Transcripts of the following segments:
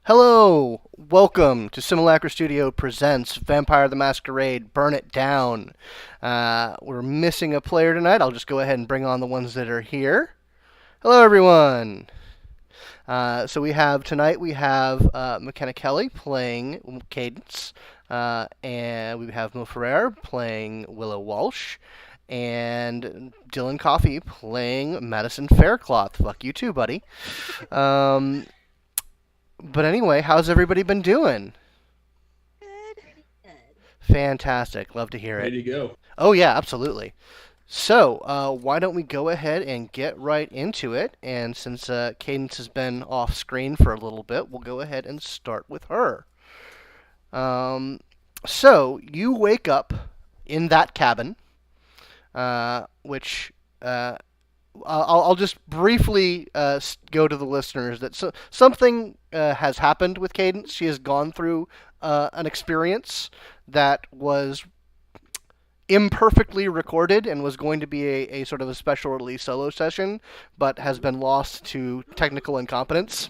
Hello, welcome to Simulacra Studio presents Vampire the Masquerade, Burn It Down. We're missing a player tonight. I'll just go ahead and bring on the ones that are here. Hello, everyone. Tonight we have McKenna Kelly playing Cadence, and we have Ferrer playing Willow Walsh, and Dylan Coffey playing Madison Faircloth. Fuck you too, buddy. Um, but anyway, how's everybody been doing? Good. Good. Fantastic. Love to hear it. Ready to go. Oh, yeah, absolutely. So, why don't we go ahead and get right into it? And since Cadence has been off screen for a little bit, we'll go ahead and start with her. So, you wake up in that cabin, which I'll just briefly go to the listeners that something has happened with Cadence. She has gone through an experience that was imperfectly recorded and was going to be a sort of a special release solo session, but has been lost to technical incompetence.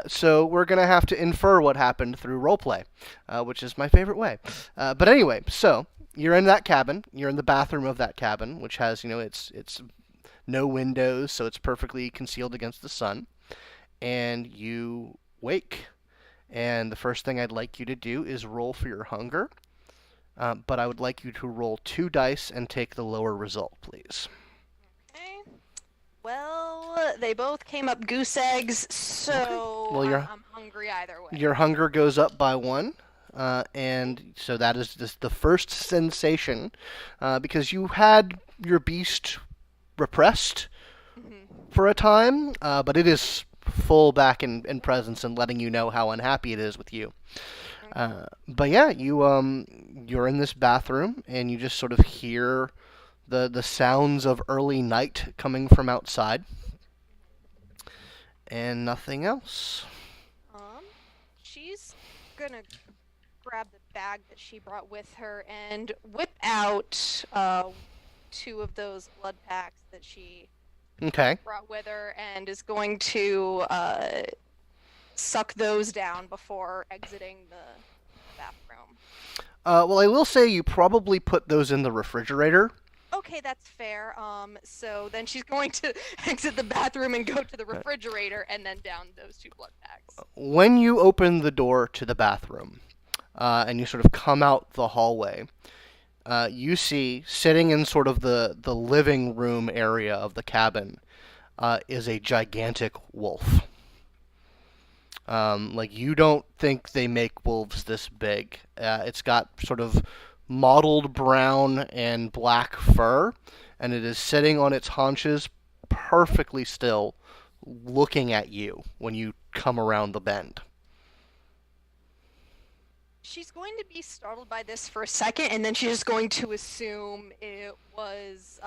So we're going to have to infer what happened through roleplay, which is my favorite way. But anyway, so you're in that cabin. You're in the bathroom of that cabin, which has, it's no windows, so it's perfectly concealed against the sun. And you wake. And the first thing I'd like you to do is roll for your hunger. But I would like you to roll 2 dice and take the lower result, please. Okay. Well, they both came up goose eggs, so Well, I'm hungry either way. Your hunger goes up by 1. And so that is just the first sensation, because you had your beast repressed for a time, but it is full back in presence and letting you know how unhappy it is with you. But yeah, you're in this bathroom and you just sort of hear the sounds of early night coming from outside, and nothing else. She's gonna grab the bag that she brought with her and whip out 2 of those blood packs that she Okay. brought with her, and is going to suck those down before exiting the bathroom. Well, I will say you probably put those in the refrigerator. Okay, that's fair. So then she's going to exit the bathroom and go to the refrigerator and then down those 2 blood packs. When you open the door to the bathroom, and you sort of come out the hallway, you see sitting in sort of the living room area of the cabin is a gigantic wolf. Like, you don't think they make wolves this big. It's got sort of mottled brown and black fur, and it is sitting on its haunches perfectly still, looking at you when you come around the bend. She's going to be startled by this for a second, and then she's just going to assume it was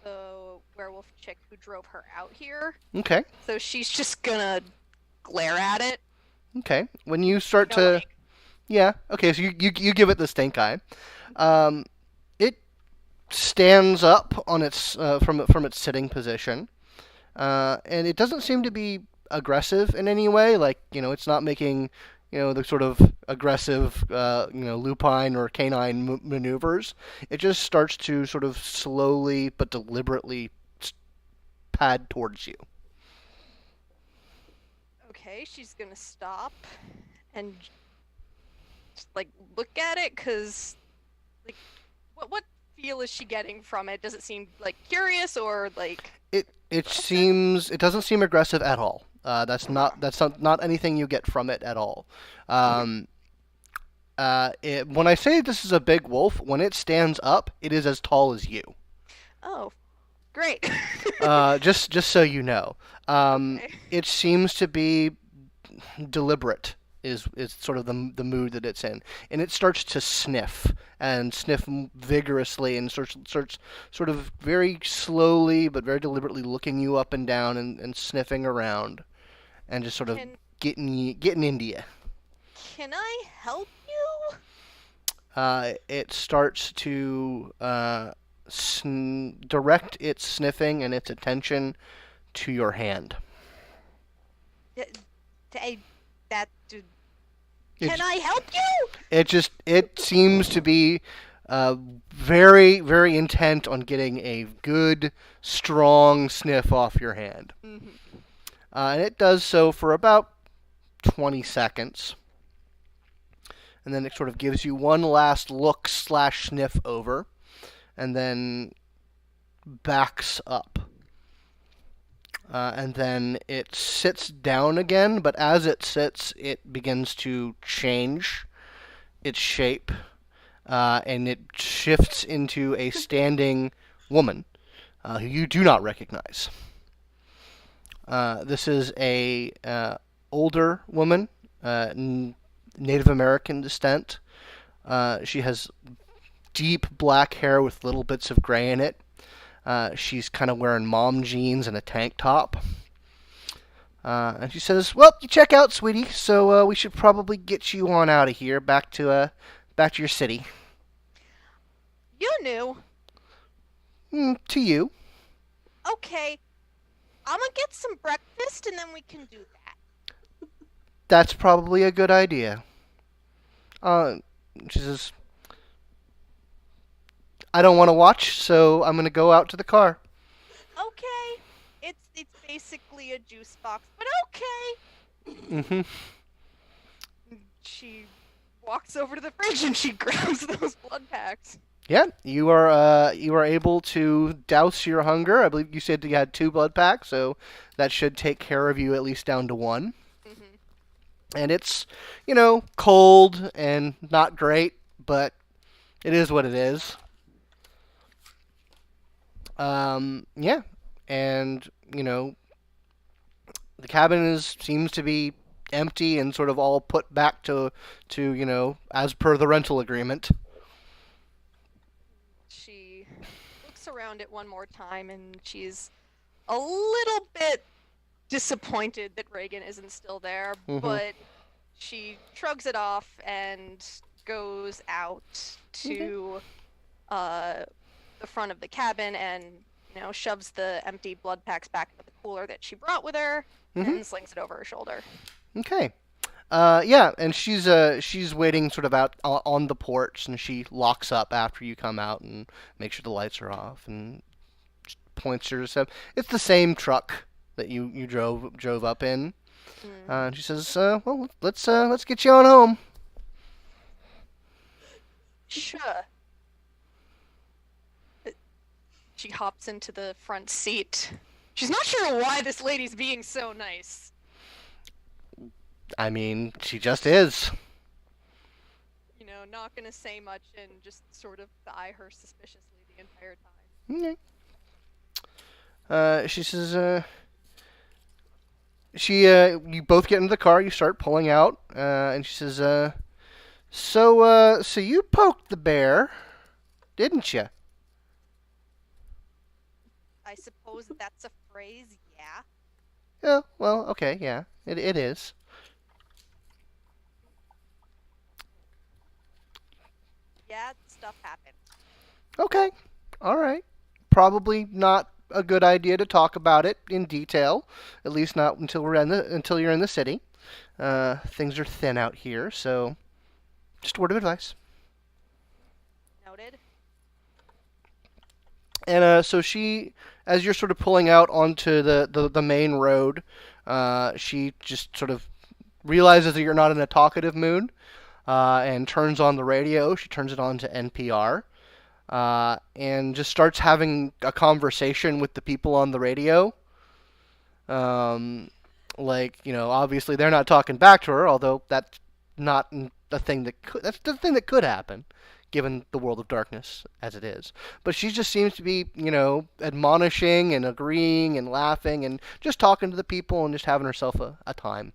the werewolf chick who drove her out here. Okay. So she's just gonna glare at it. Okay. When you start You know, to... like, Yeah, okay, so you give it the stink eye. It stands up on its from its sitting position, and it doesn't seem to be aggressive in any way. Like, it's not making the sort of aggressive lupine or canine maneuvers. It just starts to sort of slowly but deliberately pad towards you. okay, she's gonna stop and just, like, look at it, because, like, what feel is she getting from it? Does it seem, like, curious, or, like... It doesn't seem aggressive at all. That's not anything you get from it at all. When I say this is a big wolf, when it stands up, it is as tall as you. Oh, great. Just so you know, Okay. it seems to be deliberate. Is sort of the mood that it's in, and it starts to sniff vigorously, and starts sort of very slowly but very deliberately looking you up and down, and sniffing around, and just sort of Can getting into you. can I help you? It starts to direct its sniffing and its attention to your hand. that. It, Can I help you? it seems to be very, very intent on getting a good, strong sniff off your hand. Mm-hmm. And it does so for about 20 seconds. And then it sort of gives you one last look / sniff over, and then backs up. And then it sits down again, but as it sits, it begins to change its shape, and it shifts into a standing woman who you do not recognize. This is a older woman, Native American descent. She has deep black hair with little bits of gray in it. She's kind of wearing mom jeans and a tank top. And she says, "Well, you check out, sweetie. So we should probably get you on out of here, back to your city." You knew. To you. Okay. I'm gonna get some breakfast and then we can do that. That's probably a good idea. She says, "I don't want to watch, so I'm going to go out to the car." Okay. It's basically a juice box, but okay. Mm-hmm. She walks over to the fridge and she grabs those blood packs. Yeah, you are able to douse your hunger. I believe you said you had 2 blood packs, so that should take care of you at least down to 1. Mm-hmm. And it's, cold and not great, but it is what it is. Yeah, and the cabin seems to be empty and sort of all put back to as per the rental agreement. She looks around it one more time and she's a little bit disappointed that Reagan isn't still there, but she shrugs it off and goes out to the front of the cabin and shoves the empty blood packs back into the cooler that she brought with her and slings it over her shoulder. Okay. Yeah, and she's waiting sort of out on the porch, and she locks up after you come out and makes sure the lights are off and points her to stuff. It's the same truck that you drove up in. And she says, "Well, let's get you on home." Sure. She hops into the front seat. She's not sure why this lady's being so nice. I mean, she just is. Not gonna say much and just sort of eye her suspiciously the entire time. Okay. She says, you both get into the car, you start pulling out, and she says, so you poked the bear, didn't you? I suppose that's a phrase, yeah. Yeah, well, okay, yeah, it is. Yeah, stuff happened. Okay, all right. Probably not a good idea to talk about it in detail, at least not until you're in the city. Things are thin out here, so just a word of advice. Noted. And so she, as you're sort of pulling out onto the main road, she just sort of realizes that you're not in a talkative mood, and turns on the radio. She turns it on to NPR, and just starts having a conversation with the people on the radio. Obviously they're not talking back to her, although that's not a thing that's the thing that could happen, given the world of darkness as it is. But she just seems to be, admonishing and agreeing and laughing and just talking to the people and just having herself a time.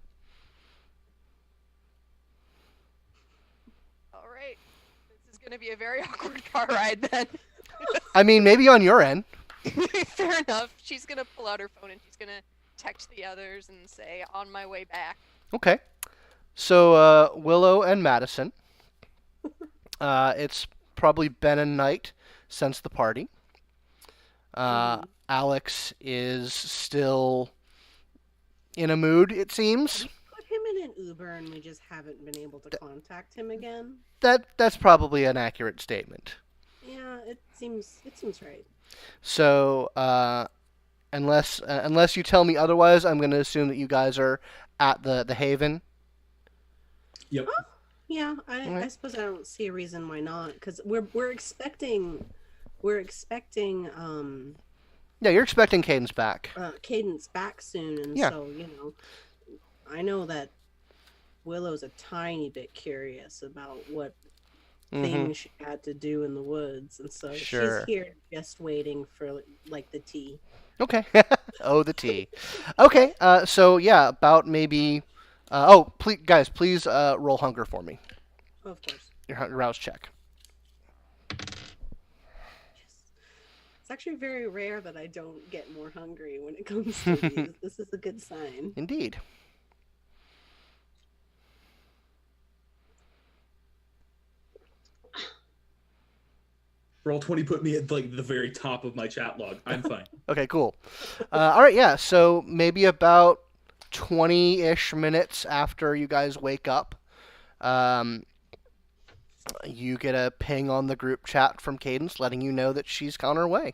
All right. This is going to be a very awkward car ride then. I mean, maybe on your end. Fair enough. She's going to pull out her phone and she's going to text the others and say, "On my way back." Okay. So, Willow and Madison. It's probably been a night since the party. Alex is still in a mood, it seems. Put Uber and we just haven't been able to contact him again. That's probably an accurate statement. Yeah, it seems right. So, unless you tell me otherwise, I'm going to assume that you guys are at the Haven. Yep. Oh, yeah. All I right. suppose I don't see a reason why not, because we're expecting Yeah, you're expecting Cadence back. Cadence back soon, and Yeah. so I know that Willow's a tiny bit curious about what Mm-hmm. things she had to do in the woods, and so she's Sure. here just waiting for like the tea. Okay. Oh, the tea. Okay. So yeah, about maybe. Please, guys, please roll hunger for me. Of course. Your rouse check. Yes. It's actually very rare that I don't get more hungry when it comes to these. This is a good sign. Indeed. Roll 20 put me at like the very top of my chat log. I'm fine. Okay. Cool. All right. Yeah. So maybe about 20-ish minutes after you guys wake up, um, you get a ping on the group chat from Cadence letting you know that she's on her way.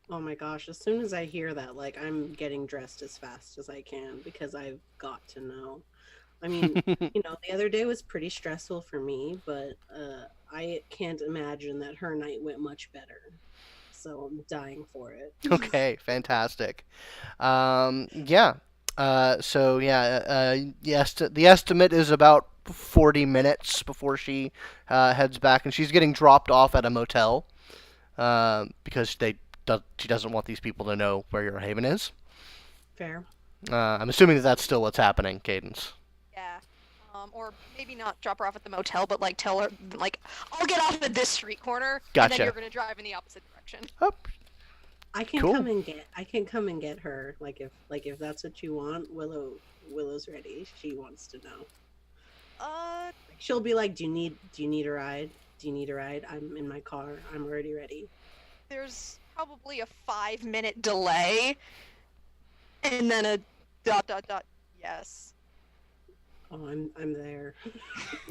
Oh my gosh, as soon as I hear that, like, I'm getting dressed as fast as I can because I've got to know. I mean, the other day was pretty stressful for me, but I can't imagine that her night went much better. So I'm dying for it. Okay, fantastic. Yeah. So yeah, yes, the estimate is about 40 minutes before she heads back, and she's getting dropped off at a motel because she doesn't want these people to know where your haven is. Fair. I'm assuming that that's still what's happening, Cadence. Yeah. Or maybe not drop her off at the motel, but like tell her like I'll get off at this street corner, and Gotcha. then you're gonna drive in the opposite direction. Oh, I can Cool. come and get her. Like if that's what you want, Willow's ready. She wants to know. She'll be like, "Do you need a ride? Do you need a ride? I'm in my car. I'm already ready." There's probably a 5-minute delay, and then a ... Yes. Oh, I'm there.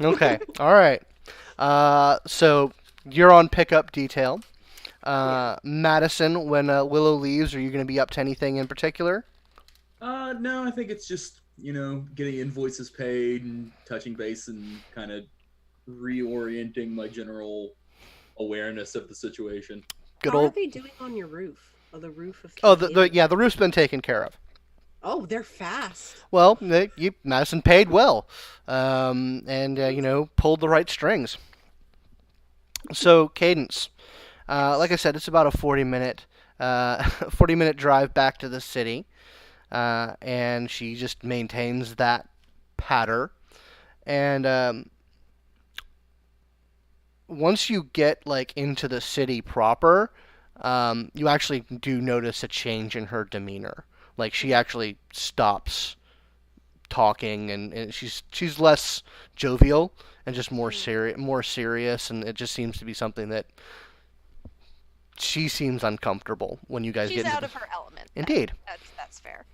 Okay. All right. So you're on pickup detail. Madison, when Willow leaves, are you going to be up to anything in particular? No, I think it's just, getting invoices paid and touching base and kind of reorienting my general awareness of the situation. Good How old. are they doing on your roof? Oh, the roof of. Oh, Cadence? the roof's been taken care of. Oh, they're fast. Well, Madison paid well, and pulled the right strings. So Cadence, like I said, it's about a 40-minute drive back to the city, and she just maintains that patter. And once you get like into the city proper, you actually do notice a change in her demeanor. Like she actually stops talking, and she's less jovial and just more serious, and it just seems to be something that she seems uncomfortable when you guys She's get into out of her element. Indeed. That's fair.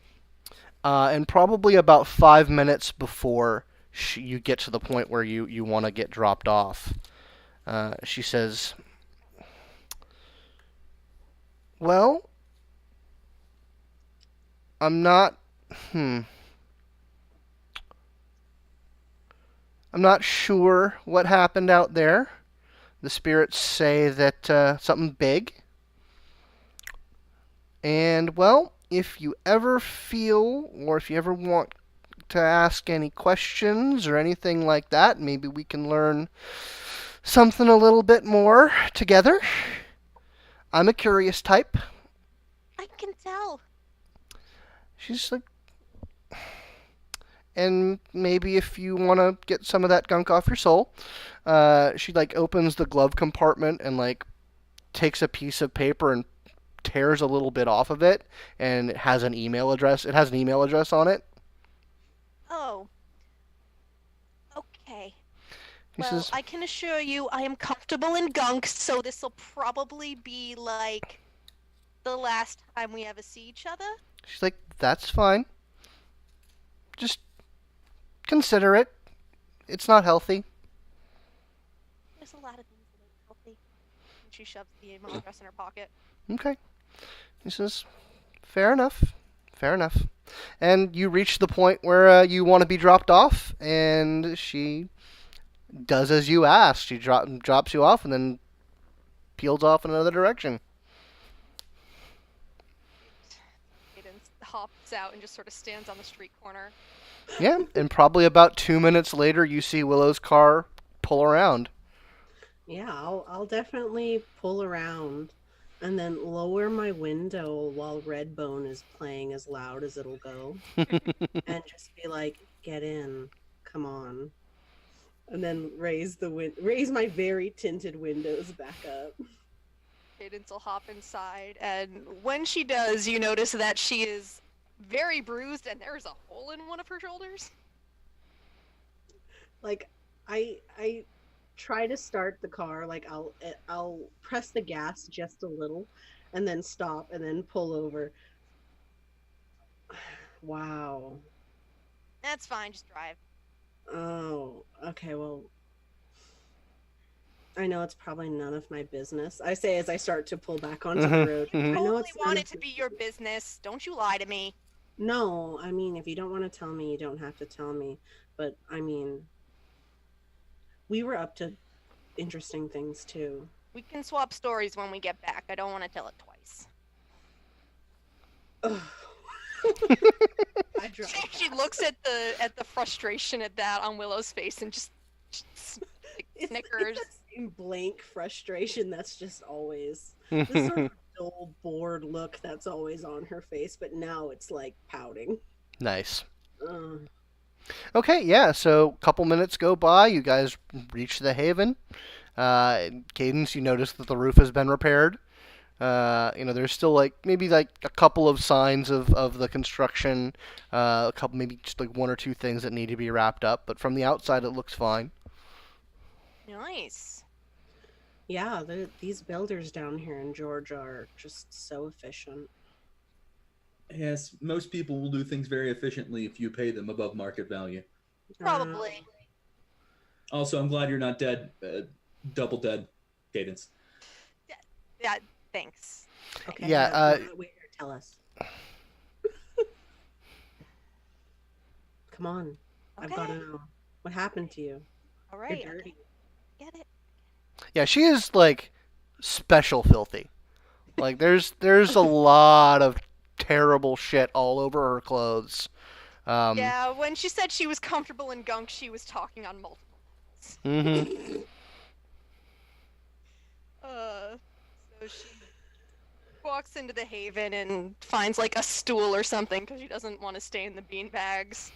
And probably about 5 minutes before you get to the point where you want to get dropped off, she says, "Well, I'm not. I'm not sure what happened out there. The spirits say that something big. And, well, if you ever feel, or if you ever want to ask any questions or anything like that, maybe we can learn something a little bit more together. I'm a curious type." I can tell. She's like, "And maybe if you want to get some of that gunk off your soul," she like opens the glove compartment and like takes a piece of paper and tears a little bit off of it, and it has an email address. It has an email address on it. Oh. Okay. He Well, says, I can assure you I am comfortable in gunk, so this will probably be like the last time we ever see each other. she's like, "That's fine. Just consider it. It's not healthy. There's a lot of things that ain't healthy. And she shoves the email address in her pocket. Okay. He says, fair enough. Fair enough. And you reach the point where you want to be dropped off, and she does as you asked. She drops you off and then peels off in another direction. Cadence hops out and just sort of stands on the street corner. Yeah, and probably about 2 minutes later, you see Willow's car pull around. Yeah, I'll definitely pull around and then lower my window while Redbone is playing as loud as it'll go. And just be like, get in. Come on. And then raise my very tinted windows back up. Cadence will hop inside, and when she does, you notice that she is very bruised, and there's a hole in one of her shoulders. Like, I try to start the car, like I'll press the gas just a little and then stop and then pull over. Wow. That's fine, just drive. Oh, okay, well, I know it's probably none of my business. I say as I start to pull back onto the road. I know Totally it's none want of it to be your business. Don't you lie to me. No, I mean, if you don't want to tell me, you don't have to tell me. But, I mean, we were up to interesting things, too. We can swap stories when we get back. I don't want to tell it twice. I dropped She looks at the frustration at that on Willow's face and just like, snickers. It's the same blank frustration that's just always this sort of dull, bored look that's always on her face, but now it's like pouting. Nice. Uh, Okay, yeah, so a couple minutes go by. You guys reach the Haven. Cadence, you notice that the roof has been repaired. There's still maybe a couple of signs of the construction, a couple, maybe just like one or two things that need to be wrapped up, but from the outside it looks fine. Nice. yeah, these builders down here in Georgia are just so efficient. Yes, most people will do things very efficiently if you pay them above market value. Probably. Also, I'm glad you're not dead. Double dead, Cadence. Yeah, thanks. Okay. Yeah, Wait, tell us. Come on. I've got to Okay. know. What happened to you? All right. You're dirty. Get it. Yeah, she is special filthy. There's a lot of terrible shit all over her clothes. Yeah, when she said she was comfortable in gunk, she was talking on multiple levels. Mm-hmm. So she walks into the Haven and finds a stool or something because she doesn't want to stay in the bean bags.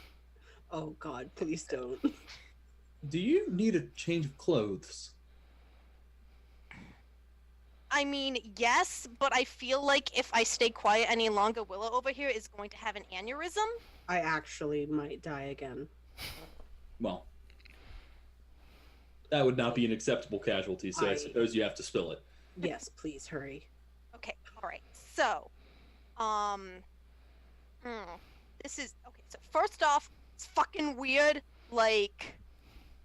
Oh God, please don't. Do you need a change of clothes? I mean, yes, but I feel like if I stay quiet any longer, Willow over here is going to have an aneurysm. I actually might die again. Well, that would not be an acceptable casualty, so I suppose you have to spill it. Yes, please hurry. Okay, alright. So, this is okay, so first off, it's fucking weird.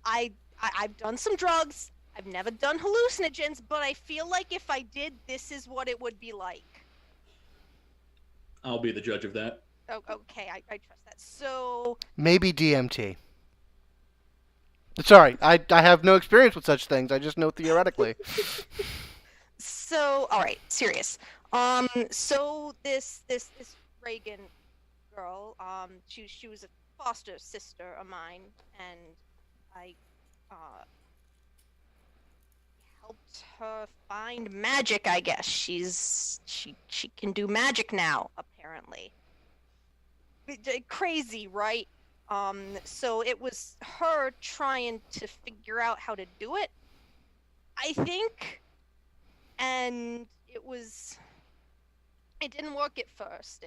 I've done some drugs. I've never done hallucinogens, but I feel like if I did, this is what it would be like. I'll be the judge of that. Oh, okay, I trust that. So, Maybe DMT. Sorry, I have no experience with such things. I just know theoretically. So, all right, serious. So this Reagan girl, she was a foster sister of mine, and I helped her find magic. I guess she can do magic now, apparently. Crazy, right? So it was her trying to figure out how to do it, I think. And it didn't work at first,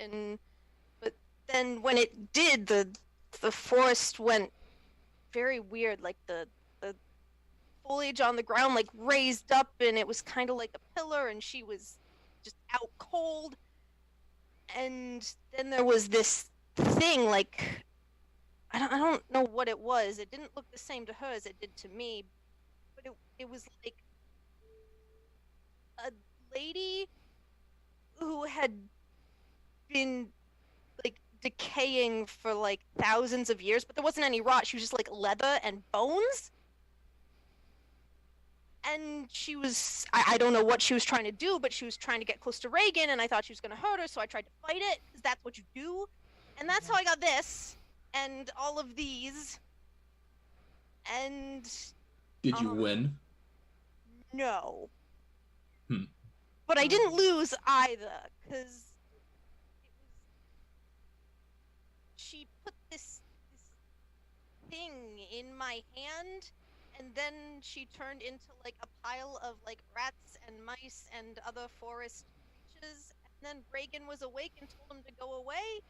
but then when it did, the forest went very weird, the foliage on the ground raised up, and it was kind of like a pillar, and she was just out cold. And then there was this thing, I don't know what it was. It didn't look the same to her as it did to me, but it was like a lady who had been like decaying for like thousands of years, but there wasn't any rot. She was just like leather and bones. And she was, I don't know what she was trying to do, but she was trying to get close to Reagan, and I thought she was going to hurt her, so I tried to fight it, because that's what you do. And that's how I got this, and all of these. And... Did you win? No. Hmm. But I didn't lose either, because she put this thing in my hand, and then she turned into like a pile of like rats and mice and other forest creatures, and then Reagan was awake and told him to go away.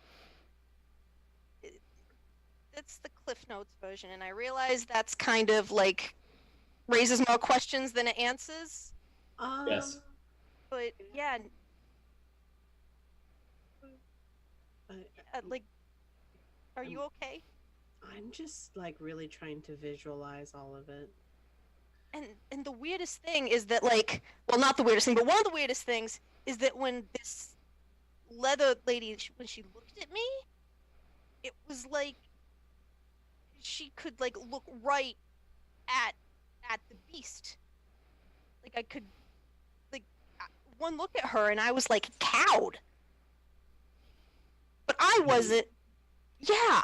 That's the Cliff Notes version, and I realize that's kind of like raises more questions than it answers. Yes. But yeah, like, are you okay? I'm just like really trying to visualize all of it. And the weirdest thing is that, like, well, not the weirdest thing, but one of the weirdest things is that when this leather lady, when she looked at me, it was like she could like look right at the beast. Like I could, like, one look at her and I was like cowed. But I wasn't. Yeah.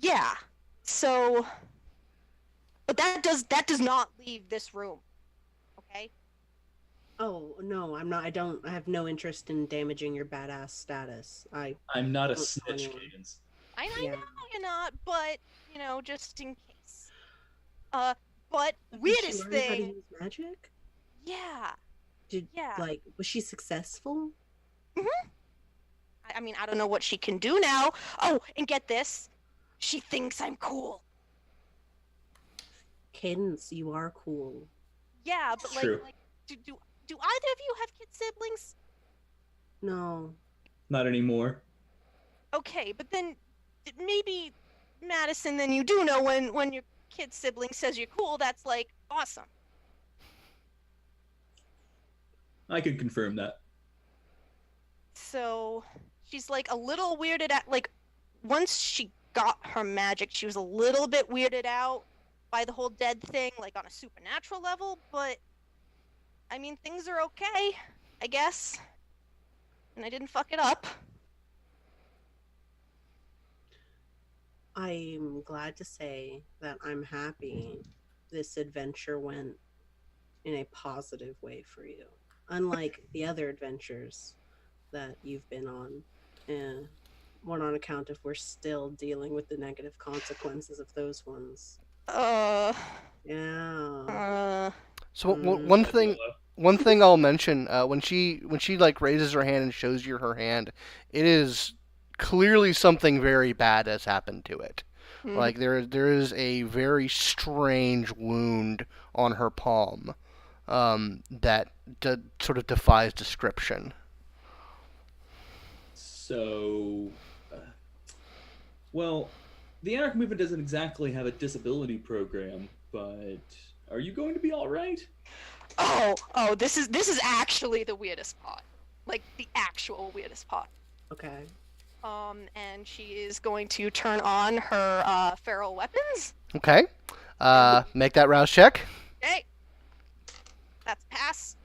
Yeah. So, but that does not leave this room. Okay? Oh no, I'm not. I have no interest in damaging your badass status. I'm not a don't snitch, anyone. Cadence. I Yeah. know you're not, but you know, just in case. But weirdest Did she learn how to thing. use magic? Yeah. Yeah. Like, was she successful? I mean, I don't know what she can do now. Oh, and get this. She thinks I'm cool. Cadence, you are cool. Yeah, but True. like do either of you have kid siblings? No. Not anymore. Okay, but then maybe Madison, then you do know when your kid sibling says you're cool, that's like awesome. I can confirm that. So she's like a little weirded out. Like once she got her magic, she was a little bit weirded out by the whole dead thing, like on a supernatural level. But I mean, things are okay, I guess. And I didn't fuck it up. I'm glad to say that I'm happy this adventure went in a positive way for you. Unlike the other adventures that you've been on. One on account of we're still dealing with the negative consequences of those ones. Yeah. So one thing I'll mention when she like raises her hand and shows you her hand, it is clearly something very bad has happened to it. Mm. Like there is a very strange wound on her palm that sort of defies description. So, well, the Anarch Movement doesn't exactly have a disability program, but are you going to be all right? Oh, this is actually the weirdest part. Like the actual weirdest part. Okay. And she is going to turn on her feral weapons. Okay. Make that rouse check. Okay. That's a pass.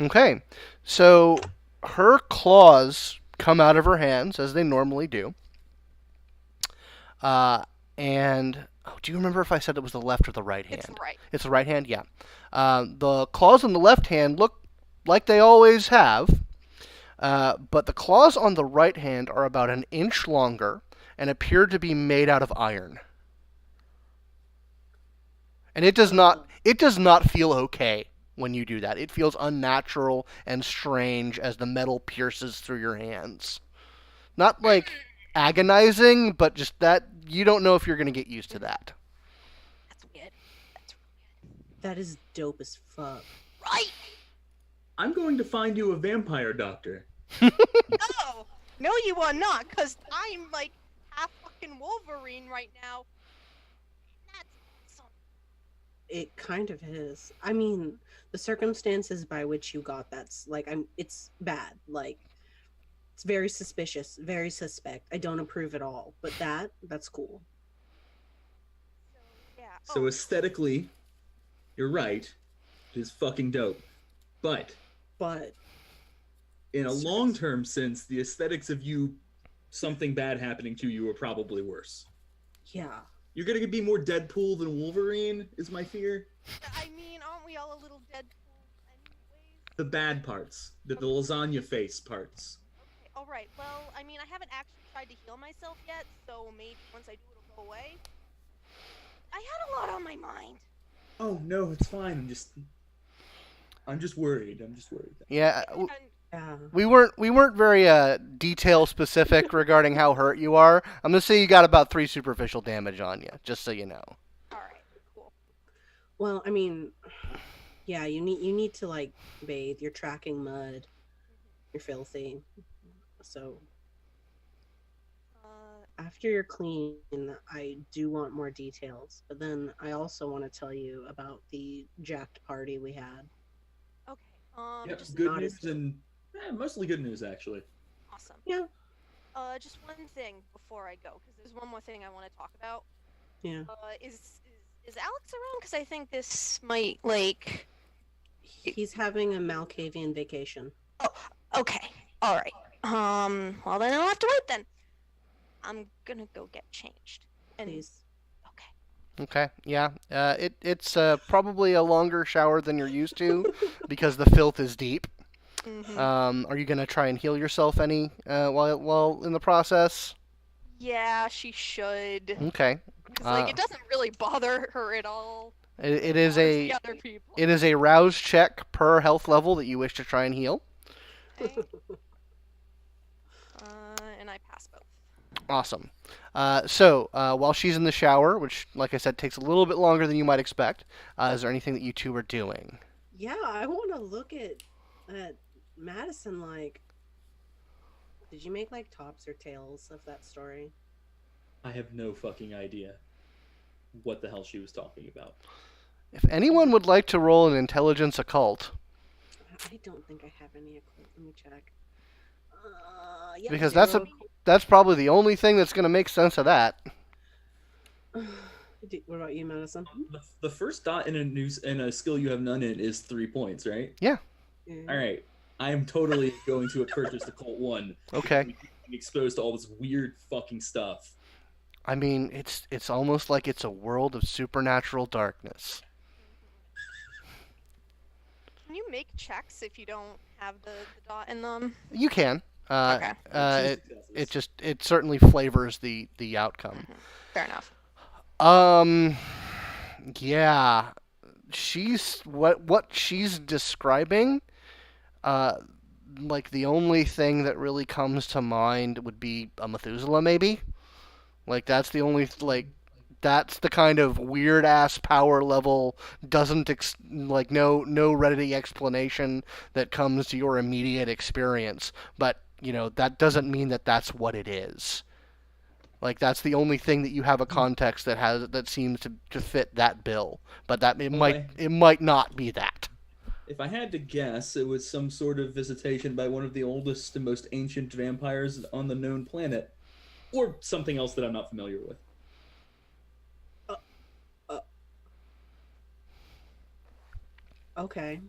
Okay. So her claws come out of her hands as they normally do. And do you remember if I said it was the left or the right hand? It's right. It's the right hand, yeah. The claws on the left hand look like they always have, but the claws on the right hand are about an inch longer and appear to be made out of iron. And it does not feel okay when you do that. It feels unnatural and strange as the metal pierces through your hands. Not like agonizing, but just that you don't know if you're going to get used to that. That's weird. That is dope as fuck. Right. I'm going to find you a vampire doctor. Oh. No, you are not, because I'm like half fucking Wolverine right now. That's awesome. It kind of is. I mean, the circumstances by which you got that's like it's bad. Like it's very suspicious, very suspect. I don't approve at all. But that's cool. So, yeah. So aesthetically, you're right. It is fucking dope. But But in a long-term sense, the aesthetics of you something bad happening to you are probably worse. yeah. You're gonna be more Deadpool than Wolverine, is my fear. I mean, aren't we all a little Deadpool anyways? The bad parts, the lasagna face parts. Okay, alright. Well, I mean, I haven't actually tried to heal myself yet, so maybe once I do, it'll go away. I had a lot on my mind. Oh no, it's fine. I'm just worried. Yeah, And Yeah. we weren't very detail specific regarding how hurt you are. I'm gonna say you got about 3 superficial damage on you, just so you know. alright, cool. Well, I mean, yeah, you need to like bathe. You're tracking mud. You're filthy. So after you're clean, I do want more details. But then I also want to tell you about the jacked party we had. Okay. Yep, Just good not news as- and mostly good news actually. awesome. Yeah. Just one thing before I go, because there's one more thing I want to talk about. Yeah. Is Alex around? Because I think this might like. He's having a Malkavian vacation. Okay. All right. Well then I'll have to wait then. I'm gonna go get changed. And Please. okay. Okay, yeah. It's probably a longer shower than you're used to because the filth is deep. Mm-hmm. Are you gonna try and heal yourself any while in the process? Yeah, she should. Okay. 'Cause, like it doesn't really bother her at all. It is Bothers a the other people. it is a rouse check per health level that you wish to try and heal. Okay. And I pass both. Awesome. So while she's in the shower, which, like I said, takes a little bit longer than you might expect, is there anything that you two are doing? Yeah, I want to look at Madison. Like, did you make like tops or tails of that story? I have no fucking idea what the hell she was talking about. If anyone would like to roll an intelligence occult, I don't think I have any. Let me check. Yeah, because zero. that's probably the only thing that's going to make sense of that. What about you, Madison? The first dot in a skill you have none in is 3 points, right? Yeah. All right. I am totally going to purchase the Colt 1. Okay. Being exposed to all this weird fucking stuff. I mean, it's almost like it's a world of supernatural darkness. Can you make checks if you don't have the dot in them? You can. Okay. It certainly flavors the outcome. Fair enough. Yeah, she's what she's describing. Like the only thing that really comes to mind would be a Methuselah, maybe. Like that's the only that's the kind of weird ass power level doesn't no ready explanation that comes to your immediate experience. But that doesn't mean that that's what it is. Like that's the only thing that you have a context that seems to fit that bill. But that it might not be that. If I had to guess, it was some sort of visitation by one of the oldest and most ancient vampires on the known planet, or something else that I'm not familiar with. Okay.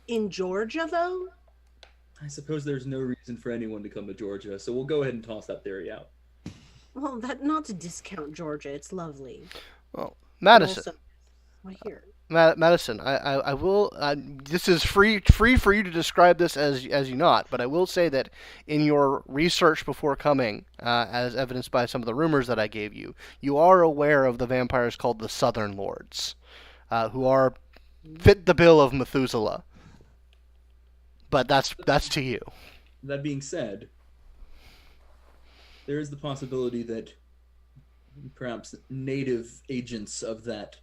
In Georgia, though? I suppose there's no reason for anyone to come to Georgia, so we'll go ahead and toss that theory out. Well, not to discount Georgia. It's lovely. Well, Madison. Also, I hear. Madison, I will. This is free for you to describe this as you not, but I will say that in your research before coming, as evidenced by some of the rumors that I gave you, you are aware of the vampires called the Southern Lords, who fit the bill of Methuselah. But that's to you. That being said, there is the possibility that perhaps native agents of that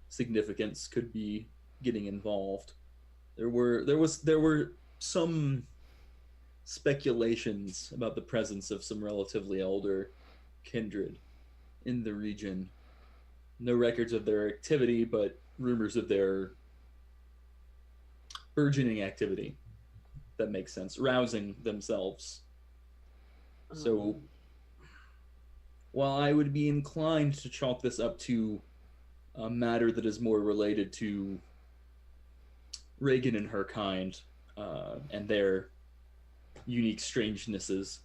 significance could be getting involved. There were some speculations about the presence of some relatively elder kindred in the region. No records of their activity, but rumors of their burgeoning activity. That makes sense. Rousing themselves. So, while I would be inclined to chalk this up to a matter that is more related to Reagan and her kind and their unique strangenesses,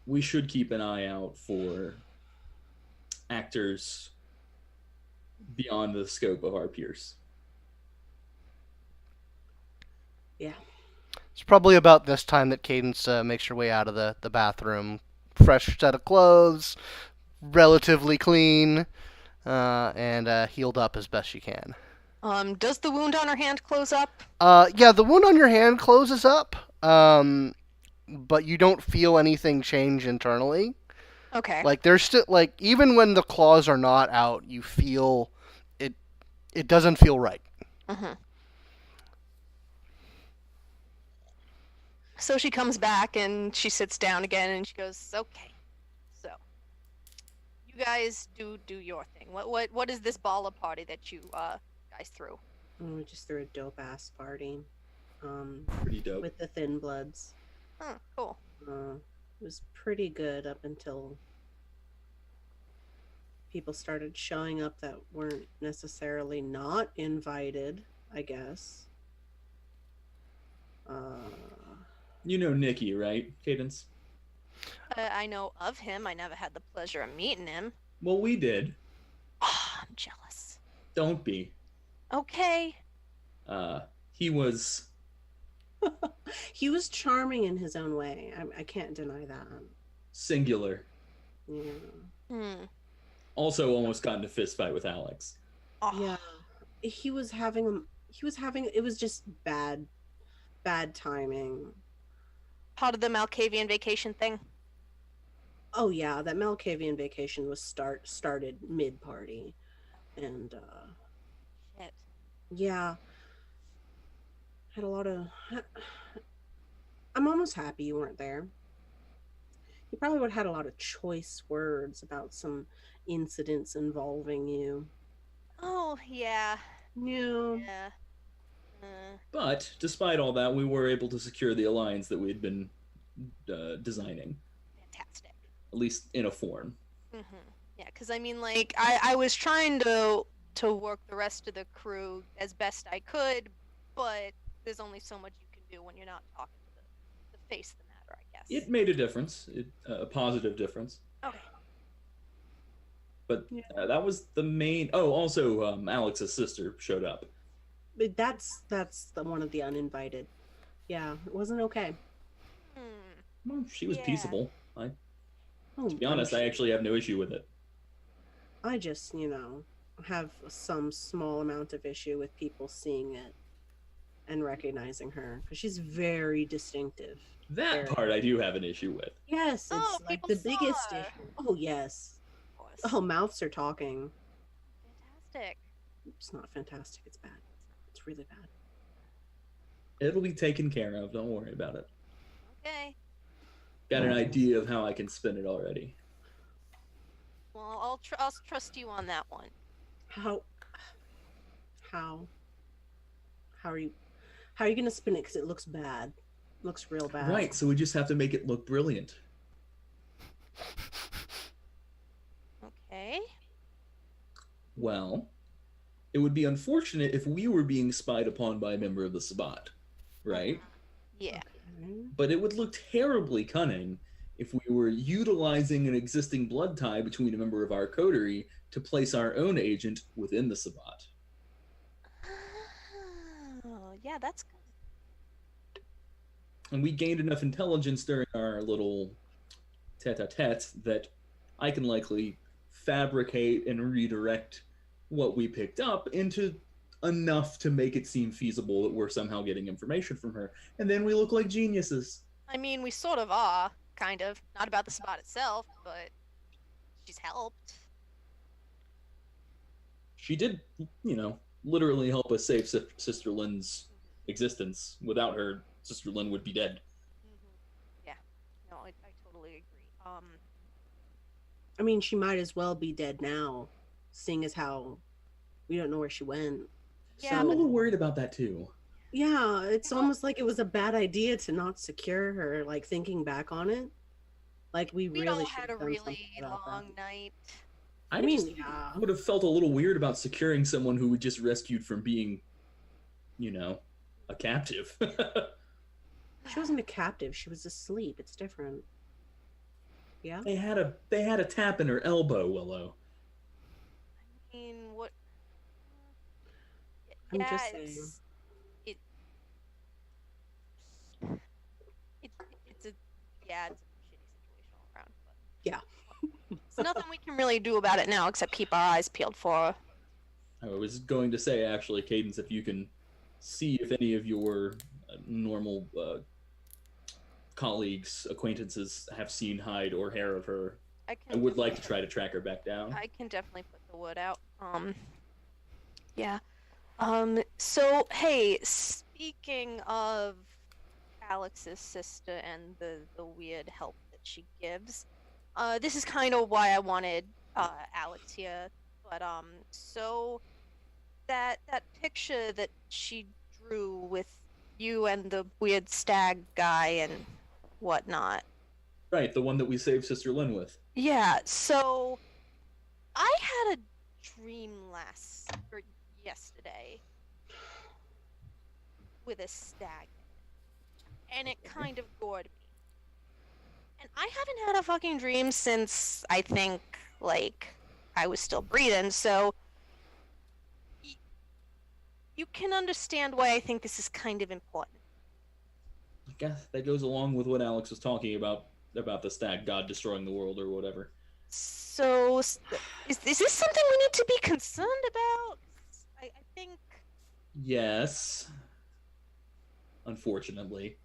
we should keep an eye out for actors beyond the scope of our peers. Yeah. It's probably about this time that Cadence makes her way out of the bathroom. Fresh set of clothes, relatively clean, and healed up as best she can. Does the wound on her hand close up? Yeah, the wound on your hand closes up, but you don't feel anything change internally. Okay. Like, there's still, like, even when the claws are not out, you feel it doesn't feel right. Mm-hmm. So she comes back and she sits down again and she goes, "Okay, so you guys do your thing. What is this baller party that you guys threw?" We just threw a dope ass party. Pretty dope. With the Thin Bloods. Oh, cool. It was pretty good up until people started showing up that weren't necessarily not invited, I guess. You know Nikki, right, Cadence? I know of him. I never had the pleasure of meeting him. Well, we did. Oh, I'm jealous. Don't be. Okay. He was... He was charming in his own way. I can't deny that. singular. Yeah. Also almost got in a fist fight with Alex. Oh. Yeah. It was just bad timing. Part of the Malkavian vacation thing. Oh yeah, that Malkavian vacation was started mid party, and Shit. yeah, had a lot of. I'm almost happy you weren't there. You probably would have had a lot of choice words about some incidents involving you. Oh yeah. Yeah. Yeah. But despite all that, we were able to secure the alliance that we had been designing, Fantastic. at least in a form. Yeah, because I mean, like, I was trying to work the rest of the crew as best I could, but there's only so much you can do when you're not talking to the face of the matter, I guess. It made a difference, a positive difference. Okay. But that was the main. Oh, also, Alex's sister showed up. But that's one of the uninvited. Yeah, it wasn't okay. Well, she was Yeah. peaceable. Oh, To be honest, I actually have no issue with it. I just, have some small amount of issue with people seeing it and recognizing her because she's very distinctive. That Very. part I do have an issue with. Yes, it's Oh, like people the biggest saw. issue. Oh yes. Of course. Oh, mouths are talking. Fantastic. It's not fantastic. It's bad. It's really bad. It'll be taken care of. Don't worry about it. Okay. Got an idea of how I can spin it already. Well, I'll trust you on that one. How are you gonna spin it? Because it looks bad. Looks real bad. Right, so we just have to make it look brilliant. Okay. Well, it would be unfortunate if we were being spied upon by a member of the Sabbat, right? Yeah. Okay. But it would look terribly cunning if we were utilizing an existing blood tie between a member of our coterie to place our own agent within the Sabbat. Oh, yeah, that's good. And we gained enough intelligence during our little tete-a-tete that I can likely fabricate and redirect what we picked up into enough to make it seem feasible that we're somehow getting information from her. And then we look like geniuses. I mean, we sort of are, kind of. Not about the spot itself, but she's helped. She did, literally help us save Sister Lynn's existence. Without her, Sister Lynn would be dead. Yeah. No, I totally agree. I mean, she might as well be dead now, seeing as how we don't know where she went. Yeah, I'm a but little worried about that too. Yeah, it's You know- almost like it was a bad idea to not secure her, like thinking back on it. Like we we really all should had a have done something really about long that. night. I mean, just yeah. would have felt a little weird about securing someone who we just rescued from being, a captive. She wasn't a captive, she was asleep. It's different. Yeah? They had a tap in her elbow, Willow. I mean, what? I'm Yeah, just saying. It's a yeah, it's a shitty situation all around. But Yeah. there's nothing we can really do about it now except keep our eyes peeled for her. I was going to say, actually, Cadence, if you can see if any of your normal colleagues, acquaintances have seen hide or hair of her, I I would like to try to track her back down. I can definitely put the word out. Yeah. So hey, speaking of Alex's sister and the weird help that she gives, this is kind of why I wanted Alex here. But so that picture that she drew with you and the weird stag guy and whatnot. Right, the one that we saved Sister Lynn with. Yeah, so I had a dream yesterday with a stag, and it kind of gored me. And I haven't had a fucking dream since I think I was still breathing, so you can understand why I think this is kind of important. I guess that goes along with what Alex was talking about the stag god destroying the world or whatever. So, is this something we need to be concerned about? I think... Yes. Unfortunately.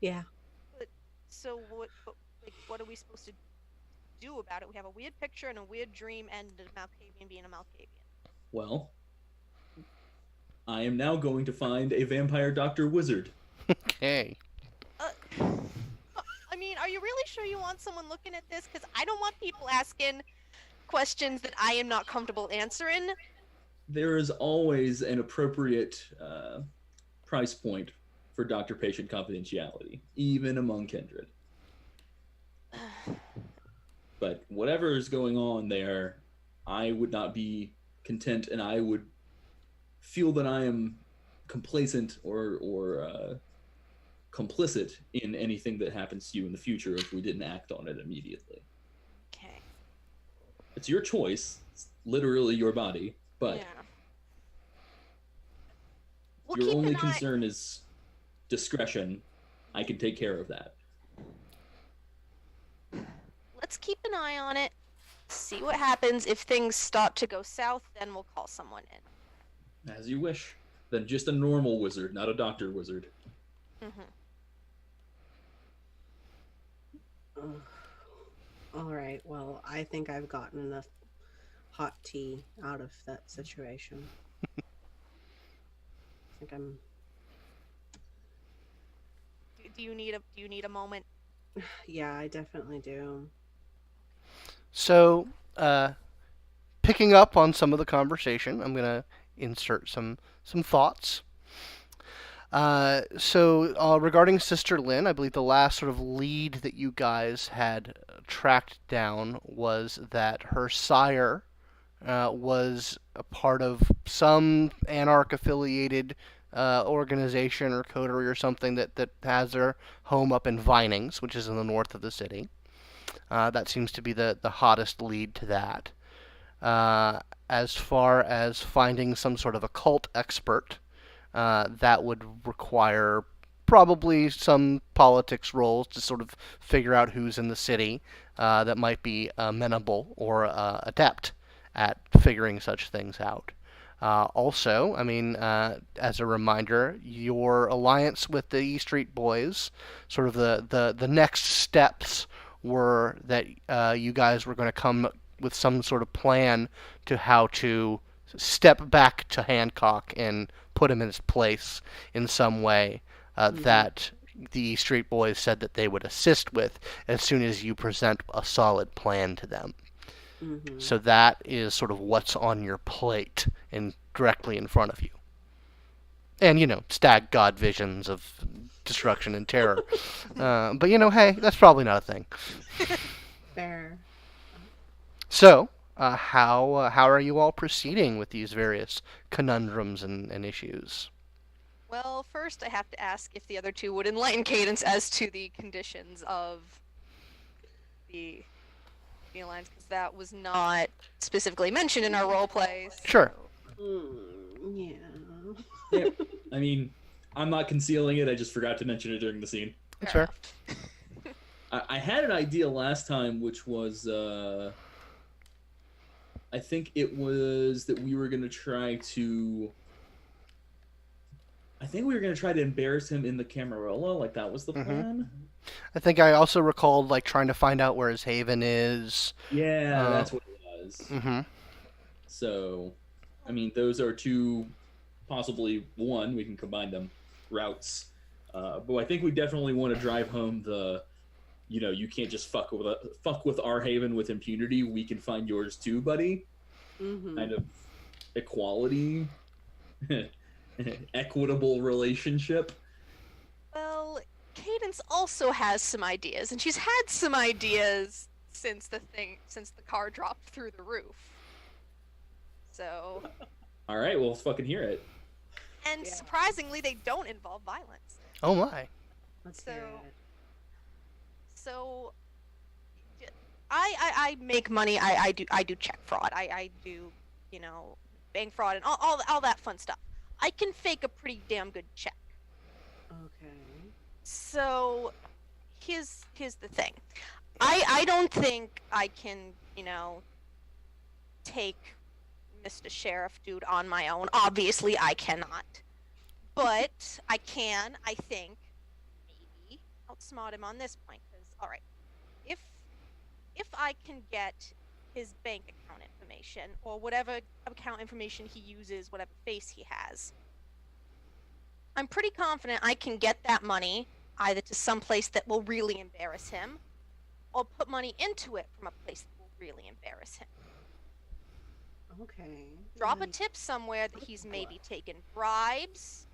Yeah. So, what are we supposed to do about it? We have a weird picture and a weird dream and a Malkavian being a Malkavian. Well, I am now going to find a vampire doctor wizard. Okay. I mean, are you really sure you want someone looking at this? Because I don't want people asking questions that I am not comfortable answering. There is always an appropriate price point for doctor-patient confidentiality, even among kindred. But whatever is going on there, I would not be content, and I would feel that I am complacent or complicit in anything that happens to you in the future if we didn't act on it immediately. Okay. It's your choice. It's literally your body, but Yeah. if your only concern is discretion, I can take care of that. Let's keep an eye on it. See what happens. If things start to go south, then we'll call someone in. As you wish. Then just a normal wizard, not a doctor wizard. Mm-hmm. All right. Well, I think I've gotten enough hot tea out of that situation. I think I'm. Do you need a moment? Yeah, I definitely do. So, picking up on some of the conversation, I'm going to insert some thoughts. Regarding Sister Lynn, I believe the last sort of lead that you guys had tracked down was that her sire was a part of some anarch-affiliated organization or coterie or something that has their home up in Vinings, which is in the north of the city. That seems to be the hottest lead to that. As far as finding some sort of occult expert, that would require probably some politics roles to sort of figure out who's in the city that might be amenable or adept at figuring such things out. Also, I mean, as a reminder, your alliance with the E Street Boys, sort of the next steps were that you guys were going to come with some sort of plan to how to step back to Hancock and put him in his place in some way that the Street Boys said that they would assist with as soon as you present a solid plan to them. So that is sort of what's on your plate and directly in front of you. And, stag god visions of destruction and terror. But, hey, that's probably not a thing. Fair. So, how are you all proceeding with these various conundrums and issues? Well, first I have to ask if the other two would enlighten Cadence as to the conditions of the alliance, because that was not specifically mentioned in our role plays. Sure. Yeah. Yeah, I mean, I'm not concealing it. I just forgot to mention it during the scene. That's fair. I had an idea last time, which was, I think it was that we were going to try to... I think we were going to try to embarrass him in the Camarilla, like that was the plan. I think I also recalled, trying to find out where his haven is. Yeah, that's what it was. Mm-hmm. So, I mean, those are two, possibly one, we can combine them, routes. But I think we definitely want to drive home the, you can't just fuck with our haven with impunity. We can find yours too, buddy. Kind of equality, equitable relationship. Well, Cadence also has some ideas, and she's had some ideas since the car dropped through the roof. So. All right, well, let's fucking hear it. And surprisingly, they don't involve violence. Oh my. Let's hear it. So, I make money. I do check fraud. I do, bank fraud and all that fun stuff. I can fake a pretty damn good check. Okay. So, here's the thing. I don't think I can, take Mr. Sheriff dude on my own. Obviously, I cannot. But I can, I think, maybe outsmart him on this point. Because, all right, if I can get his bank account information or whatever account information he uses, whatever face he has, I'm pretty confident I can get that money either to some place that will really embarrass him, or put money into it from a place that will really embarrass him. Okay. Drop a tip somewhere that he's maybe taken bribes,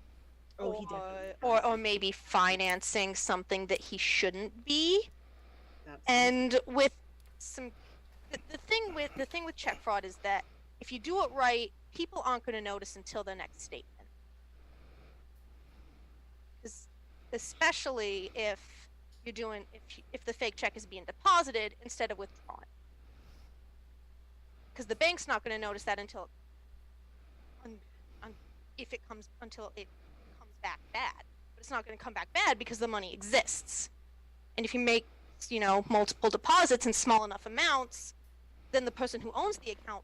He definitely. or maybe financing something that he shouldn't be. That's And with some, the thing with check fraud is that if you do it right, people aren't going to notice until the next statement. Especially if you're doing if the fake check is being deposited instead of withdrawn, because the bank's not going to notice that until it comes back bad. But it's not going to come back bad because the money exists, and if you make multiple deposits in small enough amounts, then the person who owns the account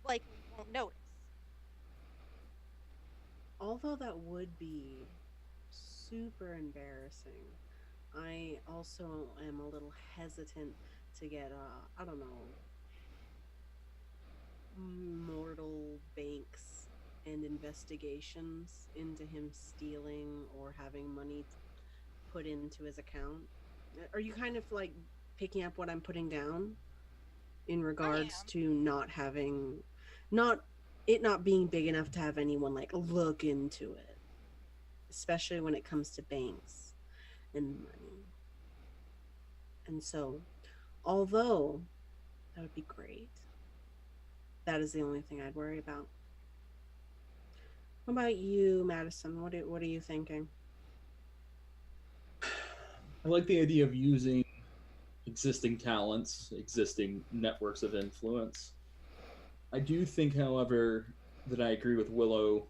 likely won't notice. Although that would be super embarrassing, I also am a little hesitant to get I don't know, mortal banks and investigations into him stealing or having money put into his account. Are you kind of picking up what I'm putting down in regards to not being big enough to have anyone look into it, especially when it comes to banks and money? And so, although that would be great, that is the only thing I'd worry about. What about you, Madison? What are you thinking? I like the idea of using existing talents, existing networks of influence. I do think, however, that I agree with Willow.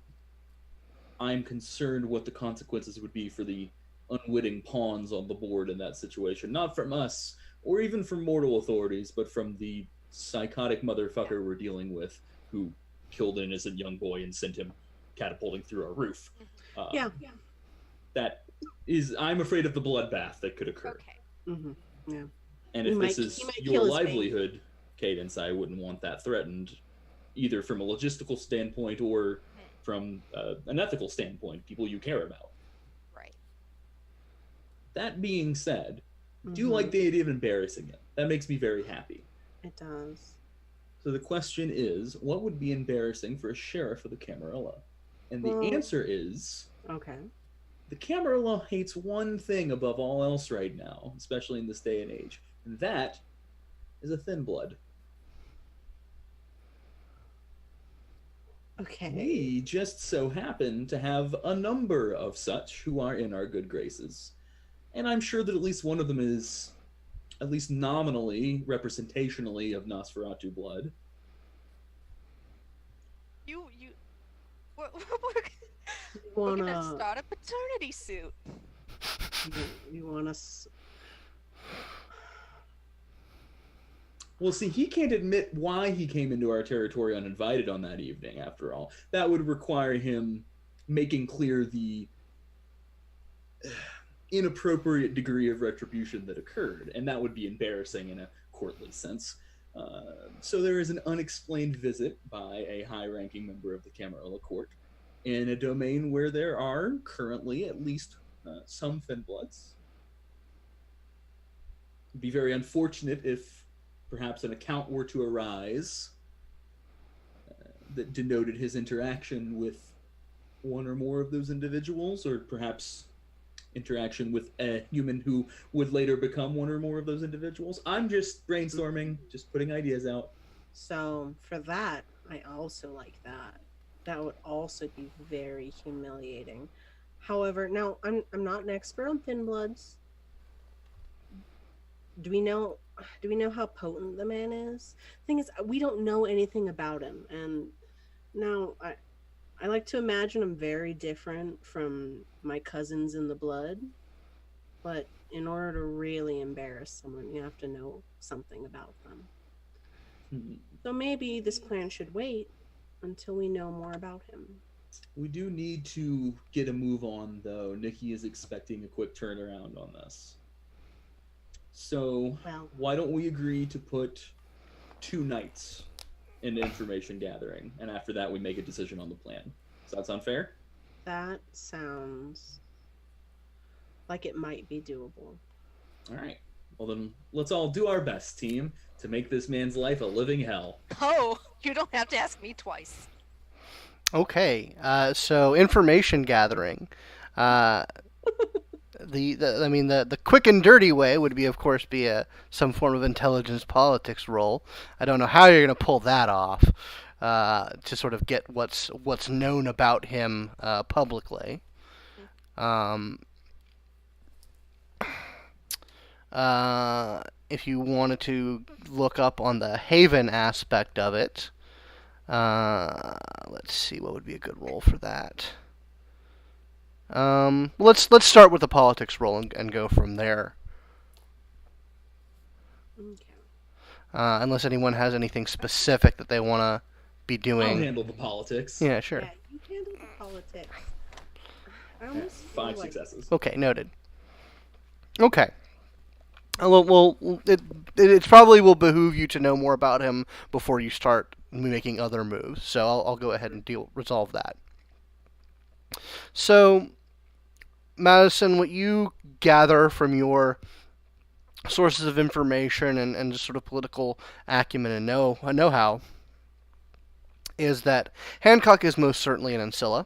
I'm concerned what the consequences would be for the unwitting pawns on the board in that situation. Not from us, or even from mortal authorities, but from the psychotic motherfucker we're dealing with, who killed an innocent young boy and sent him catapulting through our roof. That is, I'm afraid of the bloodbath that could occur. Okay. Mm-hmm. Yeah. And if this is your livelihood, Cadence, I wouldn't want that threatened. either from a logistical standpoint or from an ethical standpoint, people you care about. Right. That being said, I do like the idea of embarrassing him. That makes me very happy. It does. So the question is, what would be embarrassing for a sheriff of the Camarilla? And the Well, answer is, okay. the Camarilla hates one thing above all else right now, especially in this day and age, and that is a thin blood. Okay. We just so happen to have a number of such who are in our good graces. And I'm sure that at least one of them is, at least nominally, representationally of Nosferatu blood. We're gonna start a paternity suit. You want us? Well, see, he can't admit why he came into our territory uninvited on that evening, after all. That would require him making clear the inappropriate degree of retribution that occurred, and that would be embarrassing in a courtly sense. So there is an unexplained visit by a high-ranking member of the Camarilla court in a domain where there are currently at least some thin bloods. It'd be very unfortunate if perhaps an account were to arise that denoted his interaction with one or more of those individuals, or perhaps interaction with a human who would later become one or more of those individuals. I'm just brainstorming, just putting ideas out. So for that, I also like that. That would also be very humiliating. However, now I'm not an expert on thin bloods. Do we know how potent the man is? Thing is, we don't know anything about him, and now I like to imagine him very different from my cousins in the blood. But in order to really embarrass someone, you have to know something about them. So maybe this plan should wait until we know more about him. We do need to get a move on, though. Nikki is expecting a quick turnaround on this. So, why don't we agree to put 2 nights into information gathering, and after that we make a decision on the plan. Does that sound fair? That sounds like it might be doable. All right. Well, then let's all do our best, team, to make this man's life a living hell. Oh, you don't have to ask me twice. Okay, so information gathering. The quick and dirty way would be, of course, some form of intelligence politics role. I don't know how you're going to pull that off to sort of get what's known about him publicly. If you wanted to look up on the Haven aspect of it, let's see, what would be a good role for that? Let's start with the politics roll and go from there. Okay. Unless anyone has anything specific that they want to be doing. I'll handle the politics. Yeah, sure. Yeah, you handle the politics. I Yeah, almost 5 feel like successes. Okay, noted. Okay. Well, it probably will behoove you to know more about him before you start making other moves. So I'll go ahead and resolve that. So, Madison, what you gather from your sources of information and just sort of political acumen and know-how is that Hancock is most certainly an Ancilla.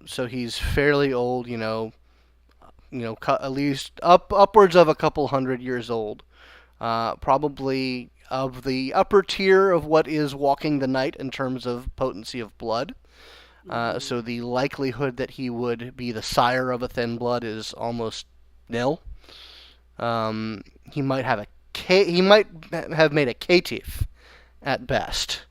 So he's fairly old, at least upwards of a couple 100 years old. Probably of the upper tier of what is walking the night in terms of potency of blood. So the likelihood that he would be the sire of a thin blood is almost nil. He might have made a caitiff at best.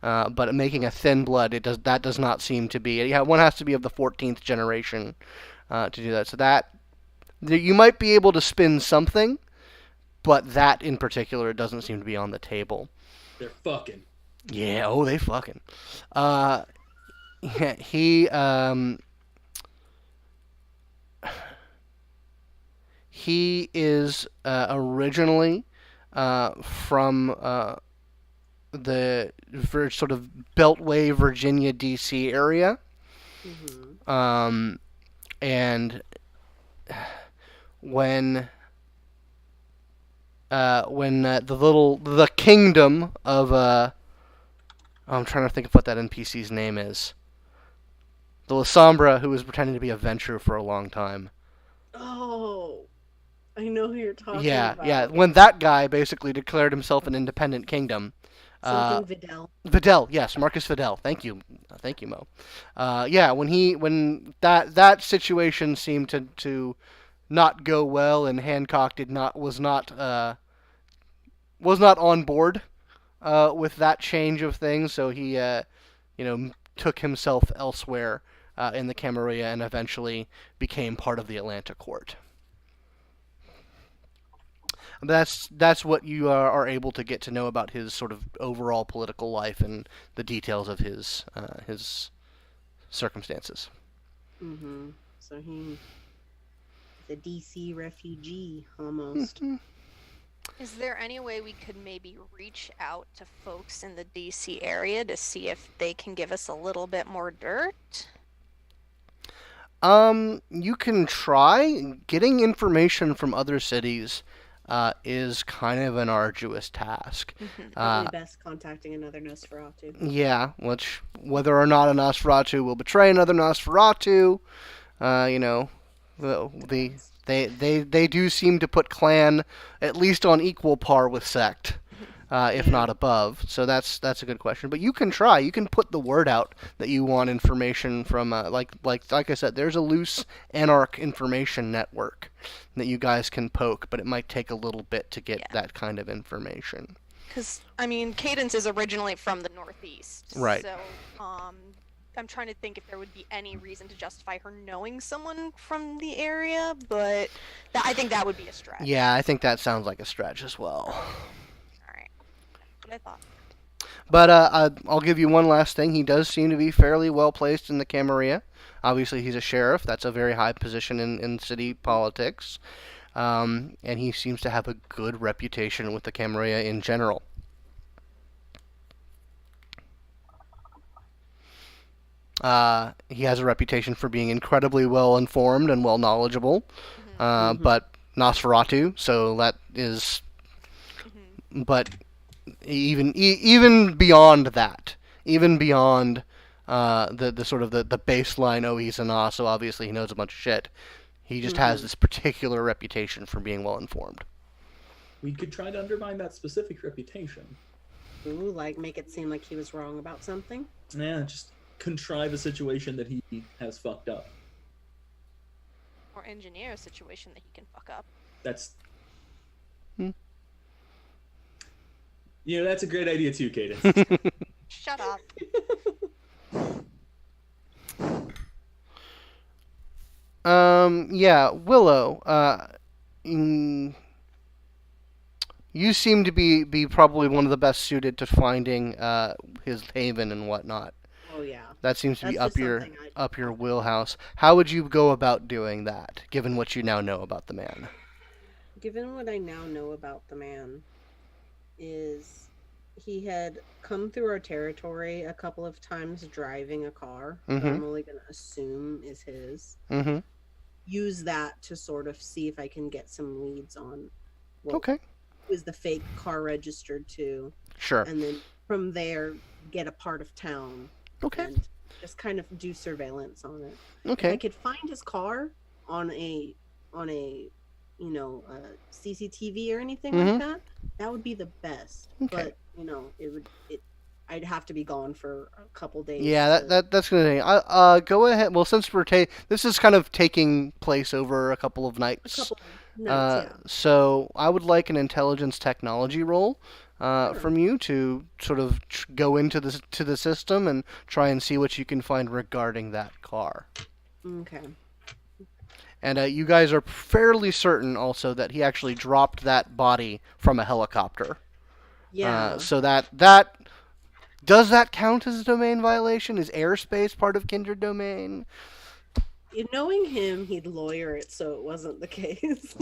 But making a thin blood, that does not seem to be. One has to be of the 14th generation to do that. So that you might be able to spin something, but that in particular doesn't seem to be on the table. They're fucking. Yeah. Oh, they fucking. Yeah, he is originally from sort of Beltway, Virginia, D.C. area. Mm-hmm. And when the kingdom of I'm trying to think of what that NPC's name is. The Lasombra, who was pretending to be a Ventrue for a long time. Oh, I know who you're talking Yeah, about. yeah. When that guy basically declared himself an independent kingdom. Something Vidal. Vidal, yes, Marcus Vidal. Thank you, Mo. Yeah, when that situation seemed to not go well, and Hancock was not on board with that change of things, so he took himself elsewhere in the Camarilla and eventually became part of the Atlanta court. That's what you are able to get to know about his sort of overall political life and the details of his circumstances. Mm-hmm. So he's a DC refugee almost. Mm-hmm. Is there any way we could maybe reach out to folks in the DC area to see if they can give us a little bit more dirt? You can try. Getting information from other cities is kind of an arduous task. Probably best contacting another Nosferatu. Yeah, whether or not a Nosferatu will betray another Nosferatu, they do seem to put clan at least on equal par with sect, if not above. So that's a good question. But you can try. You can put the word out that you want information from like I said. There's a loose Anarch information network that you guys can poke, but it might take a little bit to get that kind of information. Because I mean, Cadence is originally from the Northeast, right? So I'm trying to think if there would be any reason to justify her knowing someone from the area, but I think that would be a stretch. Yeah, I think that sounds like a stretch as well. Alright. What I thought. But I'll give you one last thing. He does seem to be fairly well placed in the Camarilla. Obviously, he's a sheriff. That's a very high position in city politics. And he seems to have a good reputation with the Camarilla in general. He has a reputation for being incredibly well informed and well knowledgeable, but Nosferatu, so that is. But even beyond that, even beyond the sort of the baseline, oh, he's an Nos, so obviously he knows a bunch of shit. He just has this particular reputation for being well informed. We could try to undermine that specific reputation. Ooh, like make it seem like he was wrong about something? Yeah, just contrive a situation that he has fucked up. Or engineer a situation that he can fuck up. That's... that's a great idea too, Cadence. Shut up. Yeah, Willow, you seem to be probably one of the best suited to finding his haven and whatnot. Oh yeah. That seems to be up your wheelhouse. How would you go about doing that, given what you now know about the man? Given what I now know about the man, is he had come through our territory a couple of times driving a car that I'm only going to assume is his. Use that to sort of see if I can get some leads on who is the fake car registered to. Sure. And then from there, get a part of town. And just kind of do surveillance on it. If I could find his car on a CCTV or anything like that, that would be the best. But I'd have to be gone for a couple days. Yeah, that's gonna. Go ahead. Well, since this is kind of taking place over a couple of nights. So I would like an intelligence technology roll from you to sort of go into the system and try and see what you can find regarding that car. Okay. And you guys are fairly certain also that he actually dropped that body from a helicopter. Yeah. So that does that count as a domain violation? Is airspace part of kindred domain? Knowing him, he'd lawyer it so it wasn't the case.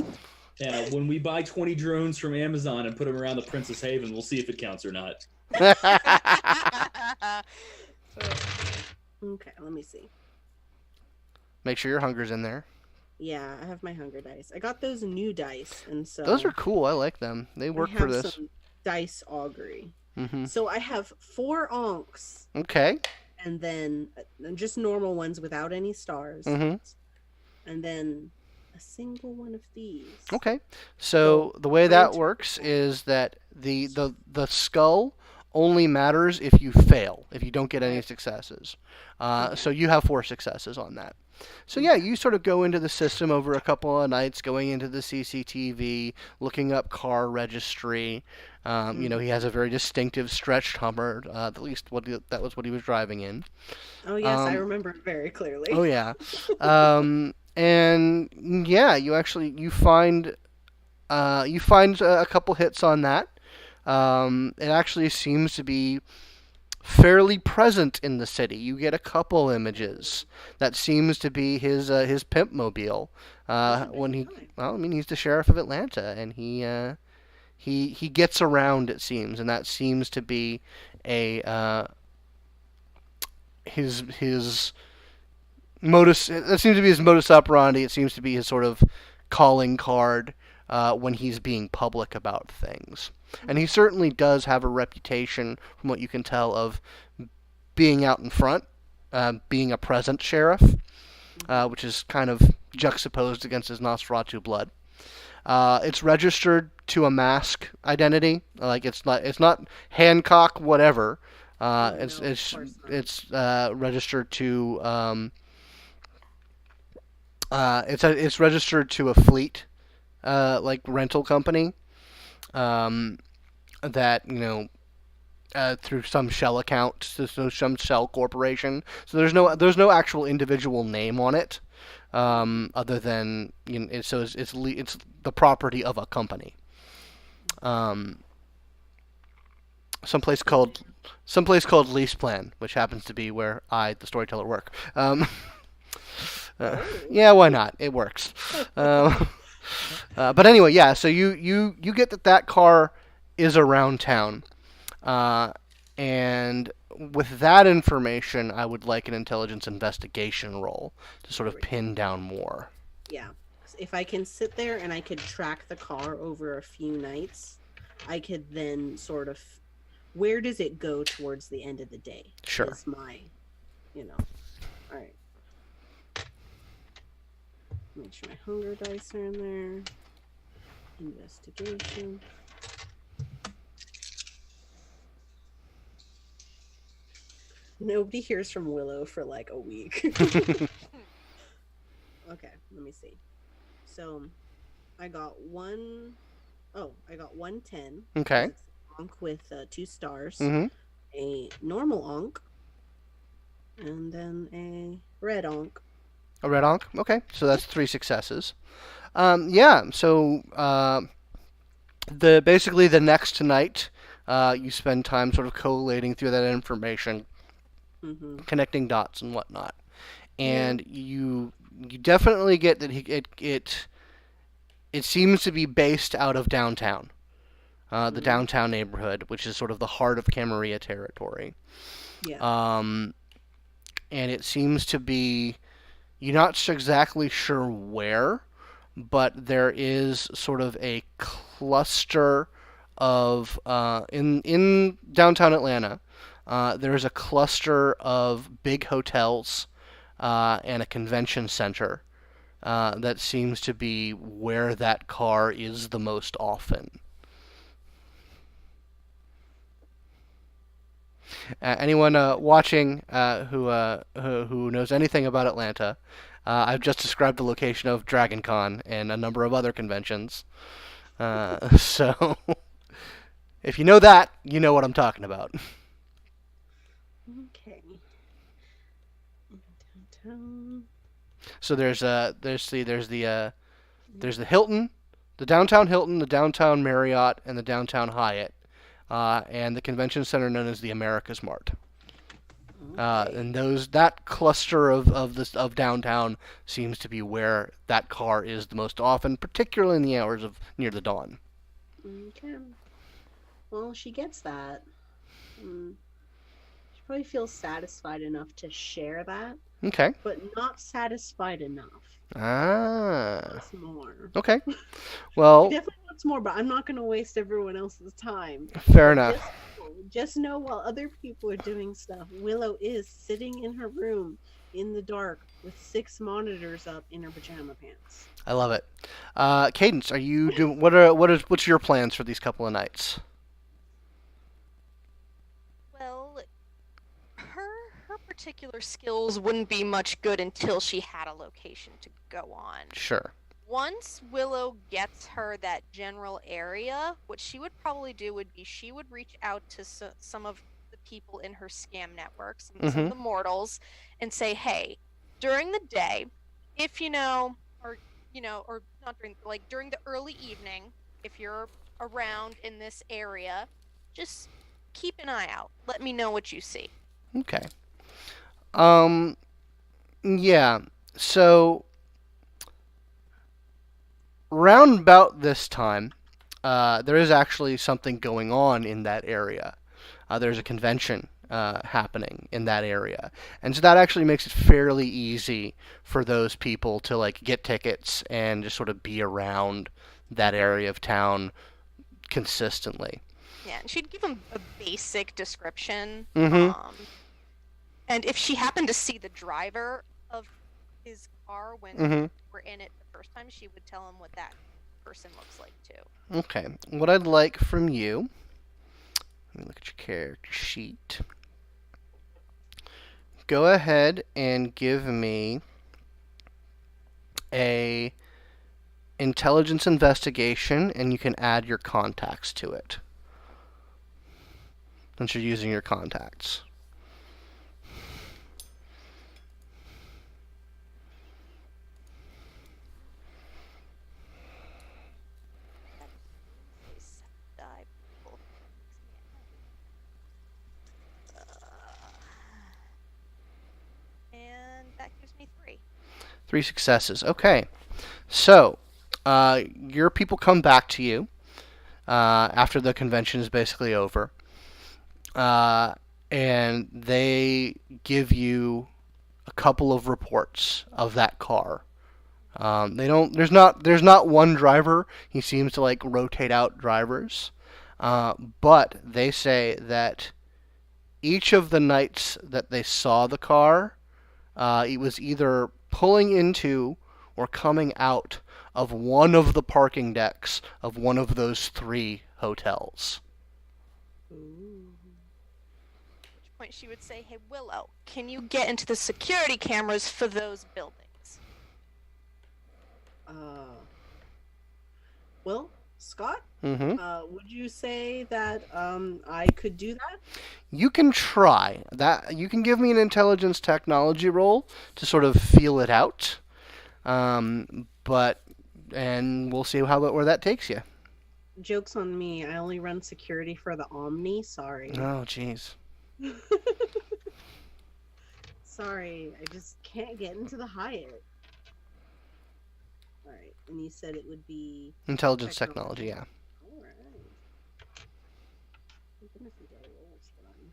Yeah, when we buy 20 drones from Amazon and put them around the Princess Haven, we'll see if it counts or not. Okay, let me see. Make sure your hunger's in there. Yeah, I have my hunger dice. I got those new dice, and so Those are cool. I like them. They work I for have this. some dice augury. Mm-hmm. So I have 4 onks, Okay. and then just normal ones without any stars, Mm-hmm. and then a single one of these. Okay. So the way I'm that into- works is that the skull only matters if you fail, if you don't get any successes. Okay. So you have 4 successes on that. So yeah, you sort of go into the system over a couple of nights, going into the CCTV, looking up car registry. You know, he has a very distinctive stretched Hummer. At least that was what he was driving in. Oh yes, I Um, remember it very clearly. Oh yeah. And yeah, you find a couple hits on that. It actually seems to be fairly present in the city. You get a couple images. That seems to be his pimp mobile. When he, well, I mean, he's the sheriff of Atlanta, and he gets around. It seems, and that seems to be a his modus. That seems to be his modus operandi. It seems to be his sort of calling card when he's being public about things. And he certainly does have a reputation, from what you can tell, of being out in front, being a present sheriff, which is kind of juxtaposed against his Nosferatu blood. It's registered to a mask identity, like it's not Hancock whatever. It's registered to it's registered to a fleet like rental company. That through some shell account, some shell corporation. So there's no actual individual name on it, other than it's the property of a company. Someplace called Lease Plan, which happens to be where the Storyteller, work. Yeah, why not? It works. But anyway, yeah. So you get that car is around town, and with that information, I would like an intelligence investigation roll to sort of pin down more. Yeah, if I can sit there and I could track the car over a few nights, I could then sort of, where does it go towards the end of the day? Sure. Is my, all right. Make sure my hunger dice are in there. Investigation. Nobody hears from Willow for like a week. Okay, let me see. So I got 110. Okay. Onk with 2 stars. Mm-hmm. A normal onk. And then a red onk. A red onk? Okay, so that's 3 successes. Yeah, so basically the next night, you spend time sort of collating through that information, connecting dots and whatnot, and you definitely get that it seems to be based out of downtown, the downtown neighborhood, which is sort of the heart of Camarilla territory. Yeah. And it seems to be, you're not exactly sure where, but there is sort of a cluster of in downtown Atlanta. There's a cluster of big hotels and a convention center that seems to be where that car is the most often. Anyone watching who knows anything about Atlanta, I've just described the location of Dragon Con and a number of other conventions. So if you know that, you know what I'm talking about. Okay. Downtown. So there's the Hilton, the downtown Hilton, the downtown Marriott, and the downtown Hyatt, and the convention center known as the America's Mart. Okay. And that cluster of downtown seems to be where that car is the most often, particularly in the hours of near the dawn. Okay. Well, she gets that. Mm. She probably feels satisfied enough to share that, Okay. but not satisfied enough. Ah. Wants more. Okay. She Well, definitely wants more, but I'm not going to waste everyone else's time. fair But enough. just know while other people are doing stuff, Willow is sitting in her room in the dark with 6 monitors up in her pajama pants. I love it. Cadence, are you doing what's your plans for these couple of nights? Well, her particular skills wouldn't be much good until she had a location to go on. Sure. Once Willow gets her that general area, what she would probably do would be she would reach out to some of the people in her scam network, some of the mortals, and say, hey, during the day, if or not during, like during the early evening, if you're around in this area, just keep an eye out. Let me know what you see. Okay. Yeah. So round about this time, there is actually something going on in that area. There's a convention happening in that area, and so that actually makes it fairly easy for those people to like get tickets and just sort of be around that area of town consistently. Yeah, and she'd give him a basic description. Mhm. And if she happened to see the driver of his car when Mhm. we're in it the first time, she would tell him what that person looks like too. Okay. What I'd like from you, let me look at your character sheet. Go ahead and give me a intelligence investigation, and you can add your contacts to it, since you're using your contacts. And that gives me 3. 3 successes. Okay. So, your people come back to you after the convention is basically over, and they give you a couple of reports of that car. They don't. There's not one driver. He seems to like rotate out drivers, but they say that each of the nights that they saw the car, it was either pulling into or coming out of one of the parking decks of one of those 3 hotels. Ooh. At which point she would say, hey, Willow, can you get into the security cameras for those buildings? Well, Scott, Mm-hmm. would you say that I could do that? You can try that. You can give me an intelligence technology roll to sort of feel it out, and we'll see where that takes you. Joke's on me. I only run security for the Omni. Sorry. Oh, jeez. Sorry, I just can't get into the Hyatt. Alright, and you said it would be Intelligence technology, yeah. Alright. Thank goodness we got rolls for them.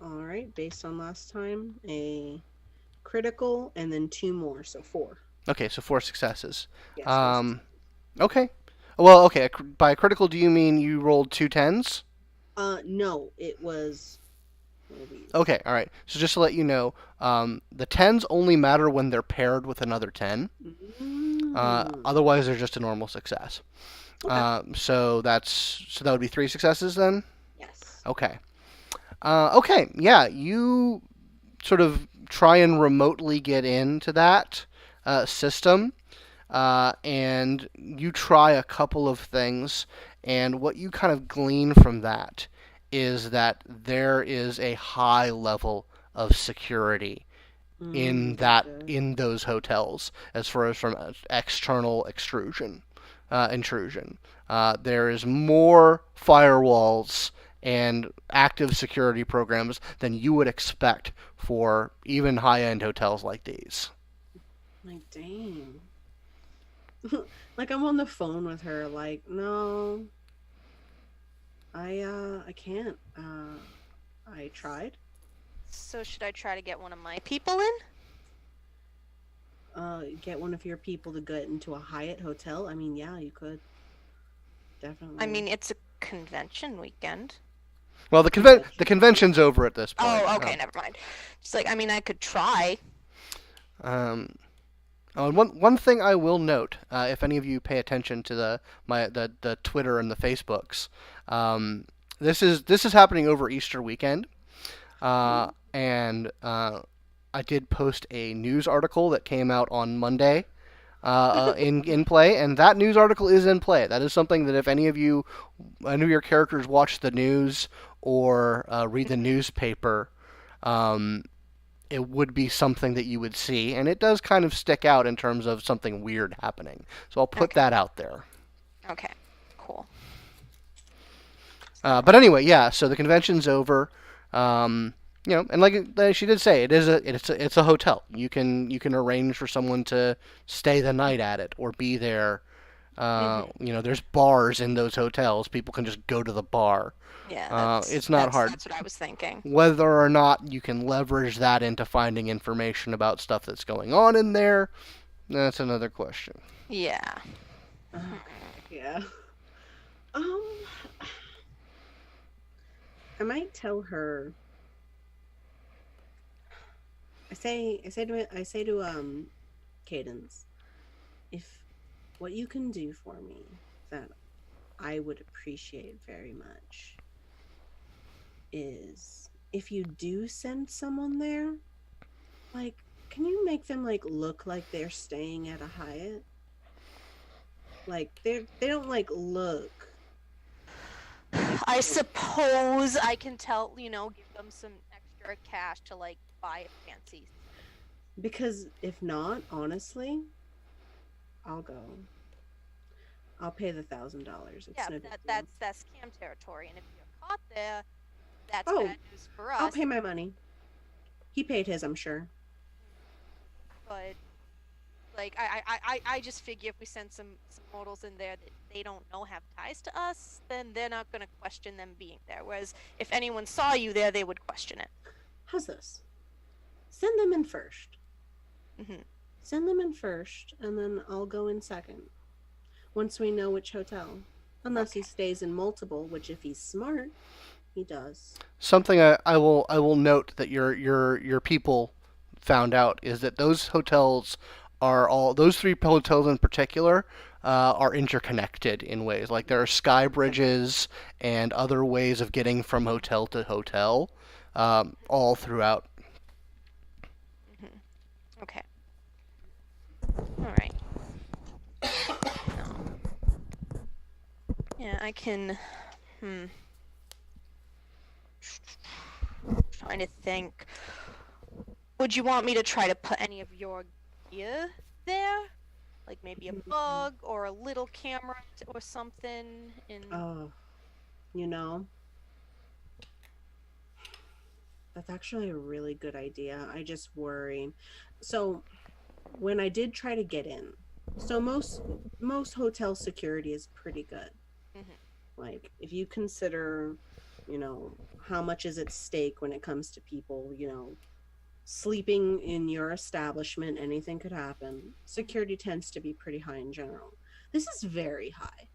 Alright, based on last time, a critical and then 2 more, so 4. Okay, so 4 successes. Yes, 4 successes. Okay. Well, okay. By critical, do you mean you rolled 2 10s? No, it was. What are these? Okay, all right. So just to let you know, the 10s only matter when they're paired with another 10. Otherwise, they're just a normal success. Okay. So that would be 3 successes then. Yes. Okay. Okay. Yeah, you sort of try and remotely get into that system, and you try a couple of things, and what you kind of glean from that is that there is a high level of security Gotcha. in those hotels as far as from external intrusion. There is more firewalls and active security programs than you would expect for even high-end hotels like these. Like, dang. Like, I'm on the phone with her, like, no, I can't. I tried. So should I try to get one of my people in? Get one of your people to get into a Hyatt hotel. I mean, yeah, you could. Definitely. I mean, it's a convention weekend. Well, the convention's over at this point. Oh, okay, never mind. Just like, I mean, I could try. And one thing I will note, if any of you pay attention to the Twitter and the Facebooks, this is happening over Easter weekend, and I did post a news article that came out on Monday. In play, and that news article is in play. That is something that if any of your characters watch the news or read the newspaper, it would be something that you would see, and it does kind of stick out in terms of something weird happening. So I'll put that out there. Okay, cool. But anyway, yeah. So the convention's over. And like she did say, it's a hotel. You can arrange for someone to stay the night at it or be there. There's bars in those hotels. People can just go to the bar. Yeah, it's not hard. That's what I was thinking. Whether or not you can leverage that into finding information about stuff that's going on in there, that's another question. Yeah. Yeah. I might tell her. I say to Cadence, if what you can do for me that I would appreciate very much is if you do send someone there, like, can you make them like look like they're staying at a Hyatt? Like they don't like look. I suppose I can tell, give them some extra cash to like buy a fancy. Because if not, honestly, I'll go. I'll pay the $1,000. Yeah, that's scam territory, and if you're caught there, that's bad news for us. I'll pay my money. He paid his, I'm sure. But like, I just figure if we send some mortals in there that they don't know have ties to us, then they're not gonna question them being there. Whereas if anyone saw you there, they would question it. How's this? Send them in first. Mm-hmm. Send them in first, and then I'll go in second. Once we know which hotel. Unless he stays in multiple, which if he's smart, he does. Something I will note that your people found out is that those hotels those three hotels in particular are interconnected in ways. Like there are sky bridges and other ways of getting from hotel to hotel all throughout. Mm-hmm. Okay. All right. Yeah, I can. Trying to think. Would you want me to try to put any of your gear there? Like maybe a bug or a little camera or something in. That's actually a really good idea. I just worry. So when I did try to get in, so most hotel security is pretty good. Mm-hmm. Like if you consider, how much is at stake when it comes to people, sleeping in your establishment, anything could happen. Security tends to be pretty high in general. This is very high.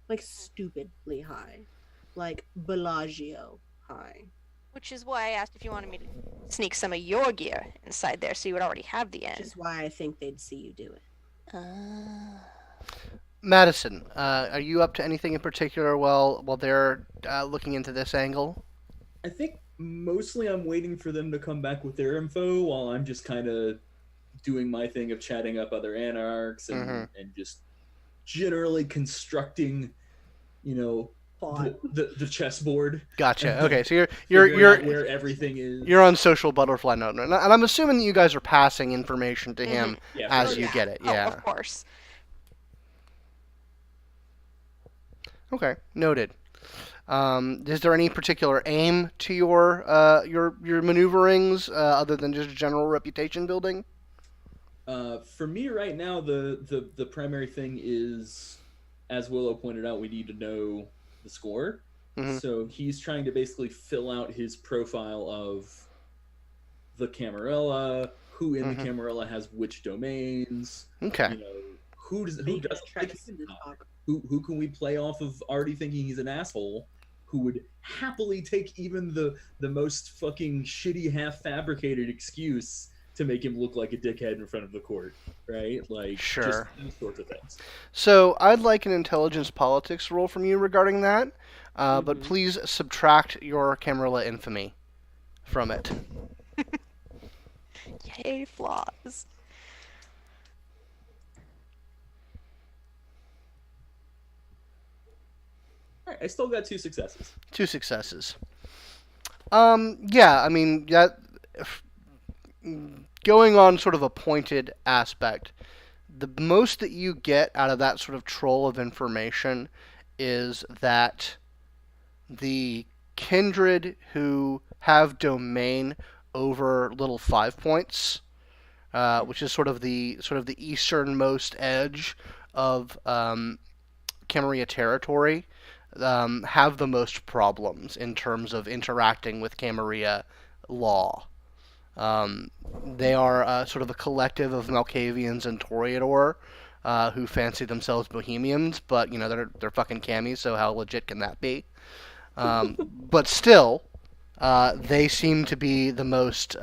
Like stupidly high. Like Bellagio high. Which is why I asked if you wanted me to sneak some of your gear inside there so you would already have the end. Which is why I think they'd see you do it. Madison, are you up to anything in particular while they're looking into this angle? I think mostly I'm waiting for them to come back with their info while I'm just kind of doing my thing of chatting up other anarchs and just generally constructing, Plot. the chessboard. Gotcha. Okay, so Figuring out where everything is. you're on social butterfly note, and I'm assuming that you guys are passing information to him Yeah, as for you sure. get it. Oh, Yeah. of course. Okay, noted. Is there any particular aim to your maneuverings other than just general reputation building? For me right now, the primary thing is, as Willow pointed out, we need to know the score. Mhm. So he's trying to basically fill out his profile of the Camarilla, who in the Camarilla has which domains. Okay. You know, who doesn't like Trust him? this talk. Who can we play off of already thinking he's an asshole? Who would happily take even the most fucking shitty half fabricated excuse to make him look like a dickhead in front of the court, right? Like, Sure. just those sorts of things. So I'd like an intelligence politics roll from you regarding that, but please subtract your Camarilla infamy from it. Yay, flaws. All right, I still got 2 successes. 2 successes. Yeah, I mean, that going on sort of a pointed aspect, the most that you get out of that sort of troll of information is that the kindred who have domain over little 5 points, which is sort of the easternmost edge of Camarilla territory, have the most problems in terms of interacting with Camarilla law. They are sort of a collective of Malkavians and Toreador who fancy themselves bohemians, but you know they're fucking cammies, so how legit can that be? But still, they seem to be the most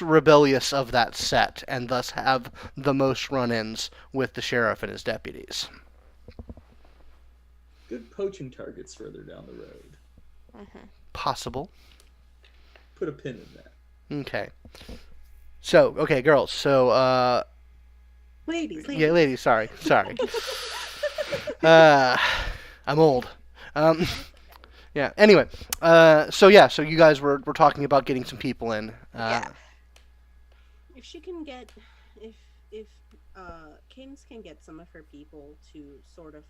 rebellious of that set, and thus have the most run-ins with the sheriff and his deputies. Good poaching targets further down the road. Possible. Put a pin in that. Okay. So, okay, girls. So, Ladies. yeah, ladies. Sorry. I'm old. Yeah. Anyway, so you guys were talking about getting some people in. Yeah. If she can get, if Cadence can get some of her people to sort of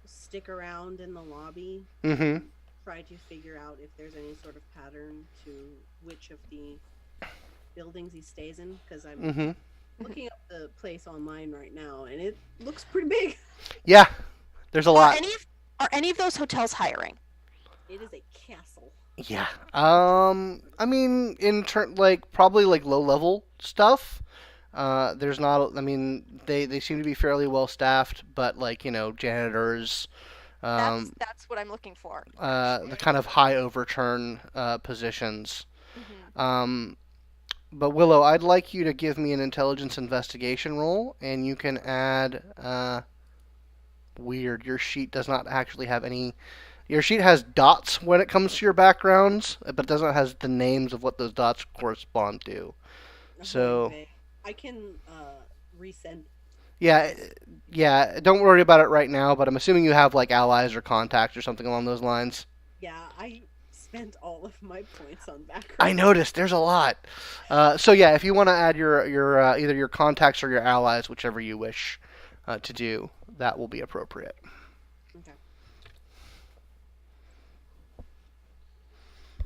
stick around in the lobby, Mm-hmm. try to figure out if there's any sort of pattern to which of the buildings he stays in, because I'm Mm-hmm. looking up the place online right now, and it looks pretty big. Yeah. There's a lot. Are any of those hotels hiring? It is a castle. Yeah. I mean, probably low level stuff. There's not. I mean, they seem to be fairly well staffed, but janitors. That's what I'm looking for. The kind of high overturn positions. But Willow, I'd like you to give me an intelligence investigation roll, and you can add. Weird. Your sheet does not actually have any. Your sheet has dots when it comes to your backgrounds, but doesn't have the names of what those dots correspond to. So I can resend. Yeah. Don't worry about it right now. But I'm assuming you have allies or contacts or something along those lines. Yeah, I spent all of my points on background. I noticed. There's a lot. So yeah, if you want to add your either your contacts or your allies, whichever you wish to do, that will be appropriate. Okay.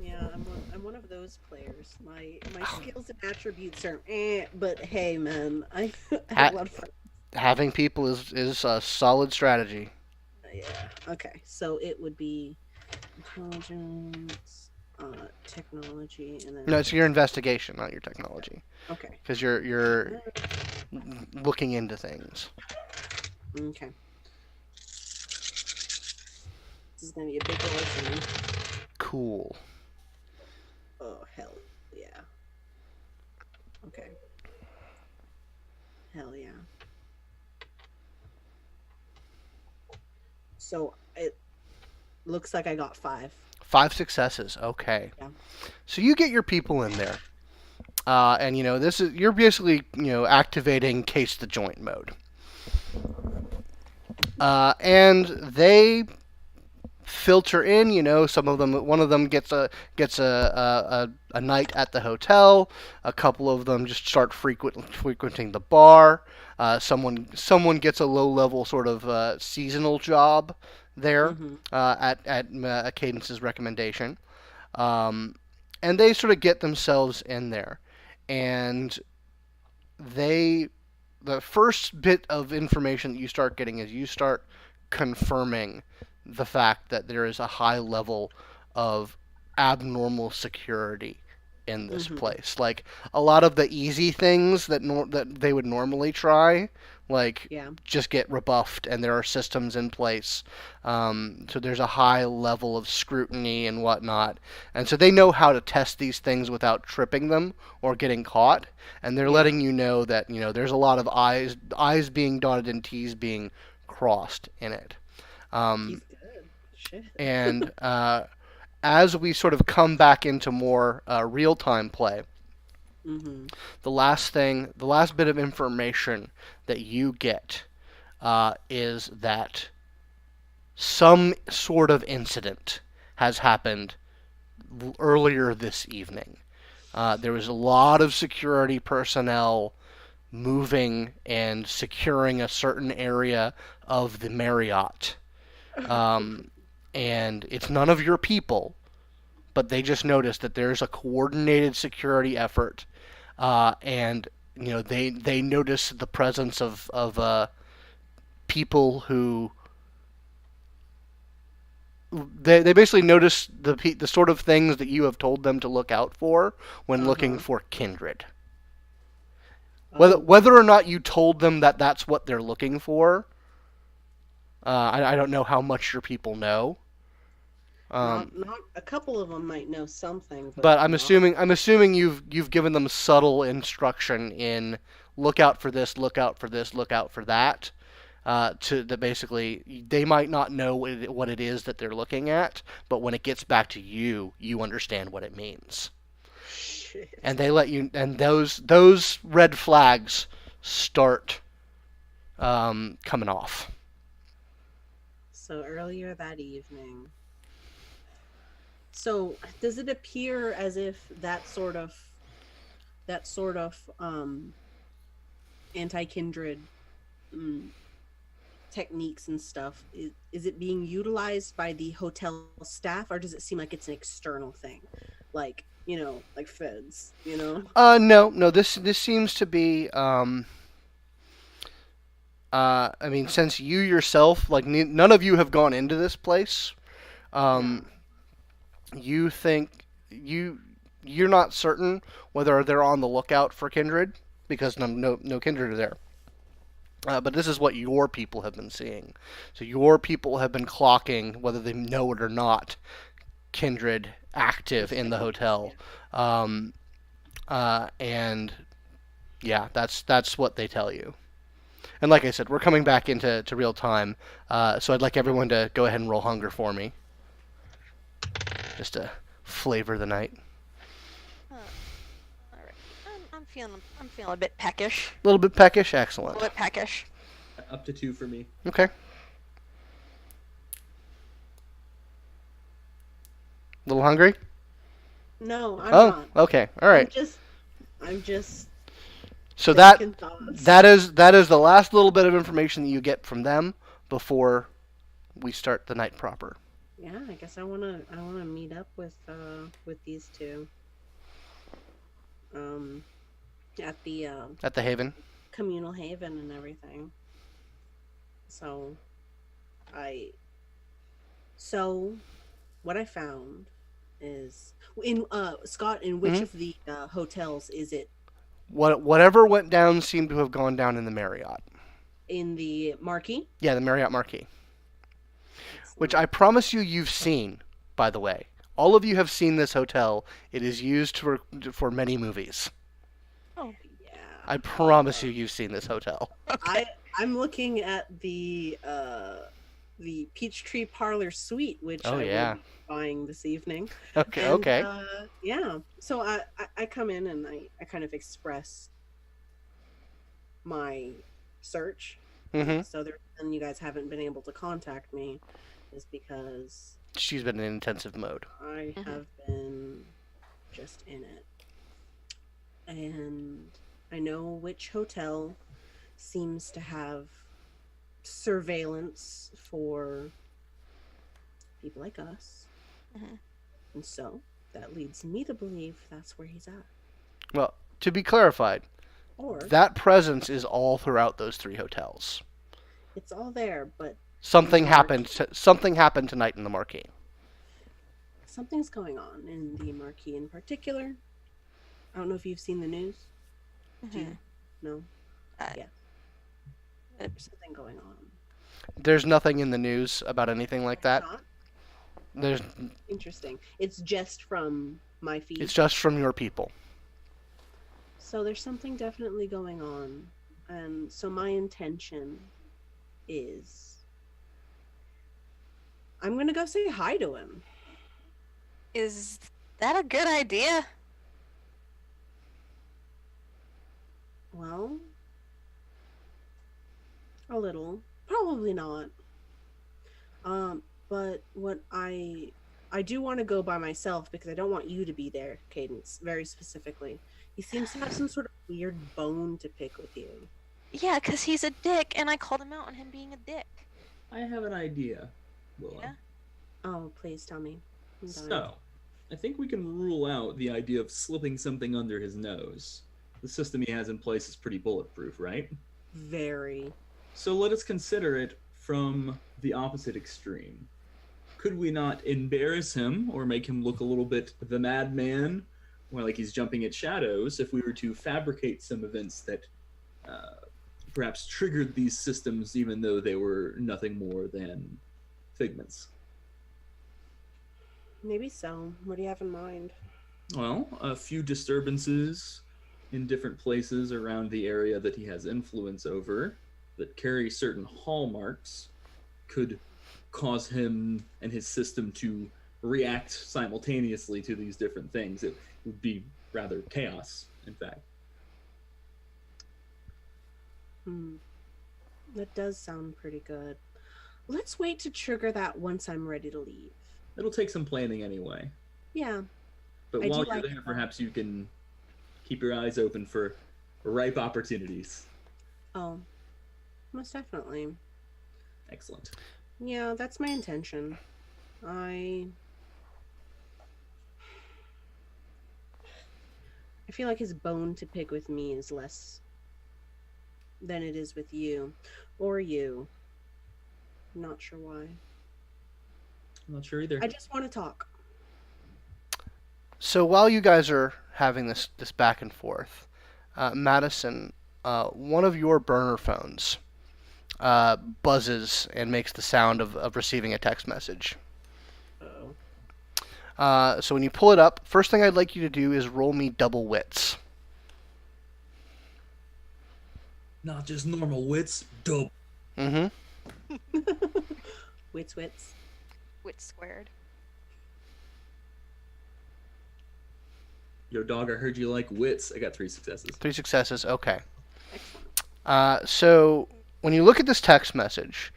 Yeah, I'm one of those players. My skills and attributes are but hey, man, I have a lot of fun. Having people is a solid strategy. Yeah. Okay, so it would be intelligence, technology, and then No, it's your investigation, not your technology, okay. because you're looking into things. Okay. This is gonna be a big roll for me. Cool. Oh hell yeah. Okay. Hell yeah. So it looks like I got 5. 5 successes. Okay. Yeah. So you get your people in there, and you're basically activating case the joint mode. And they filter in. Some of them, one of them gets a night at the hotel. A couple of them just start frequenting the bar. Someone gets a low level sort of seasonal job there Mm-hmm. at Cadence's recommendation, um, and they sort of get themselves in there, and they the first bit of information that you start getting is you start confirming the fact that there is a high level of abnormal security in this Mm-hmm. place. Like a lot of the easy things that they would normally try, like Yeah. just get rebuffed, and there are systems in place. So there's a high level of scrutiny and whatnot, and so they know how to test these things without tripping them or getting caught. And they're Yeah. letting you know that there's a lot of I's being dotted and T's being crossed in it. He's Um, good. Shit. and as we sort of come back into more real time play, Mm-hmm. the last bit of information that you get is that some sort of incident has happened earlier this evening. There was a lot of security personnel moving and securing a certain area of the Marriott. And it's none of your people, but they just noticed that there's a coordinated security effort, and they notice the presence of people who they basically notice the sort of things that you have told them to look out for when looking Uh-huh. for kindred. Oh, Whether or not you told them that that's what they're looking for, I don't know how much your people know. not a couple of them might know something, but But I'm not. assuming you've given them subtle instruction in look out for this, look out for this, look out for that. To that basically they might not know what it is that they're looking at, but when it gets back to you, you understand what it means, Shit. and they let you. And those red flags start coming off. So earlier that evening. So does it appear as if that sort of anti-kindred mm, techniques and stuff is it being utilized by the hotel staff, or does it seem like it's an external thing, like like feds? No. This seems to be. I mean, since you yourself, like, none of you have gone into this place, Yeah. um, you think you're not certain whether they're on the lookout for kindred because no kindred are there. But this is what your people have been seeing. So your people have been clocking, whether they know it or not, kindred active in the hotel. Um, and yeah, that's what they tell you. And like I said, we're coming back into real time, so I'd like everyone to go ahead and roll hunger for me, just to flavor the night. All right. I'm feeling a bit peckish. A little bit peckish, A excellent. little bit peckish. Up to 2 for me. Okay. A little hungry? No, I'm Oh, not. okay, all right. I'm just So that second thoughts. that is the last little bit of information that you get from them before we start the night proper. Yeah, I guess I wanna meet up with these two um at the At the Haven. communal haven and everything. So I so what I found is in Scott, in which Mhm. of the hotels is it? Whatever went down seemed to have gone down in the Marriott. In the Marquee? Yeah, the Marriott Marquis, which I promise you've seen, by the way. All of you have seen this hotel. It is used for many movies. Oh, Yeah. I promise you've seen this hotel. I'm looking at the Peachtree Parlor Suite, which Oh, I yeah. will be buying this evening. Okay, And, okay. Yeah. So I come in and I kind of express my search Mm-hmm. So the reason you guys haven't been able to contact me is because She's been in intensive mode. I have been just in it. And I know which hotel seems to have surveillance for people like us. And so that leads me to believe that's where he's at. Well, to be clarified, Or that presence is all throughout those 3 hotels. it's all there, but Something the happened. Marquee. Something happened tonight in the Marquee. Something's going on in the Marquee in particular. I don't know if you've seen the news. Do you? No? Yeah. There's something going on. There's nothing in the news about anything like that. Not? There's. Interesting. It's just from my feed. It's just from your people. So there's something definitely going on. And so my intention is I'm going to go say hi to him. Is that a good idea? Well, a little. Probably not. But what I do want to go by myself because I don't want you to be there, Cadence, very specifically. He seems to have some sort of weird bone to pick with you. Yeah, because he's a dick, and I called him out on him being a dick. I have an idea, Willow. Yeah? Oh, please tell me. I'm dying. So, I think we can rule out the idea of slipping something under his nose. The system he has in place is pretty bulletproof, right? Very. So let us consider it from the opposite extreme. Could we not embarrass him or make him look a little bit the madman, or like he's jumping at shadows, if we were to fabricate some events that perhaps triggered these systems even though they were nothing more than figments? Maybe so. What do you have in mind? Well, a few disturbances in different places around the area that he has influence over that carry certain hallmarks could cause him and his system to react simultaneously to these different things. It would be rather chaos, in fact. That does sound pretty good. Let's wait to trigger that once I'm ready to leave. It'll take some planning anyway. Yeah. But I do while you're like there, that. perhaps you can keep your eyes open for ripe opportunities. Oh, most definitely. Excellent. Yeah, that's my intention. I feel like his bone to pick with me is less than it is with you. Or you. I'm not sure why. I'm not sure either. I just want to talk. So while you guys are having this back and forth, Madison, one of your burner phones buzzes and makes the sound of receiving a text message. Uh-oh. So when you pull it up, first thing I'd like you to do is roll me double wits. Not just normal wits, dope. Mm-hmm. Wits. Wit squared. Yo, dog, I heard you like wits. I got 3 successes. 3 successes. Okay. Excellent. So when you look at this text message,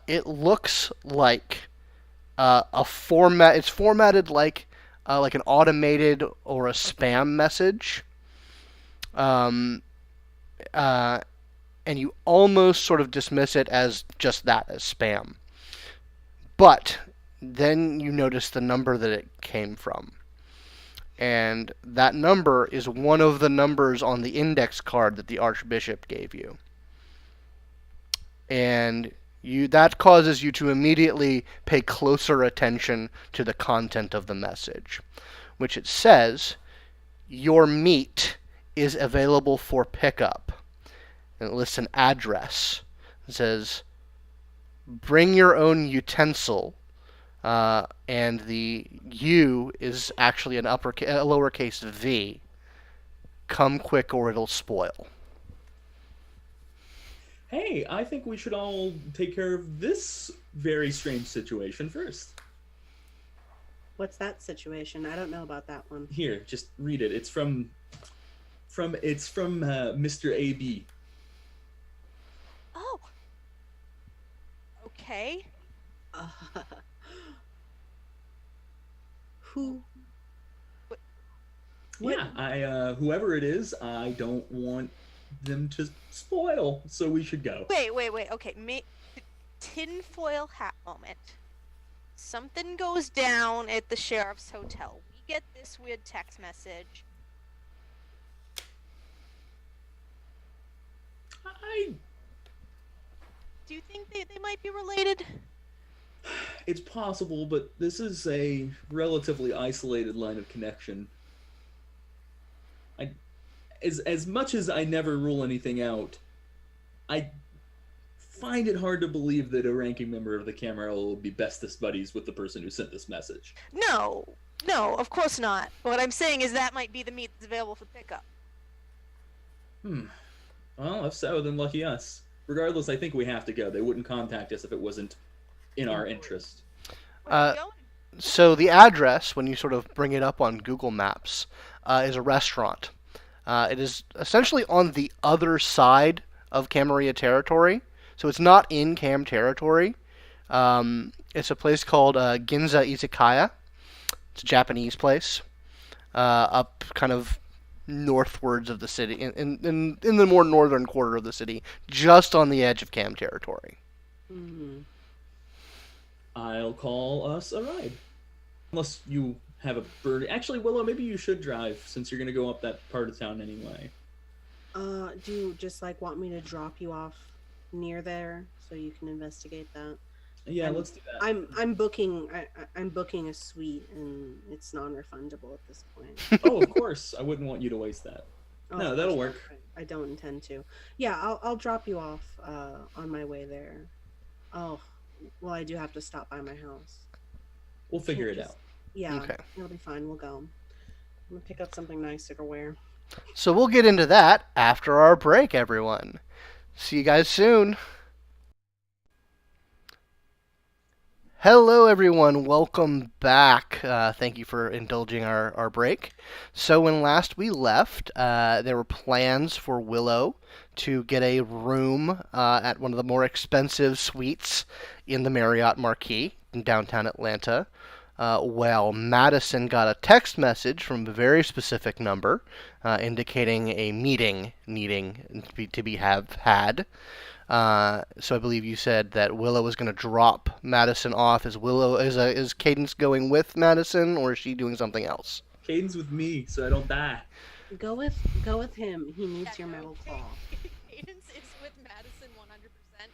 it looks like a format. It's formatted like an automated or a spam message. And you almost sort of dismiss it as just that, as spam. But then you notice the number that it came from. And that number is one of the numbers on the index card that the Archbishop gave you. And that causes you to immediately pay closer attention to the content of the message, which it says, your meat is available for pickup. And it lists an address. It says, bring your own utensil, and the U is actually a lowercase v. Come quick or it'll spoil. Hey, I think we should all take care of this very strange situation first. What's that situation? I don't know about that one. Here, just read it. It's from Mr. AB. Oh, okay? Uh, who? What? Yeah, I whoever it is, I don't want them to spoil, so we should go. Wait. Okay, tinfoil hat moment. Something goes down at the sheriff's hotel. We get this weird text message. Do you think they might be related? It's possible, but this is a relatively isolated line of connection. As much as I never rule anything out, I find it hard to believe that a ranking member of the Camarilla will be bestest buddies with the person who sent this message. No, of course not. What I'm saying is that might be the meat that's available for pickup. Well, if so, then lucky us. Regardless, I think we have to go. They wouldn't contact us if it wasn't in our interest. Where are we going? So the address, when you sort of bring it up on Google Maps, is a restaurant. It is essentially on the other side of Camarilla territory, so it's not in Cam territory. It's a place called Ginza Izakaya. It's a Japanese place, up kind of northwards of the city, in the more northern quarter of the city, just on the edge of Cam territory. Mm-hmm. I'll call us a ride. Unless you have a bird. Actually, Willow, maybe you should drive since you're going to go up that part of town anyway. Do you just like want me to drop you off near there so you can investigate that? Yeah, let's do that. I'm booking a suite and it's non-refundable at this point. Oh, of course. I wouldn't want you to waste that. Oh, No, that'll work. I don't intend to. Yeah, I'll drop you off on my way there. Oh, well, I do have to stop by my house. We'll figure it out. Yeah, Okay. It'll be fine. We'll go. I'm gonna pick up something nicer to wear. So we'll get into that after our break, everyone. See you guys soon. Hello, everyone. Welcome back. Thank you for indulging our break. So when last we left, there were plans for Willow to get a room at one of the more expensive suites in the Marriott Marquis in downtown Atlanta. Well, Madison got a text message from a very specific number indicating a meeting needing to be had. So I believe you said that Willow was going to drop Madison off. Is Cadence going with Madison, or is she doing something else? Cadence with me, so I don't die. Go with him. He needs your metal claw. Cadence is with Madison 100%.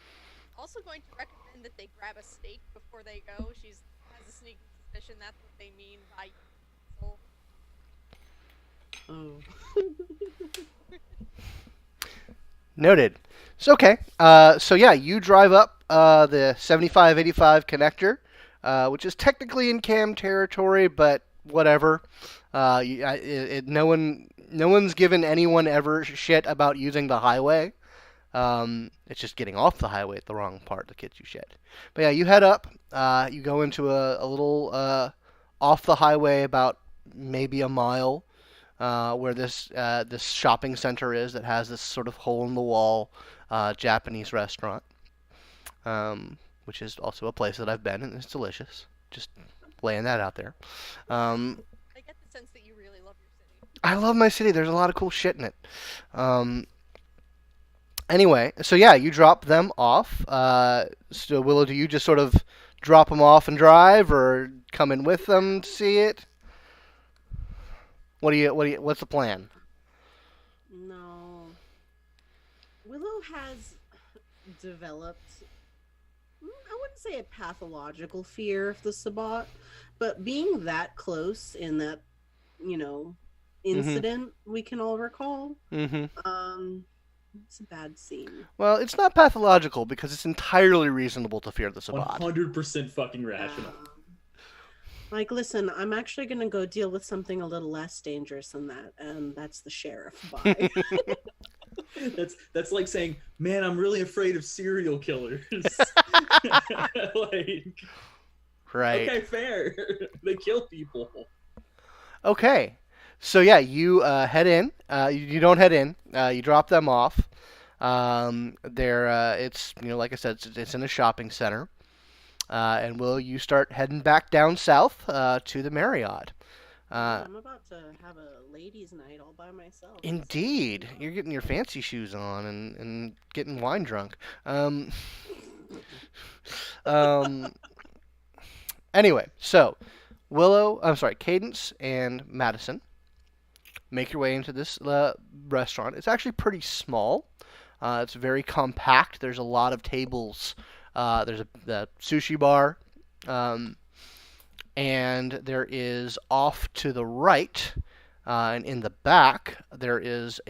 Also going to recommend that they grab a steak before they go. She has a sneaking suspicion that's what they mean by Oh. Noted. So okay. So yeah, you drive up the 7585 connector, which is technically in Cam territory, but whatever. No one's given anyone ever shit about using the highway. It's just getting off the highway at the wrong part that gets you shit. But yeah, you head up. You go into a little off the highway, about maybe a mile, where this shopping center is that has this sort of hole in the wall Japanese restaurant, which is also a place that I've been, and it's delicious. Just laying that out there. I get the sense that you really love your city. I love my city. There's a lot of cool shit in it. Anyway, so yeah, you drop them off. So Willow, do you just sort of drop them off and drive, or come in with them to see it? What's the plan? No. Willow has developed, I wouldn't say a pathological fear of the Sabbat, but being that close in that, incident we can all recall, it's a bad scene. Well, it's not pathological because it's entirely reasonable to fear the Sabbat. 100% fucking rational. Like, listen, I'm actually going to go deal with something a little less dangerous than that, and that's the sheriff. Bye. That's like saying, man, I'm really afraid of serial killers. Like, Right. okay, fair. They kill people. Okay. So yeah, you head in. You don't head in. You drop them off. It's like I said, it's in a shopping center. And Willow, you start heading back down south to the Marriott. I'm about to have a ladies' night all by myself. Indeed, you're getting your fancy shoes on and getting wine drunk. Um, um, anyway, so Cadence and Madison make your way into this restaurant. It's actually pretty small. It's very compact. There's a lot of tables. There's a sushi bar. And there is off to the right, and in the back, there is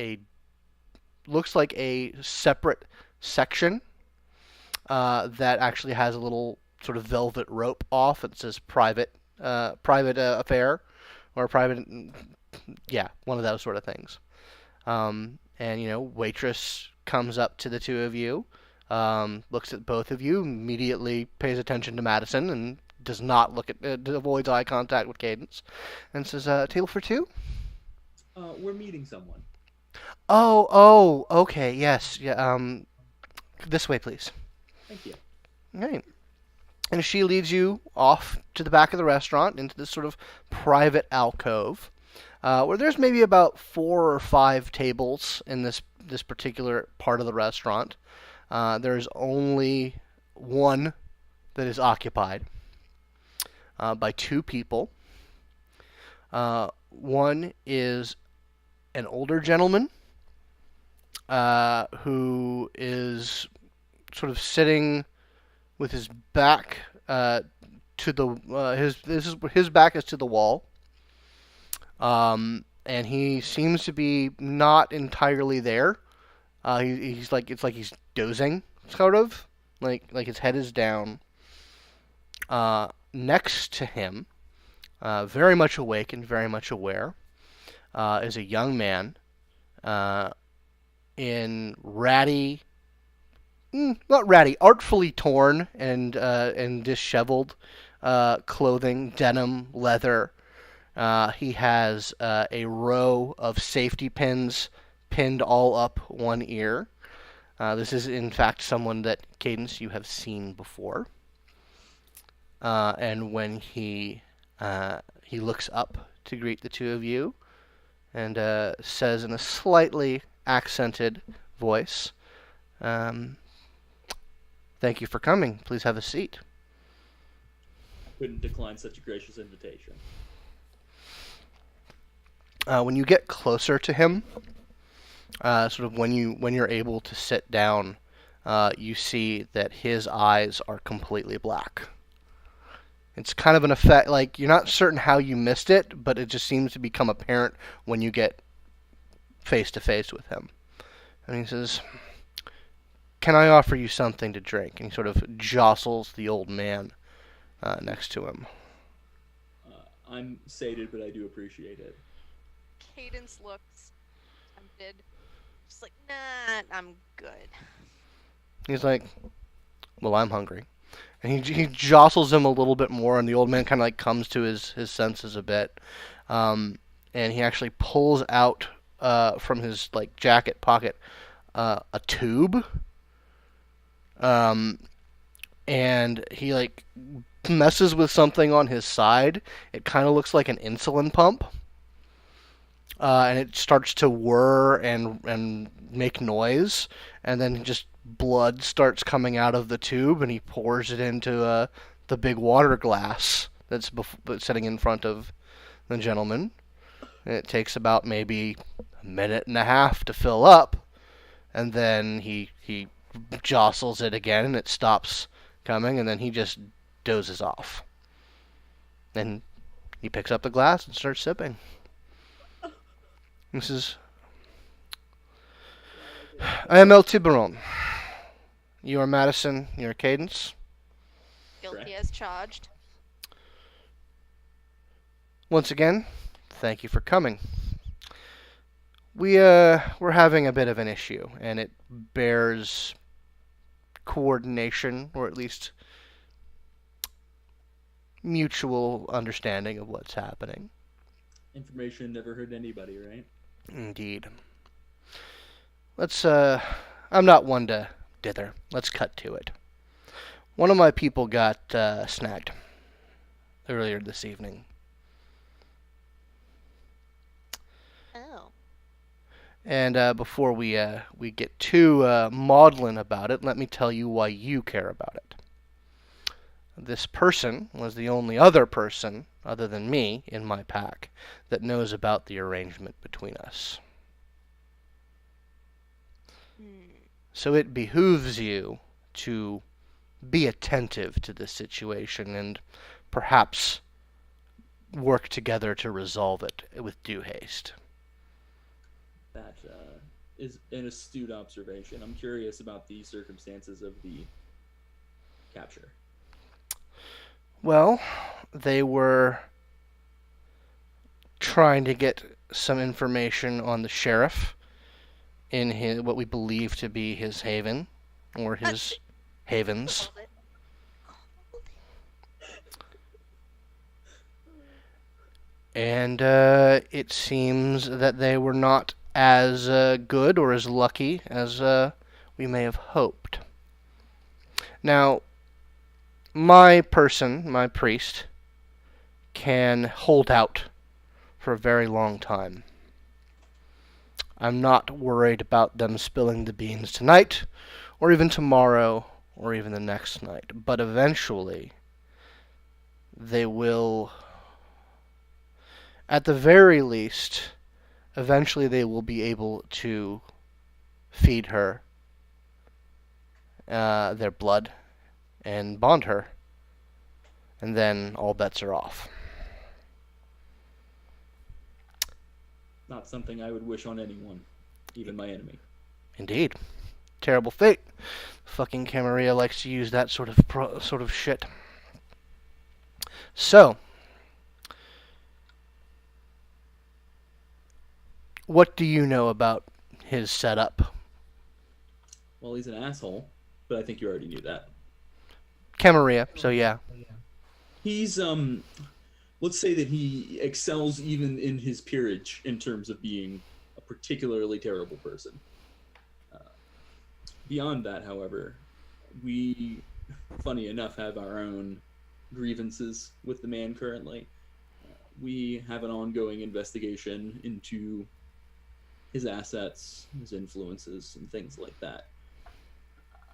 looks like a separate section that actually has a little sort of velvet rope off. It says private affair, or private, yeah, one of those sort of things. And waitress comes up to the two of you, looks at both of you, immediately pays attention to Madison, and does not avoids eye contact with Cadence, and says, "Table for two." We're meeting someone. Oh, okay, yes, yeah. This way, please. Thank you. Okay. And she leads you off to the back of the restaurant into this sort of private alcove, where there's maybe about 4 or 5 tables in this particular part of the restaurant. There's only one that is occupied by 2 people. One is an older gentleman who is sort of sitting with his back to the his back is to the wall, and he seems to be not entirely there. He's like he's dozing, sort of like his head is down. Next to him, very much awake and very much aware, is a young man in ratty, not ratty, artfully torn and disheveled clothing, denim, leather. He has a row of safety pins pinned all up one ear. This is, in fact, someone that, Cadence, you have seen before. And when he looks up to greet the two of you and says in a slightly accented voice, "Thank you for coming. Please have a seat." Couldn't decline such a gracious invitation. When you get closer to him, sort of when you're able to sit down, you see that his eyes are completely black. It's kind of an effect, like you're not certain how you missed it, but it just seems to become apparent when you get face to face with him. And he says, "Can I offer you something to drink?" And he sort of jostles the old man next to him. I'm sated, but I do appreciate it. Cadence looks tempted. Just like, nah, I'm good. He's like, "Well, I'm hungry." And he jostles him a little bit more, and the old man kind of like comes to his senses a bit. And he actually pulls out from his like jacket pocket a tube. And he like messes with something on his side. It kind of looks like an insulin pump. And it starts to whir and make noise, and then just blood starts coming out of the tube, and he pours it into the big water glass that's sitting in front of the gentleman. And it takes about maybe a minute and a half to fill up, and then he jostles it again, and it stops coming, and then he just dozes off. Then he picks up the glass and starts sipping. This is... I am El Tiburon. You are Madison. You are Cadence. Guilty Correct. as charged. Once again, thank you for coming. We're having a bit of an issue, and it bears coordination, or at least mutual understanding of what's happening. Information never hurt anybody, right? Indeed. I'm not one to dither. Let's cut to it. One of my people got snagged earlier this evening. Oh. And before we get too maudlin about it, let me tell you why you care about it. This person was the only other person, other than me, in my pack, that knows about the arrangement between us. So it behooves you to be attentive to this situation and perhaps work together to resolve it with due haste. That is an astute observation. I'm curious about the circumstances of the capture. Well, they were trying to get some information on the sheriff in his, what we believe to be his haven, or his havens. And it seems that they were not as good or as lucky as we may have hoped. Now, my person, my priest, can hold out for a very long time. I'm not worried about them spilling the beans tonight, or even tomorrow, or even the next night. But eventually, they will, at the very least, eventually they will be able to feed her their blood and bond her. And then all bets are off. Not something I would wish on anyone, even my enemy. Indeed. Terrible fate. Fucking Camarilla likes to use that sort of shit. So, what do you know about his setup? Well, he's an asshole, but I think you already knew that. Camarilla, so yeah. He's, let's say that he excels even in his peerage in terms of being a particularly terrible person. Beyond that, however, we, funny enough, have our own grievances with the man currently. We have an ongoing investigation into his assets, his influences, and things like that.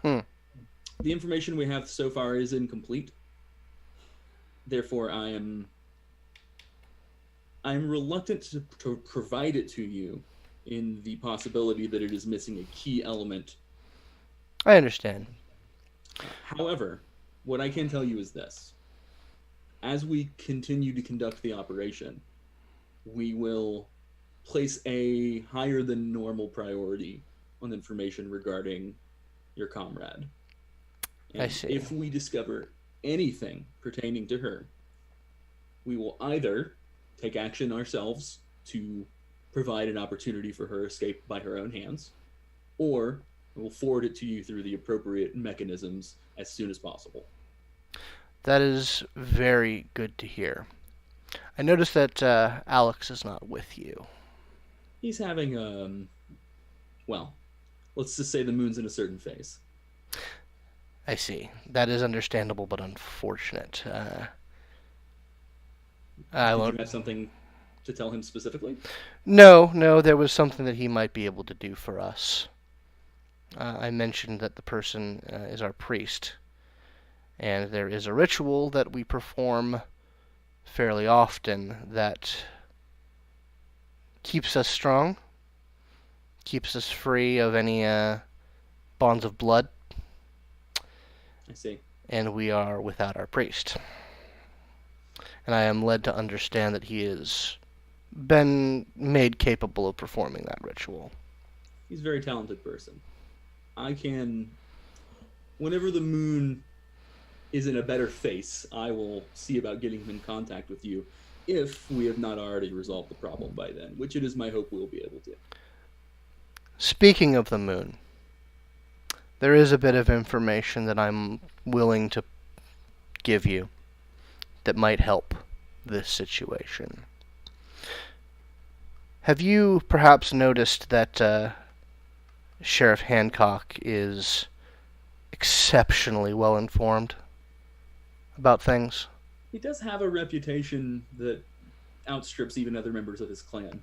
The information we have so far is incomplete. Therefore, I'm reluctant to provide it to you in the possibility that it is missing a key element. I understand. However, what I can tell you is this. As we continue to conduct the operation, we will place a higher than normal priority on information regarding your comrade. And I see. if we discover anything pertaining to her, we will either take action ourselves to provide an opportunity for her escape by her own hands, or we'll forward it to you through the appropriate mechanisms as soon as possible. That is very good to hear. I noticed that Alex is not with you. He's having, well, let's just say the moon's in a certain phase. I see. That is understandable, but unfortunate. I Did won't. you have something to tell him specifically? No, there was something that he might be able to do for us. I mentioned that the person is our priest, and there is a ritual that we perform fairly often that keeps us strong, keeps us free of any bonds of blood, I see. and we are without our priest. And I am led to understand that he has been made capable of performing that ritual. He's a very talented person. I can, whenever the moon is in a better face, I will see about getting him in contact with you if we have not already resolved the problem by then, which it is my hope we'll be able to. Speaking of the moon, there is a bit of information that I'm willing to give you that might help this situation. Have you perhaps noticed that Sheriff Hancock is exceptionally well informed about things. He does have a reputation that outstrips even other members of his clan.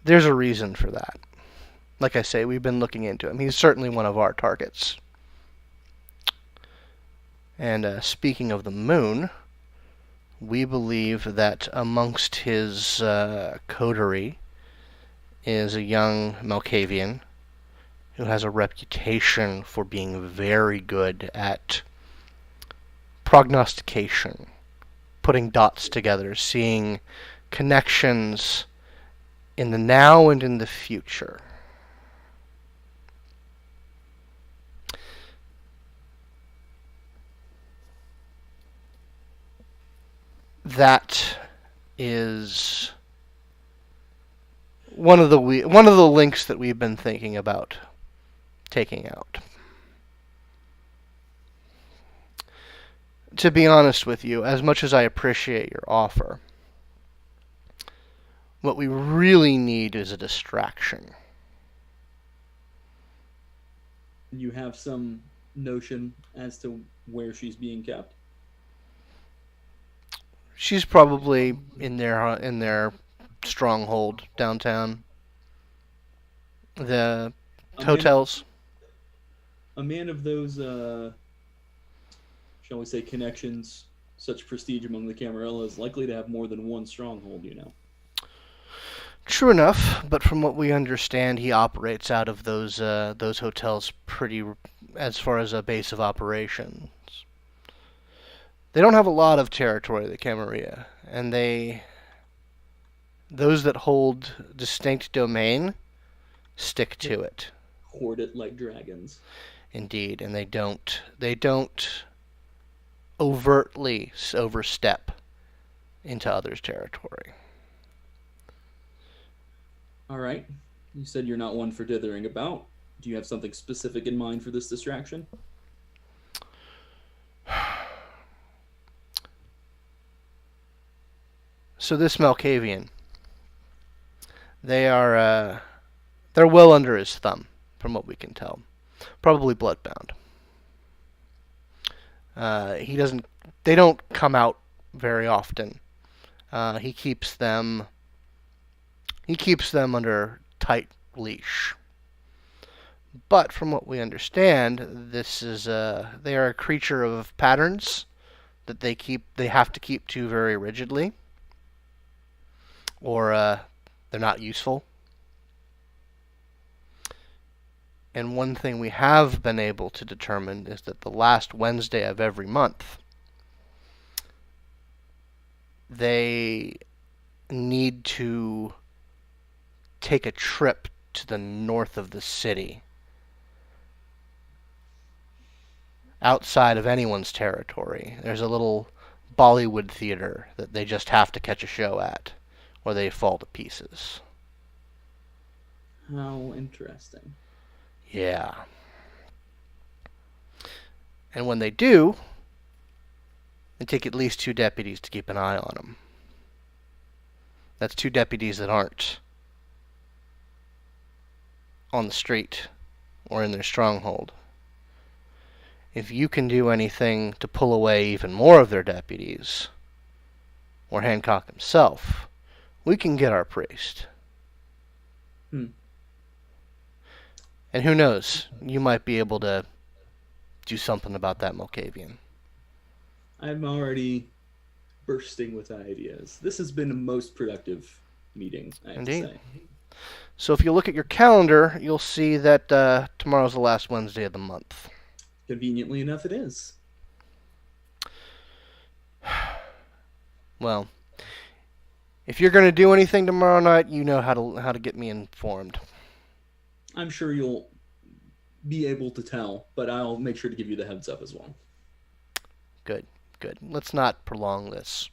There's a reason for that. Like I say, we've been looking into him. He's certainly one of our targets. And speaking of the moon, we believe that amongst his coterie is a young Malkavian who has a reputation for being very good at prognostication, putting dots together, seeing connections in the now and in the future. That is one of the links that we've been thinking about taking out. To be honest with you, as much as I appreciate your offer, what we really need is a distraction. You have some notion as to where she's being kept? She's probably in their stronghold downtown. The hotels. A man of those, shall we say, connections, such prestige among the Camarilla, is likely to have more than one stronghold, you know. True enough, but from what we understand, he operates out of those hotels pretty, as far as a base of operations. They don't have a lot of territory, the Camarilla, and those that hold distinct domain stick to it. Hoard it like dragons. Indeed, and they don't overtly overstep into others' territory. All right. You said you're not one for dithering about. Do you have something specific in mind for this distraction? So this Malkavian, they're well under his thumb, from what we can tell. Probably bloodbound. They don't come out very often. He keeps them under tight leash. But from what we understand, they are a creature of patterns that they have to keep to very rigidly, or they're not useful. And one thing we have been able to determine is that the last Wednesday of every month, they need to take a trip to the north of the city, outside of anyone's territory. There's a little Bollywood theater that they just have to catch a show at, or they fall to pieces. How interesting. Yeah. And when they do, they take at least 2 deputies to keep an eye on them. That's 2 deputies that aren't on the street or in their stronghold. If you can do anything to pull away even more of their deputies, or Hancock himself, we can get our priest. And who knows, you might be able to do something about that Malkavian. I'm already bursting with ideas. This has been a most productive meeting, I have Indeed. to say. So if you look at your calendar, you'll see that tomorrow's the last Wednesday of the month. Conveniently enough, it is. Well, if you're going to do anything tomorrow night, you know how to get me informed. I'm sure you'll be able to tell, but I'll make sure to give you the heads up as well. Good. Let's not prolong this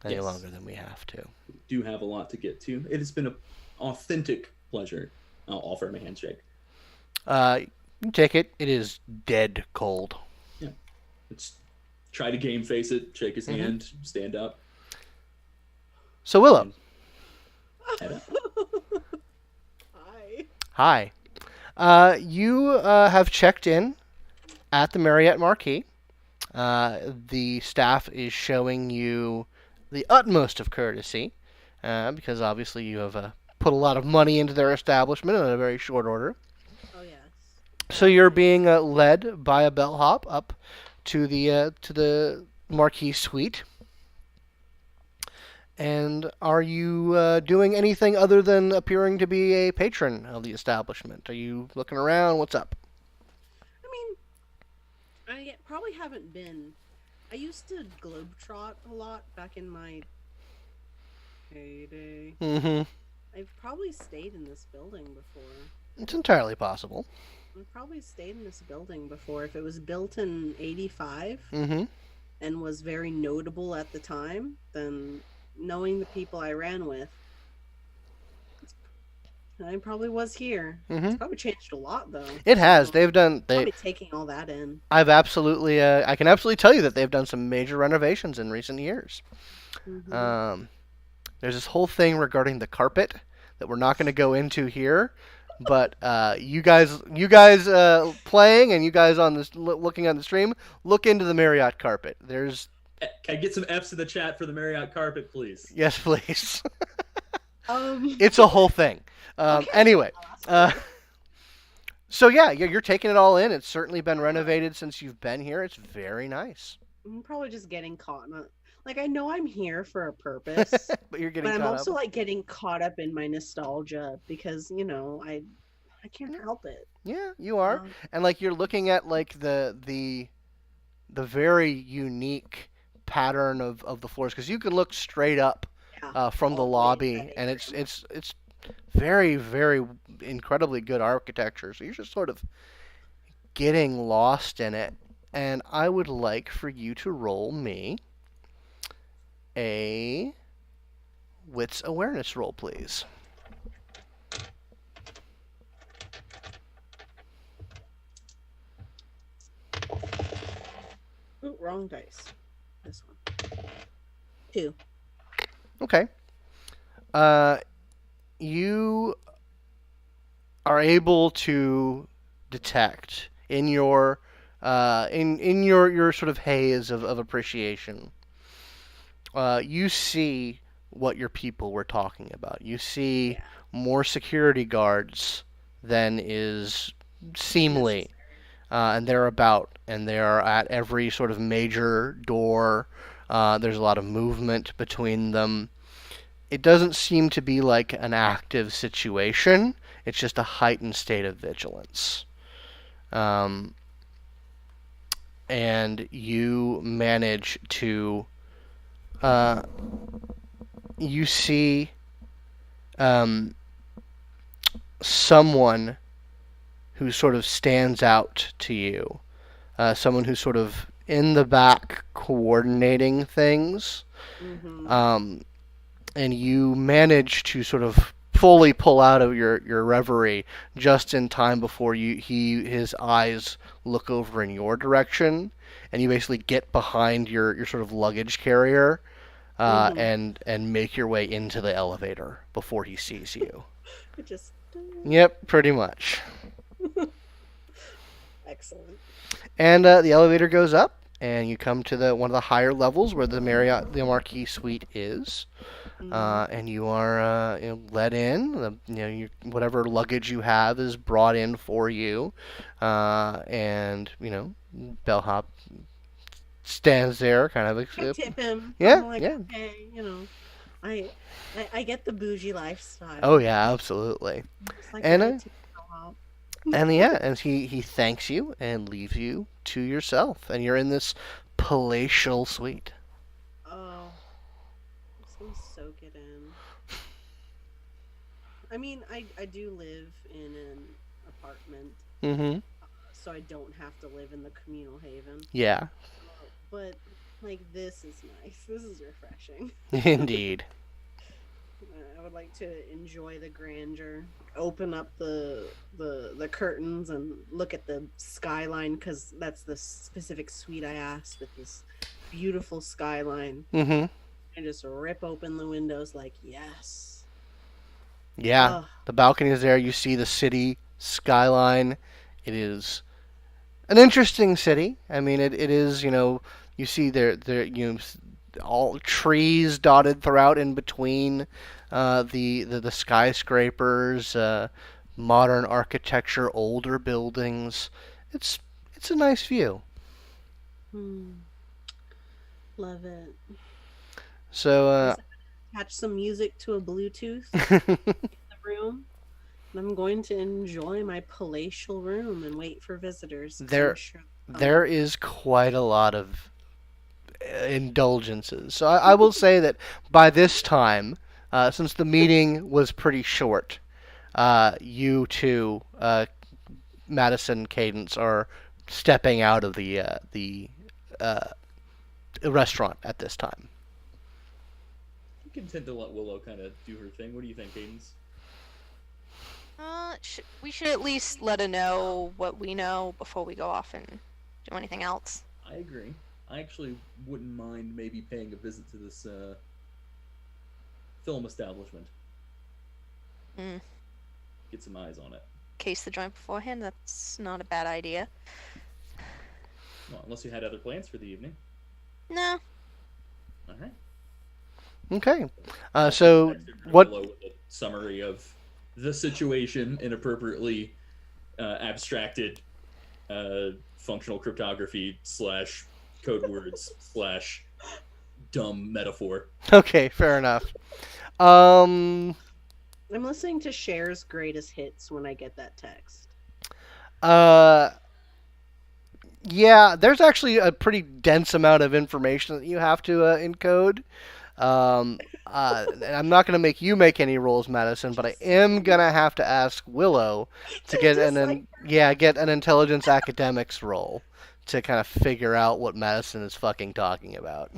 any Yes. longer than we have to. We do have a lot to get to. It has been an authentic pleasure. I'll offer him a handshake. You take it. It is dead cold. Yeah. Let's try to game face it, shake his hand, stand up. So Willow. Head up. Hi. Hi. You have checked in at the Marriott Marquis. The staff is showing you the utmost of courtesy, because obviously you have put a lot of money into their establishment in a very short order. Oh yes. So you're being led by a bellhop up to the Marquis suite. And are you doing anything other than appearing to be a patron of the establishment? Are you looking around? What's up? I mean, I probably haven't been. I used to globetrot a lot back in my heyday. Mm-hmm. I've probably stayed in this building before. It's entirely possible. I've probably stayed in this building before. If it was built in '85 Mm-hmm. and was very notable at the time, then knowing the people I ran with, I probably was here. Mm-hmm. It's probably changed a lot, though. It has. So, They've done. probably taking all that in. I've absolutely. I can absolutely tell you that they've done some major renovations in recent years. Mm-hmm. There's this whole thing regarding the carpet that we're not going to go into here, but you guys playing and you guys on this looking on the stream, look into the Marriott carpet. There's. Can I get some F's in the chat for the Marriott carpet, please? Yes, please. Um. It's a whole thing. Okay. Anyway, I'll ask so yeah, you're taking it all in. It's certainly been renovated since you've been here. It's very nice. I'm probably just getting caught in like, I know I'm here for a purpose, But you're getting but I'm caught also up. like getting caught up in my nostalgia because I can't help it. Yeah, you are. Um, And like you're looking at like the very unique pattern of the floors, because you can look straight up yeah. from the all way lobby, at and it's Atrium. it's very, very incredibly good architecture. So you're just sort of getting lost in it. And I would like for you to roll me a wits awareness roll, please. Ooh, wrong dice. This one. 2. Okay. You are able to detect in your your sort of haze of appreciation. You see what your people were talking about. You see Yeah. more security guards than is seemly, and they're about, and they are at every sort of major door. There's a lot of movement between them. It doesn't seem to be like an active situation. It's just a heightened state of vigilance. And you manage to you see someone who sort of stands out to you, someone who's sort of in the back coordinating things, Mm-hmm. and you manage to sort of fully pull out of your reverie just in time before his eyes look over in your direction, and you basically get behind your sort of luggage carrier, Mhm. and make your way into the elevator before he sees you. It just Yep, pretty much. excellent. And the elevator goes up, and you come to one of the higher levels where the Marquis suite is. Mhm. And you are let in. Whatever luggage you have is brought in for you, and bellhop stands there, kind of. I tip him. Yeah, I'm like, yeah. okay, I, I get the bougie lifestyle. Oh yeah, absolutely. Just like And that, I tip him. and he thanks you and leaves you to yourself, and you're in this palatial suite. Oh, I'm just gonna soak it in. I mean, I do live in an apartment, Mm-hmm. so I don't have to live in the communal haven. Yeah, But like, this is nice. This is refreshing. indeed. I would like to enjoy the grandeur. Open up the curtains and look at the skyline, because that's the specific suite I asked, with this beautiful skyline. Mm-hmm. And just rip open the windows like, yes. Yeah, Ugh. the balcony is there. You see the city skyline. It is an interesting city. I mean, it is, you see all trees dotted throughout in between the skyscrapers, modern architecture, older buildings. It's it's a nice view. Love it. So Attach some music to a Bluetooth in the room. And I'm going to enjoy my palatial room and wait for visitors. 'Cause there I'm sure there is quite a lot of indulgences. So I will say that by this time, since the meeting was pretty short, you two, Madison, Cadence, are stepping out of the uh, restaurant at this time. I'm content to let Willow kind of do her thing. What do you think, Cadence? We should at least let her know what we know before we go off and do anything else. I agree. I actually wouldn't mind maybe paying a visit to this film establishment. Get some eyes on it. Case the joint beforehand, that's not a bad idea. Well, unless you had other plans for the evening. No. All right. Okay. So what? Willow with a summary of the situation, inappropriately abstracted functional cryptography / code words / dumb metaphor. Okay, fair enough. I'm listening to Cher's greatest hits when I get that text. Yeah, there's actually a pretty dense amount of information that you have to encode. And I'm not going to make you make any rolls, Madison, but I am going to have to ask Willow to get get an intelligence academics roll to kind of figure out what Madison is fucking talking about.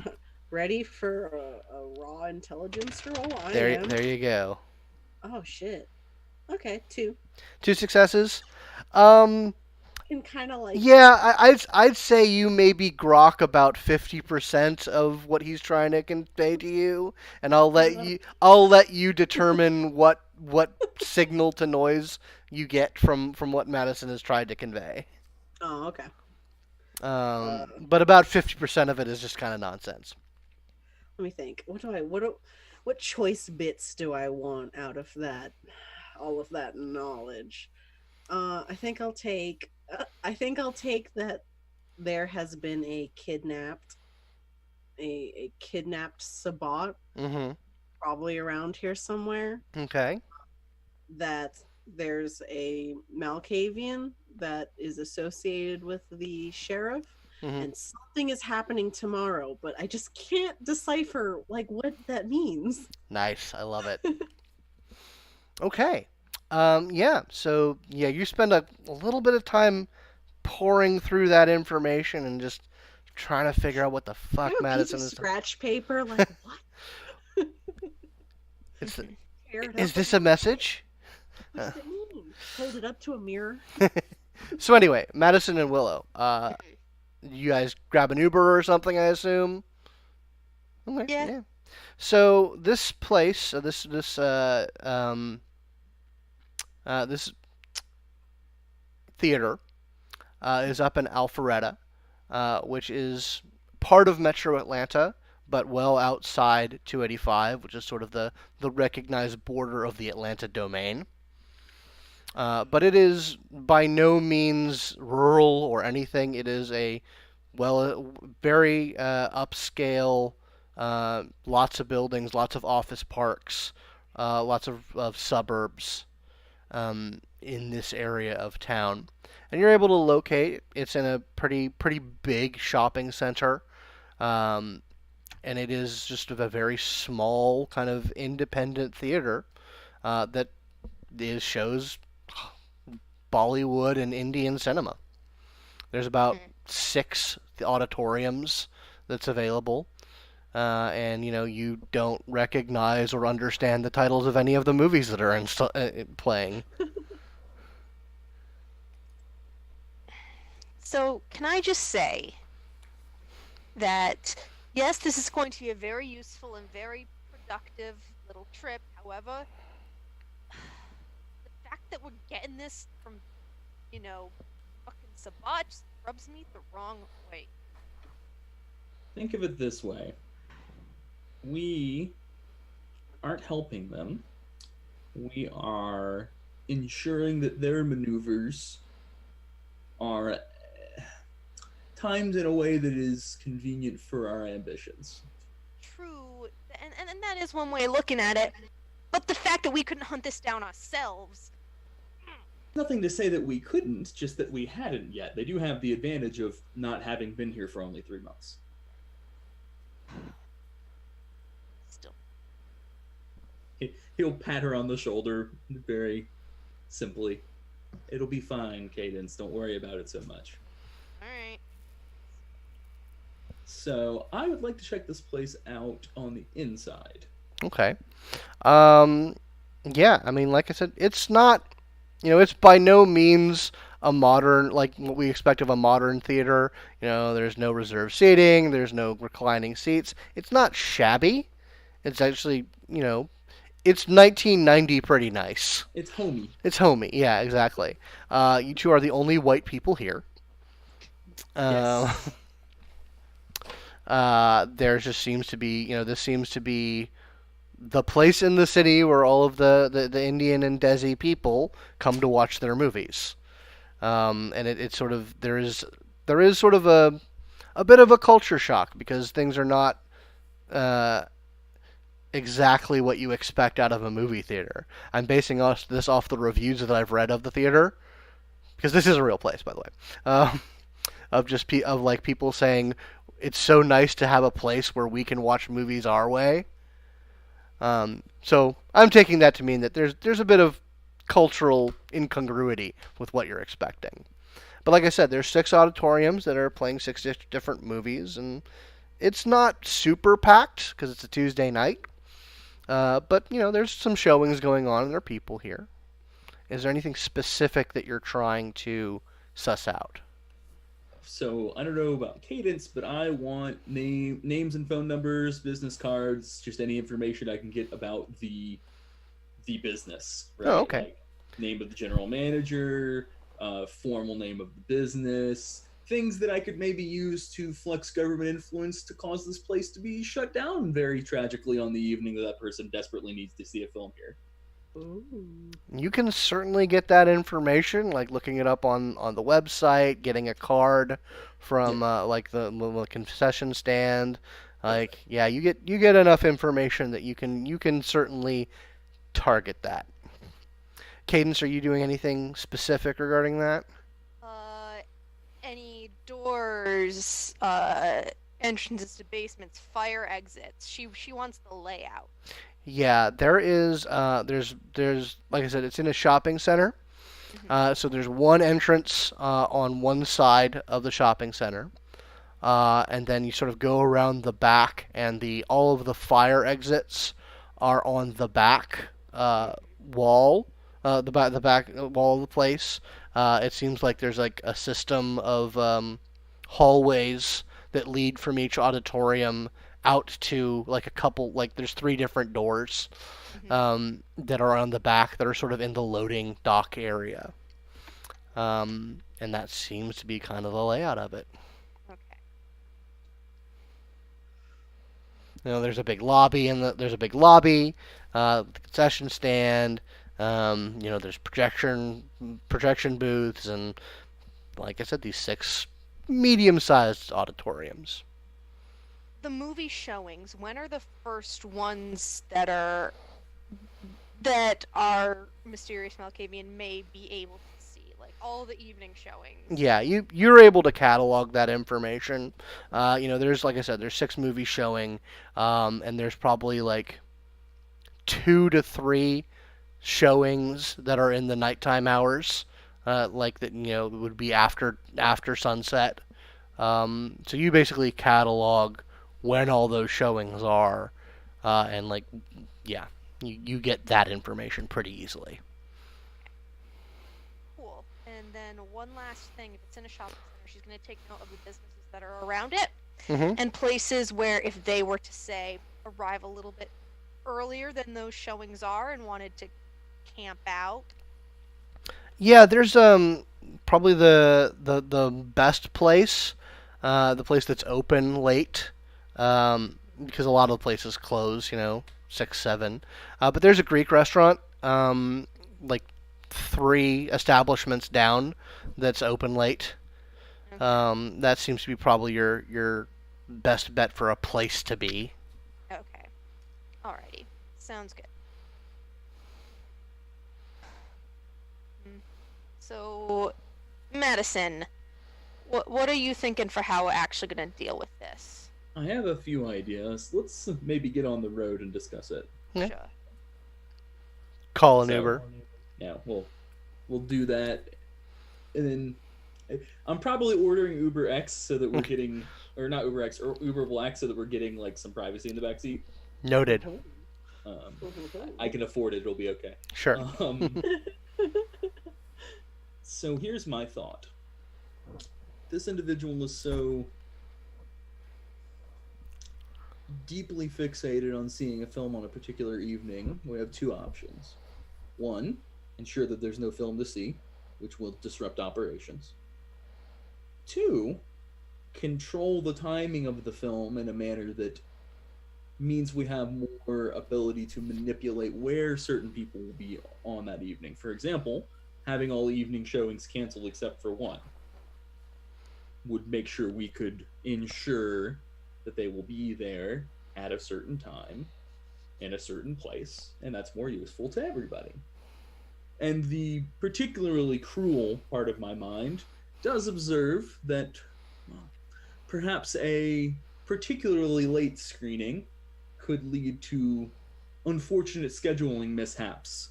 Ready for a raw intelligence roll? I There am. there you go. Oh shit. Okay, 2. 2 successes. And kind of like Yeah, I'd say you maybe grok about 50% of what he's trying to convey to you, and I'll let you determine what signal to noise you get from what Madison has tried to convey. Oh, okay. But about 50% of it is just kind of nonsense. Let me think. What choice bits do I want out of that? All of that knowledge. I think I'll take that there has been a kidnapped Sabbat, Mm-hmm. probably around here somewhere. Okay. That there's a Malkavian that is associated with the sheriff, Mm-hmm. and something is happening tomorrow, but I just can't decipher like what that means. Nice. I love it. Okay. Yeah. So yeah, you spend a little bit of time poring through that information and just trying to figure out what the fuck I have a Madison piece of is. scratch paper. Like what? It's Tear it is up. this a message? What does it mean? Hold it up to a mirror. So anyway, Madison and Willow, you guys grab an Uber or something, I assume. Okay. Yeah. So this place, this theater is up in Alpharetta, which is part of Metro Atlanta, but well outside 285, which is sort of the recognized border of the Atlanta domain. But it is by no means rural or anything. It is a very upscale, lots of buildings, lots of office parks, lots of suburbs in this area of town. And you're able to locate. It's in a pretty big shopping center, and it is just a very small kind of independent theater that shows Bollywood and Indian cinema. There's about 6 auditoriums that's available, and you don't recognize or understand the titles of any of the movies that are playing. So, can I just say that, yes, this is going to be a very useful and very productive little trip. However, the fact that we're getting this from, fucking Sabat just rubs me the wrong way. Think of it this way. We aren't helping them. We are ensuring that their maneuvers are timed in a way that is convenient for our ambitions. True, and that is one way of looking at it. But the fact that we couldn't hunt this down ourselves. Nothing to say that we couldn't, just that we hadn't yet. They do have the advantage of not having been here for only 3 months. Still. He'll pat her on the shoulder very simply. It'll be fine, Cadence. Don't worry about it so much. Alright. So, I would like to check this place out on the inside. Okay. Yeah, I mean, like I said, it's not, it's by no means a modern, like what we expect of a modern theater. There's no reserved seating, there's no reclining seats. It's not shabby. It's actually, it's 1990 pretty nice. It's homey. It's homey, yeah, exactly. You two are the only white people here. Yes. There just seems to be, this seems to be the place in the city where all of the Indian and Desi people come to watch their movies. And it's sort of, there is sort of a bit of a culture shock because things are not exactly what you expect out of a movie theater. I'm basing this off the reviews that I've read of the theater, because this is a real place, by the way. Of like people saying it's so nice to have a place where we can watch movies our way. So I'm taking that to mean that there's a bit of cultural incongruity with what you're expecting. But like I said, there's 6 auditoriums that are playing 6 different movies, and it's not super packed because it's a Tuesday night. But there's some showings going on, and there are people here. Is there anything specific that you're trying to suss out? So, I don't know about Cadence, but I want names and phone numbers, business cards, just any information I can get about the business. Right? Oh, okay. Like name of the general manager, formal name of the business, things that I could maybe use to flex government influence to cause this place to be shut down very tragically on the evening that person desperately needs to see a film here. Ooh. You can certainly get that information, like looking it up on the website, getting a card from like the concession stand. Like, yeah, you get enough information that you can certainly target that. Cadence, are you doing anything specific regarding that? Any doors, entrances to basements, fire exits. She wants the layout. Yeah, there is. There's like I said, it's in a shopping center. So there's one entrance on one side of the shopping center, and then you sort of go around the back, and all of the fire exits are on the back wall, the back wall of the place. It seems like there's like a system of hallways that lead from each auditorium out to like a couple, like there's 3 different doors that are on the back that are sort of in the loading dock area. And that seems to be kind of the layout of it. Okay. There's a big lobby the concession stand. There's projection booths, and like I said, these 6 medium-sized auditoriums. The movie showings, when are the first ones that our mysterious Malkavian may be able to see? Like all the evening showings. Yeah, you're able to catalog that information. There's, like I said, there's 6 movies showing, and there's probably like 2 to 3 showings that are in the nighttime hours, like that would be after sunset. So you basically catalog when all those showings are, and like, yeah, you get that information pretty easily. Cool. And then one last thing, if it's in a shopping center, she's going to take note of the businesses that are around it, and places where if they were to, say, arrive a little bit earlier than those showings are and wanted to camp out, Yeah, there's probably the best place, the place that's open late, because a lot of the places close, 6, 7. But there's a Greek restaurant, like 3 establishments down, that's open late. Okay. That seems to be probably your best bet for a place to be. Okay. Alrighty. Sounds good. Mm. So, Madison, what are you thinking for how we're actually going to deal with this? I have a few ideas. Let's maybe get on the road and discuss it. Yeah. Sure. Call an So, Uber. Yeah, we'll do that, and then I'm probably ordering Uber X so that we're getting, or not Uber X, or Uber Black so that we're getting like some privacy in the backseat. Noted. I can afford it. It'll be okay. Sure. So here's my thought. This individual is so deeply fixated on seeing a film on a particular evening. We have 2 options. 1, ensure that there's no film to see, which will disrupt operations. 2, control the timing of the film in a manner that means we have more ability to manipulate where certain people will be on that evening. For example, having all evening showings canceled except for 1 would make sure we could ensure that they will be there at a certain time in a certain place, and that's more useful to everybody. And the particularly cruel part of my mind does observe that perhaps a particularly late screening could lead to unfortunate scheduling mishaps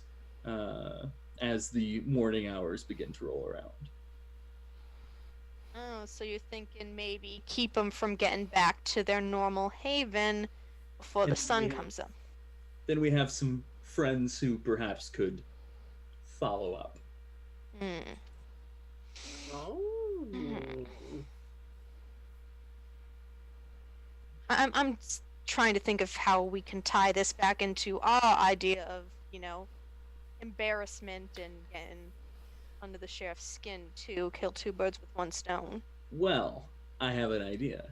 as the morning hours begin to roll around. Oh, so you're thinking maybe keep them from getting back to their normal haven before the And sun we- comes up. Then we have some friends who perhaps could follow up. Hmm. Oh. I'm trying to think of how we can tie this back into our idea of, embarrassment and getting under the sheriff's skin to kill 2 birds with 1 stone. Well, I have an idea.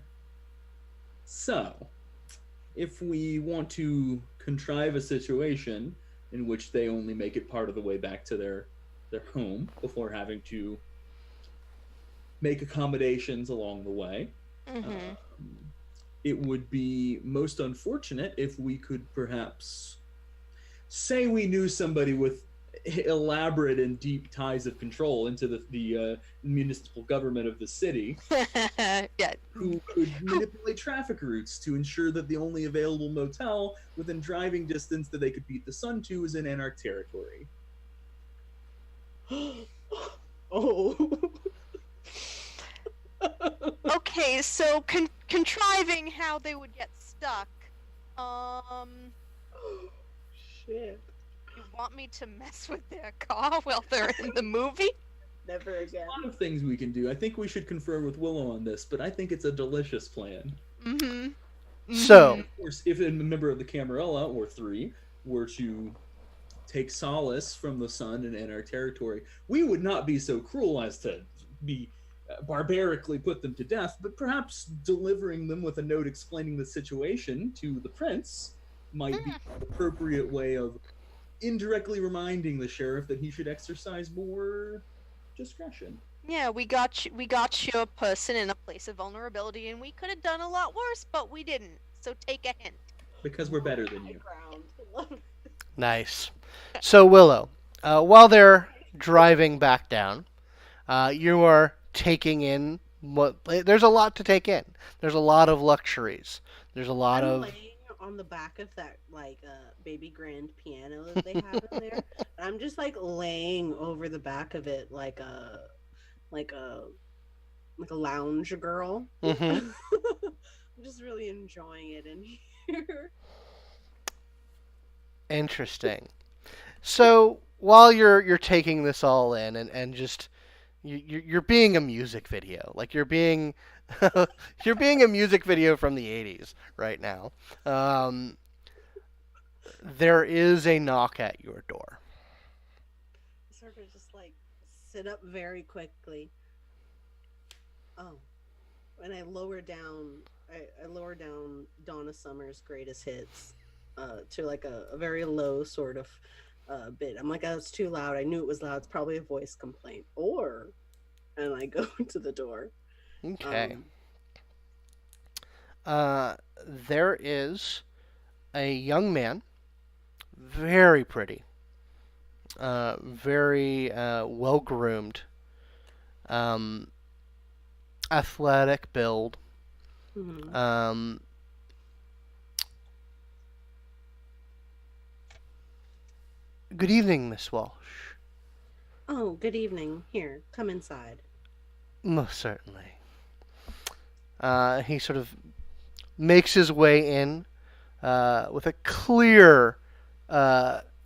So, if we want to contrive a situation in which they only make it part of the way back to their home before having to make accommodations along the way, Mm-hmm. it would be most unfortunate if we could perhaps say we knew somebody with elaborate and deep ties of control into the municipal government of the city Yeah. who could manipulate traffic routes to ensure that the only available motel within driving distance that they could beat the sun to is in Anarch territory. Oh. Okay, so contriving how they would get stuck. Shit. You want me to mess with their car while they're in the movie? Never again. A lot of things we can do. I think we should confer with Willow on this, but I think it's a delicious plan. Mm-hmm. So, Of course, if a member of the Camarilla or 3 were to take solace from the sun and our territory, we would not be so cruel as to be barbarically put them to death, but perhaps delivering them with a note explaining the situation to the prince might be an appropriate way of indirectly reminding the sheriff that he should exercise more discretion. Yeah, we got your person in a place of vulnerability, and we could have done a lot worse, but we didn't. So take a hint. Because we're better than you. Ground. nice. So, Willow, while they're driving back down, you are taking in there's a lot to take in. There's a lot of luxuries. There's a lot I'm of laying on the back of that baby grand piano that they have in there. I'm just like laying over the back of it like a lounge girl. Mhm. I'm just really enjoying it in here. Interesting. So, while you're taking this all in and just you're being a music video. Like you're being you're being a music video from the 80s right now. There is a knock at your door. Sort of just like sit up very quickly. Oh, and I lower down. I lower down Donna Summer's greatest hits to like a very low sort of bit. I'm like, oh, it's too loud. I knew it was loud. It's probably a voice complaint. And I go to the door. Okay. There is a young man, very pretty, very well groomed, athletic build. Mhm. Good evening, Miss Walsh. Oh, good evening. Here, come inside. Most certainly. He sort of makes his way in with a clear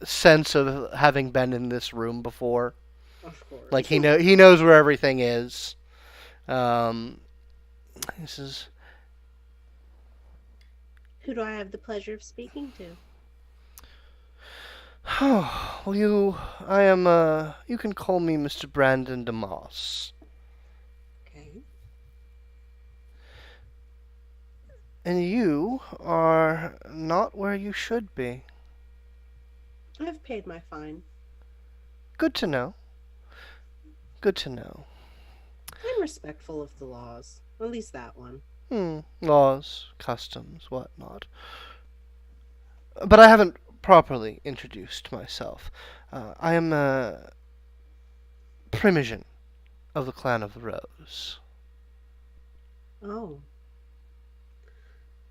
sense of having been in this room before. Of course. Like he knows where everything is. This is Who do I have the pleasure of speaking to? oh, well, you can call me Mr. Brandon DeMoss. Okay. And you are not where you should be. I've paid my fine. Good to know. Good to know. I'm respectful of the laws. At least that one. Laws, customs, whatnot. But I haven't properly introduced myself. I am a Primogen of the Clan of the Rose. Oh.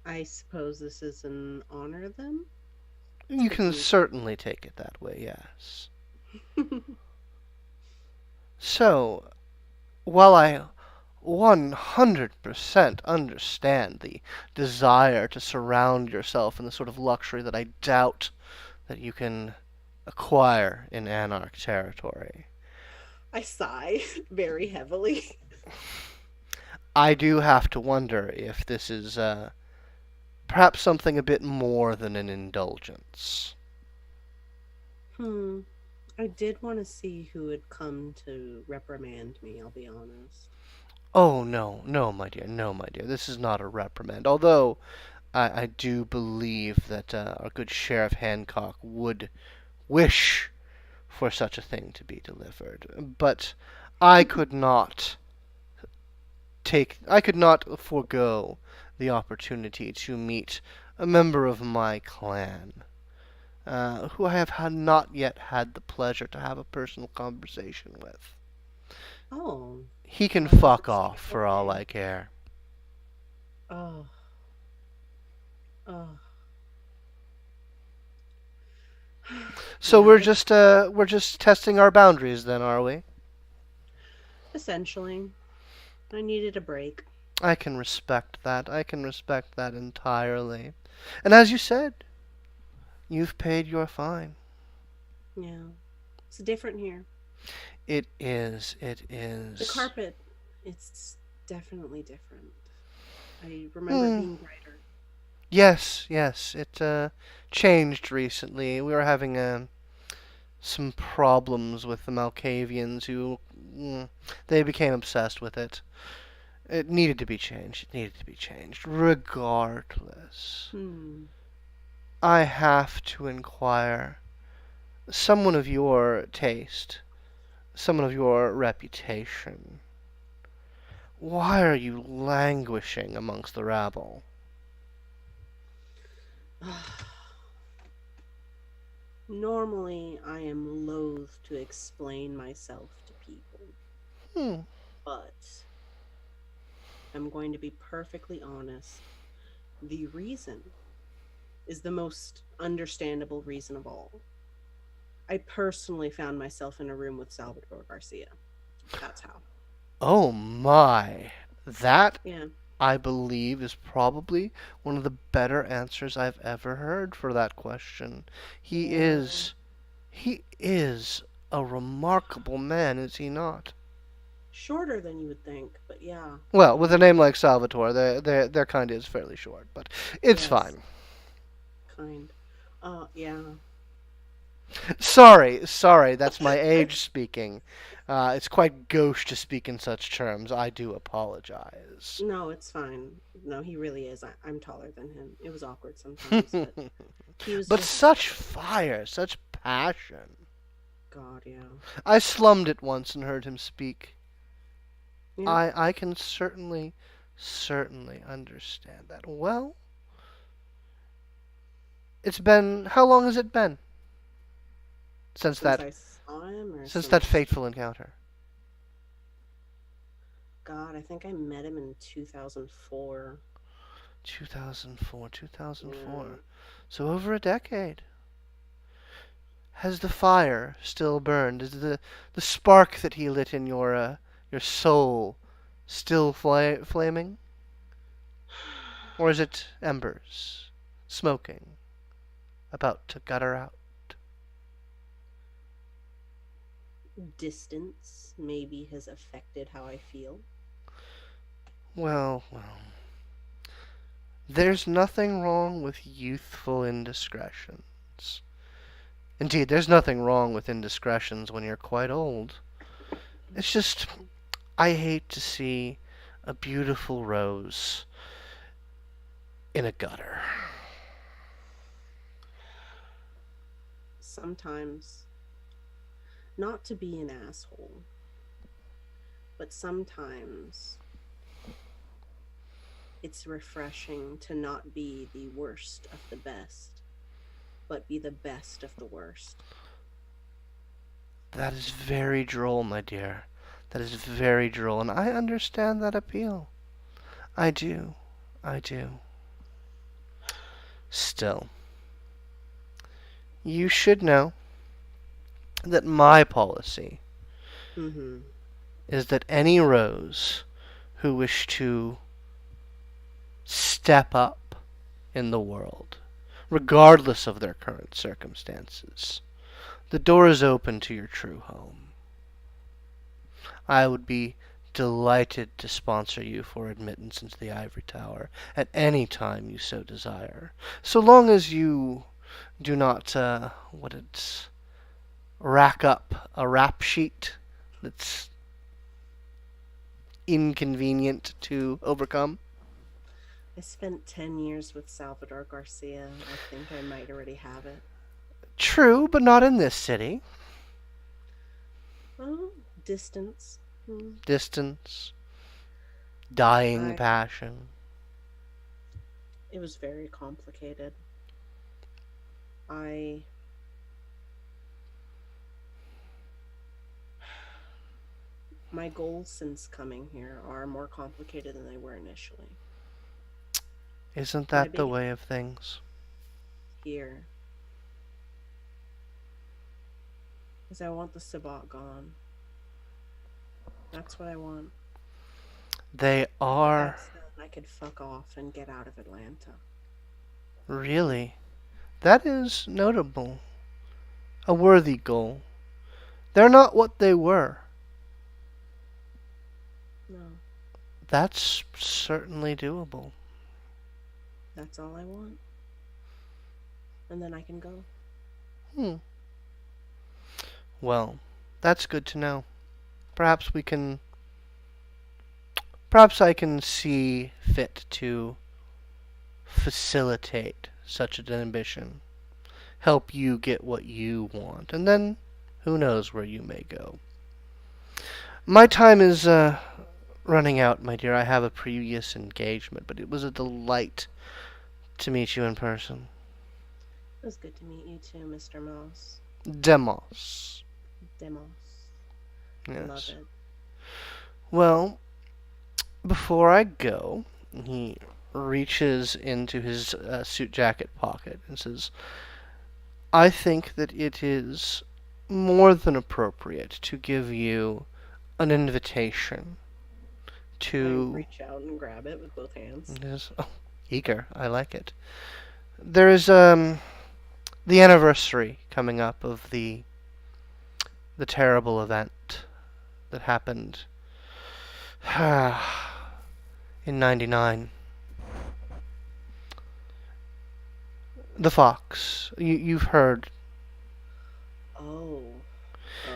I suppose this is an honor then? You can certainly take it that way, yes. So, while I 100% understand the desire to surround yourself in the sort of luxury that I doubt that you can acquire in Anarch territory, I sigh very heavily. I do have to wonder if this is perhaps something a bit more than an indulgence. I did want to see who had come to reprimand me, I'll be honest. Oh, no, no, my dear, no, my dear. This is not a reprimand. Although I do believe that our good Sheriff Hancock would wish for such a thing to be delivered. But I could not forego the opportunity to meet a member of my clan, who I have not yet had the pleasure to have a personal conversation with. Oh. He can Well, fuck that's off for all okay. I care. Oh. Oh. So Yeah, we're just testing our boundaries then, are we? essentially. I needed a break. I can respect that. I can respect that entirely. And as you said, you've paid your fine. Yeah. It's different here. It is. It is. The carpet, it's definitely different. I remember it being brighter. Yes, yes. It changed recently. We were having some problems with the Malkavians who they became obsessed with it. It needed to be changed. It needed to be changed. Regardless, I have to inquire. Someone of your taste, someone of your reputation, why are you languishing amongst the rabble? Normally, I am loath to explain myself to people. But I'm going to be perfectly honest. The reason is the most understandable reason of all. I personally found myself in a room with Salvador Garcia. That's how. Oh my. That, Yeah. I believe, is probably one of the better answers I've ever heard for that question. He is a remarkable man, is he not? Shorter than you would think, but yeah. Well, with a name like Salvatore, their kind is fairly short, but it's Yes. fine. Kind. Yeah. Sorry, that's my age speaking. It's quite gauche to speak in such terms. I do apologize. No, it's fine. No, he really is. I'm taller than him. It was awkward sometimes, but he was But just such fire, such passion. God, yeah. I slummed it once and heard him speak. Yeah. I can certainly understand that. Well, it's been, how long has it been since Since that I saw him, or since that since fateful encounter? God, I think I met him in 2004. 2004, 2004. Yeah. So over a decade. Has the fire still burned? Is the spark that he lit in your soul still flaming? Or is it embers, smoking, about to gutter out? Distance maybe has affected how I feel. Well, well. There's nothing wrong with youthful indiscretions. Indeed, there's nothing wrong with indiscretions when you're quite old. It's just, I hate to see a beautiful rose in a gutter. Sometimes, not to be an asshole, but sometimes it's refreshing to not be the worst of the best, but be the best of the worst. That is very droll, my dear. That is very droll, and I understand that appeal. I do. I do. Still, you should know that my policy Mm-hmm. is that any rose who wish to step up in the world, regardless of their current circumstances, the door is open to your true home. I would be delighted to sponsor you for admittance into the Ivory Tower at any time you so desire, so long as you do not, rack up a rap sheet that's inconvenient to overcome. I spent 10 years with Salvador Garcia. I think I might already have it. True, but not in this city. Oh, distance. Distance, dying I- passion. It was very complicated. My goals since coming here are more complicated than they were initially. Isn't My that the big- way of things? Here is I want the Sabbat gone. That's what I want. They are That's then I could fuck off and get out of Atlanta. really. That is notable. A worthy goal. They're not what they were. No, That's certainly doable. that's all I want. And then I can go. Well, that's good to know. Perhaps we can. Perhaps I can see fit to facilitate such an ambition. Help you get what you want. And then, who knows where you may go. My time is running out, my dear. I have a previous engagement, but it was a delight to meet you in person. It was good to meet you too, Mr. Moss. Demos. Demos. Yes. Love it. Well, before I go, he reaches into his suit jacket pocket and says, I think that it is more than appropriate to give you an invitation I to... reach out and grab it with both hands. Yes. Oh, eager. I like it. There is the anniversary coming up of the terrible event that happened in '99. The Fox. You've heard. Oh.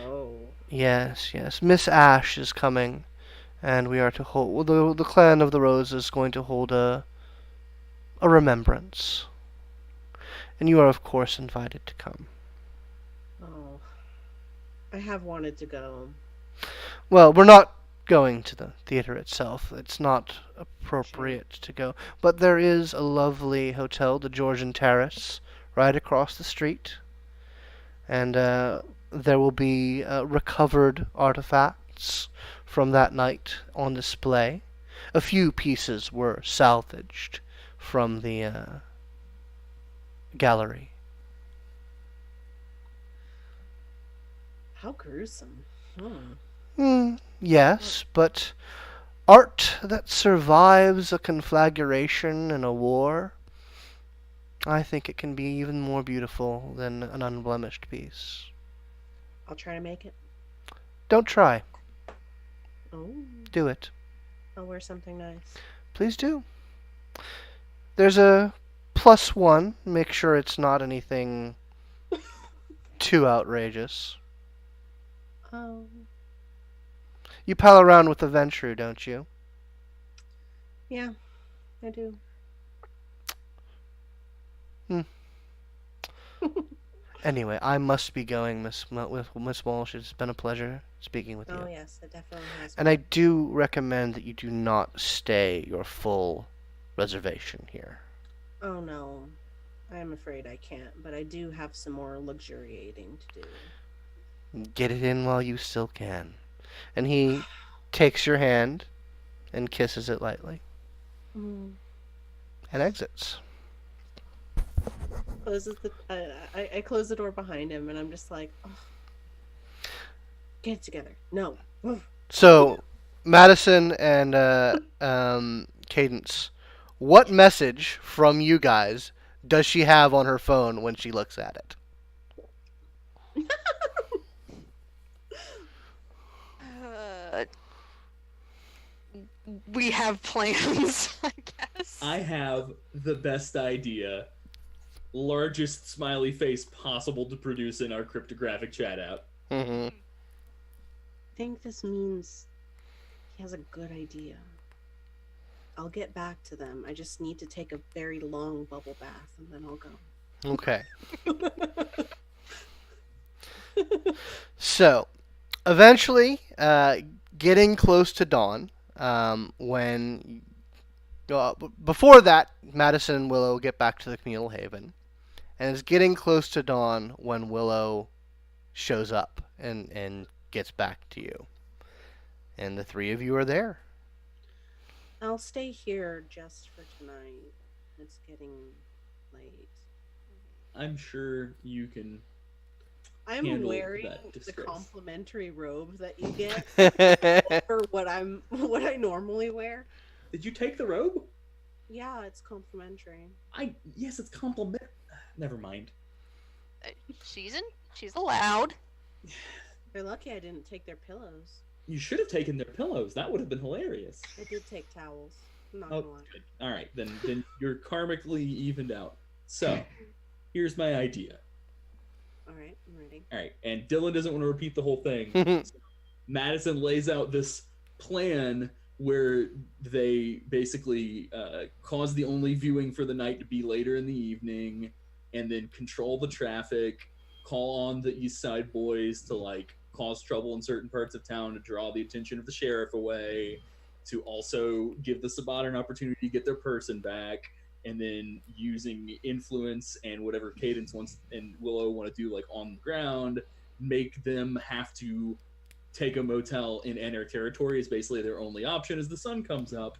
Oh. Yes, yes. Miss Ash is coming, and we are to hold. The clan of the Rose is going to hold a remembrance, and you are of course invited to come. Oh, I have wanted to go. Well, we're not going to the theater itself. It's not appropriate to go, but there is a lovely hotel, the Georgian Terrace, right across the street, and there will be recovered artifacts from that night on display. A few pieces were salvaged from the gallery. How gruesome. Yes, but art that survives a conflagration and a war, I think it can be even more beautiful than an unblemished piece. I'll try to make it. Don't try. Oh, Do it. I'll wear something nice. Please do. There's a +1. Make sure it's not anything too outrageous. Oh, You pal around with the Ventrue, don't you? yeah, I do. Anyway, I must be going, with Miss Walsh. It's been a pleasure speaking with Oh, you. yes, it definitely has. And I do recommend that you do not stay your full reservation here. Oh, no. I'm afraid I can't, but I do have some more luxuriating to do. Get it in while you still can. And he takes your hand and kisses it lightly Mm. and exits. Closes the. I close the door behind him, and I'm just like, oh, get it together. No. So, Madison and Cadence, what message from you guys does she have on her phone when she looks at it? We have plans, I guess. I have the best idea. Largest smiley face possible to produce in our cryptographic chat app. Mm-hmm. I think this means he has a good idea. I'll get back to them. I just need to take a very long bubble bath, and then I'll go. Okay. So, eventually, getting close to dawn, when before that, Madison and Willow get back to the communal haven, and it's getting close to dawn when Willow shows up and gets back to you, and the three of you are there. I'll stay here just for tonight. It's getting late. I'm sure you can. I'm Handle wearing that the disgrace. complimentary robe that you get for what I normally wear. Did you take the robe? Yeah, it's complimentary. Yes, it's compliment. Never mind. She's allowed. They're lucky I didn't take their pillows. You should have taken their pillows. That would have been hilarious. I did take towels. I'm not Oh, gonna lie. good. All right, then you're karmically evened out. So, here's my idea. All right, I'm ready. All right, and Dylan doesn't want to repeat the whole thing. So Madison lays out this plan where they basically cause the only viewing for the night to be later in the evening, and then control the traffic, call on the East Side boys to like cause trouble in certain parts of town to draw the attention of the sheriff away, to also give the Sabbat an opportunity to get their person back, and then using influence and whatever Cadence wants and Willow want to do like on the ground, make them have to take a motel in Enter territory is basically their only option as the sun comes up.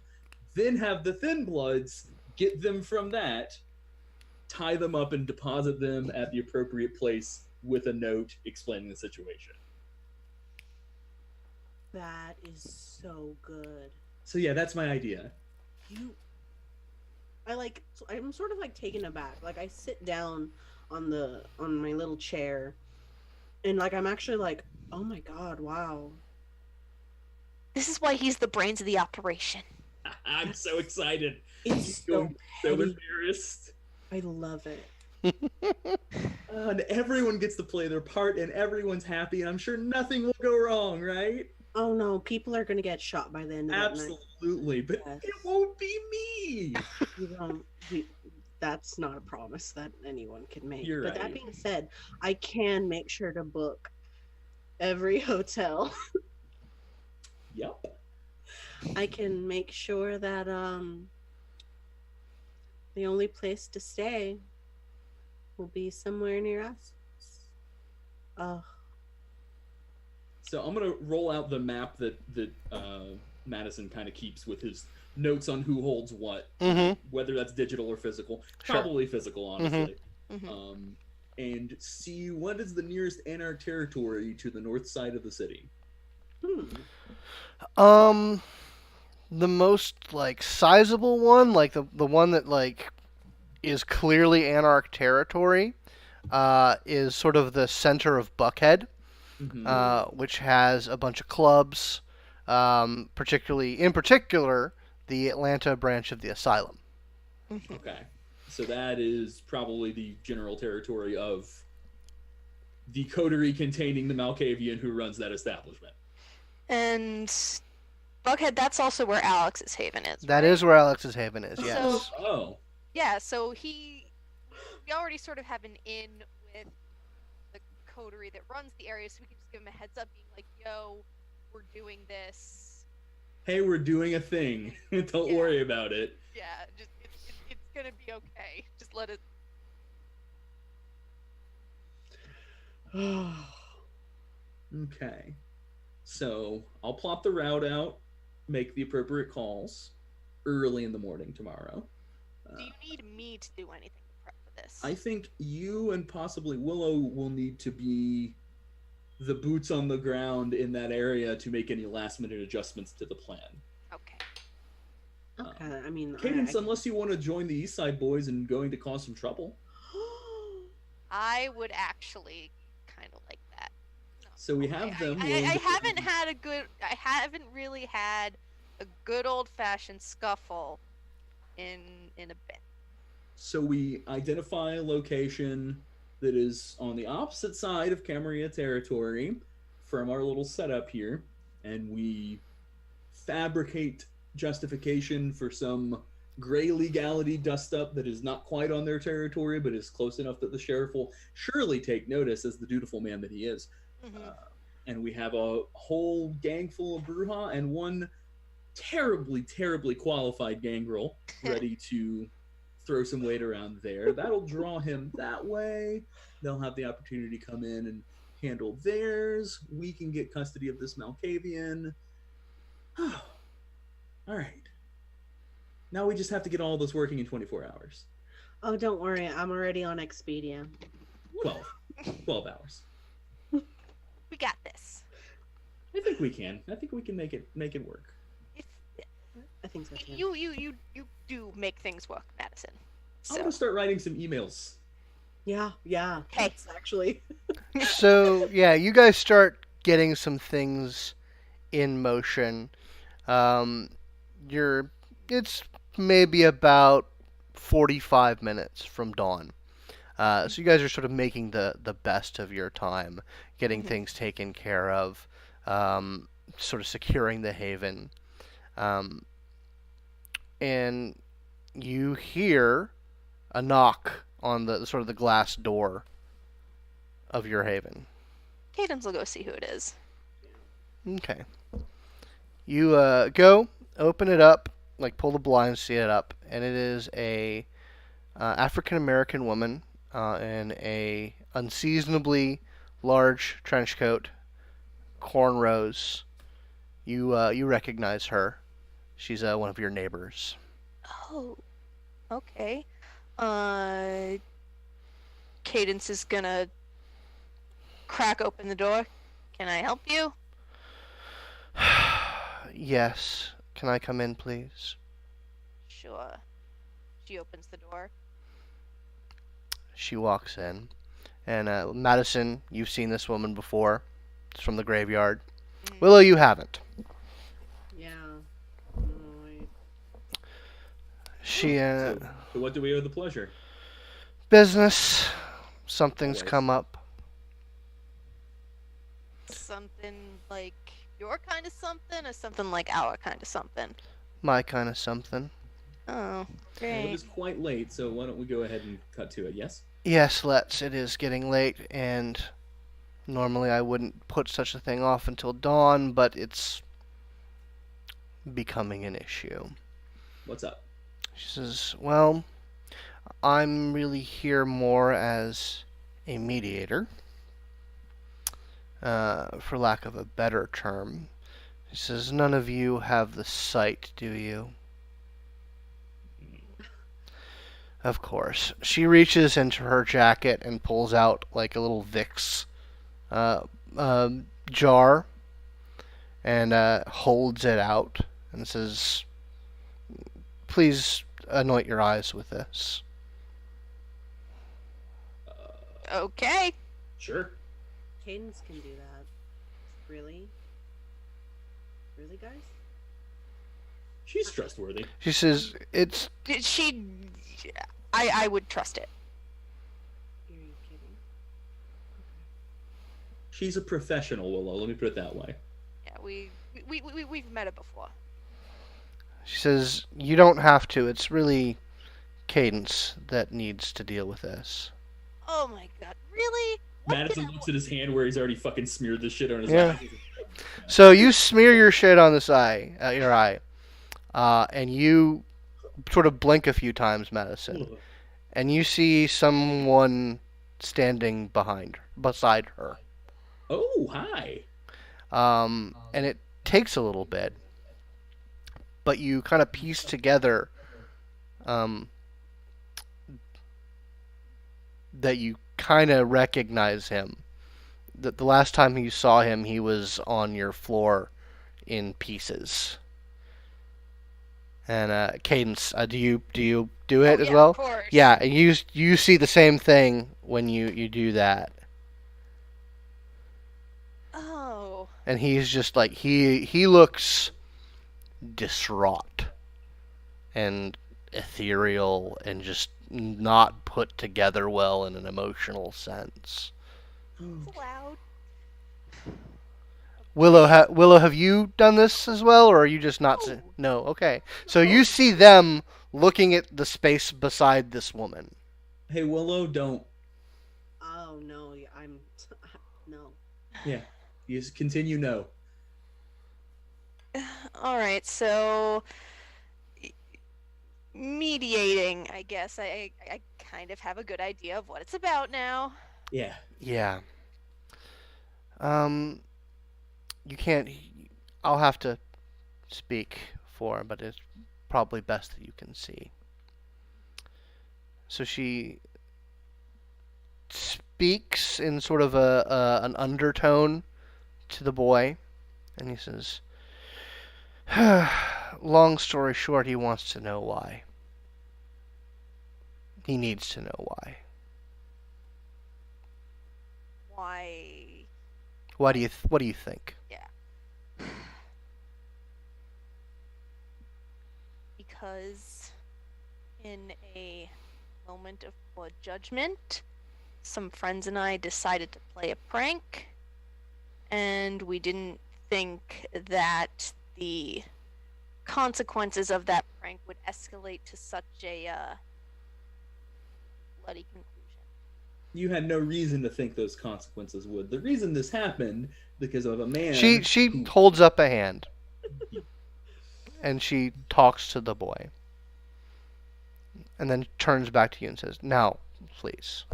Then have the Thin Bloods get them from that, tie them up and deposit them at the appropriate place with a note explaining the situation. That is so good. So yeah, that's my idea. I'm sort of like taken aback. Like I sit down on my little chair, and like I'm actually like, oh my god, wow. This is why he's the brains of the operation. I'm so excited. It's so So petty. embarrassed. I love it. And everyone gets to play their part, and everyone's happy, and I'm sure nothing will go wrong, right? Oh no, people are gonna get shot by the end of that night. Absolutely, but Yes. it won't be me. We don't. That's not a promise that anyone can make. You're but right. that being said, I can make sure to book every hotel. Yep. I can make sure that the only place to stay will be somewhere near us. So I'm gonna roll out the map that Madison kind of keeps with his notes on who holds what, whether that's digital or physical. Sure. Probably physical, honestly. Mm-hmm. And see what is the nearest Anarch territory to the north side of the city. The most like sizable one, like the one that like is clearly Anarch territory, is sort of the center of Buckhead, which has a bunch of clubs, in particular, the Atlanta branch of the Asylum. Okay, so that is probably the general territory of the coterie containing the Malkavian who runs that establishment. And Buckhead, that's also where Alex's Haven is. That right? is where Alex's Haven is. Yes. So- Oh, Yeah, so we already sort of have an in with the coterie that runs the area, so we can just give him a heads up, being like, "Yo, we're doing this. hey, we're doing a thing. Don't Yeah. worry about it. Yeah, just it's gonna be okay. Just let it." Okay. So I'll plot the route out, make the appropriate calls early in the morning tomorrow. Do you need me to do anything to prep for this? I think you and possibly Willow will need to be the boots on the ground in that area to make any last minute adjustments to the plan. Okay. Okay, I mean, Cadence, unless you want to join the East Side Boys and going to cause some trouble. I would actually kind of like that. No. So we have them. I willing to- haven't had a good. I haven't really had a good old-fashioned scuffle in a bit. So we identify a location that is on the opposite side of Camarilla territory from our little setup here, and we fabricate justification for some gray legality dust-up that is not quite on their territory, but is close enough that the sheriff will surely take notice as the dutiful man that he is. And we have a whole gang full of Bruja and one terribly, terribly qualified Gangrel ready to throw some weight around there. That'll draw him that way. They'll have the opportunity to come in and handle theirs. We can get custody of this Malkavian. All right. Now we just have to get all this working in 24 hours. Oh, don't worry, I'm already on Expedia. 12 hours. We got this. I think we can. I think we can make it work. If I think so too. you do make things work, Madison. I'm So gonna start writing some emails. Yeah. Hey. It's actually. So yeah, you guys start getting some things in motion. It's maybe about 45 minutes from dawn. So you guys are sort of making the best of your time, getting things taken care of, sort of securing the haven. And you hear a knock on the sort of the glass door of your haven. Cadence will go see who it is. Okay. You go, open it up, like pull the blinds, see it up, and it is a African American woman in a unseasonably large trench coat, cornrows. You recognize her. She's one of your neighbors. Oh, okay. Cadence is gonna crack open the door. Can I help you? Yes. Can I come in, please? Sure. She opens the door. She walks in. And Madison, you've seen this woman before. It's from the graveyard. Willow, you haven't. Yeah. She, So what do we owe the pleasure? Business. Something's Always. come up. Something like your kind of something, or something like our kind of something? My kind of something. Oh, Well, it great. is quite late, so why don't we go ahead and cut to it, yes? Yes, let's. It is getting late, and normally I wouldn't put such a thing off until dawn, but it's becoming an issue. What's up? She says, well, I'm really here more as a mediator, for lack of a better term. She says, none of you have the sight, do you? Of course. She reaches into her jacket and pulls out like a little Vicks jar and holds it out and says, please anoint your eyes with this. Okay. Sure. Cadence can do that. Really? Really, guys? She's trustworthy. She says, it's Did she? I would trust it. Are you kidding? She's a professional, Willow. Let me put it that way. Yeah, we've met her before. She says, you don't have to. It's really Cadence that needs to deal with this. Oh my god, really? What Madison the- looks at his hand where he's already fucking smeared this shit on his Yeah. eyes. So you smear your shit on this eye, your eye, and you sort of blink a few times, Madison, and you see someone standing beside her. Oh, hi. And it takes a little bit, but you kind of piece together that you kind of recognize him. That the last time you saw him, he was on your floor in pieces. And Cadence, do you do it Oh, as yeah, well? Of course. Yeah, and you see the same thing when you do that. Oh. And he's just like he looks distraught and ethereal and just not put together well in an emotional sense. It's loud. Willow, have you done this as well, or are you just not? No. No, okay. So you see them looking at the space beside this woman. Hey, Willow, don't. Oh no, I'm no. Yeah. You just continue, no. All right, so mediating, I guess. I kind of have a good idea of what it's about now. Yeah. Yeah. You can't. I'll have to speak for him, but it's probably best that you can see. So she speaks in sort of an undertone to the boy, and he says, long story short, he wants to know why. He needs to know why. Why? What do you think? Because in a moment of poor judgment, some friends and I decided to play a prank, and we didn't think that the consequences of that prank would escalate to such a bloody conclusion. You had no reason to think those consequences would. The reason this happened because of a man. She who- holds up a hand, and she talks to the boy, and then turns back to you and says, "Now, please."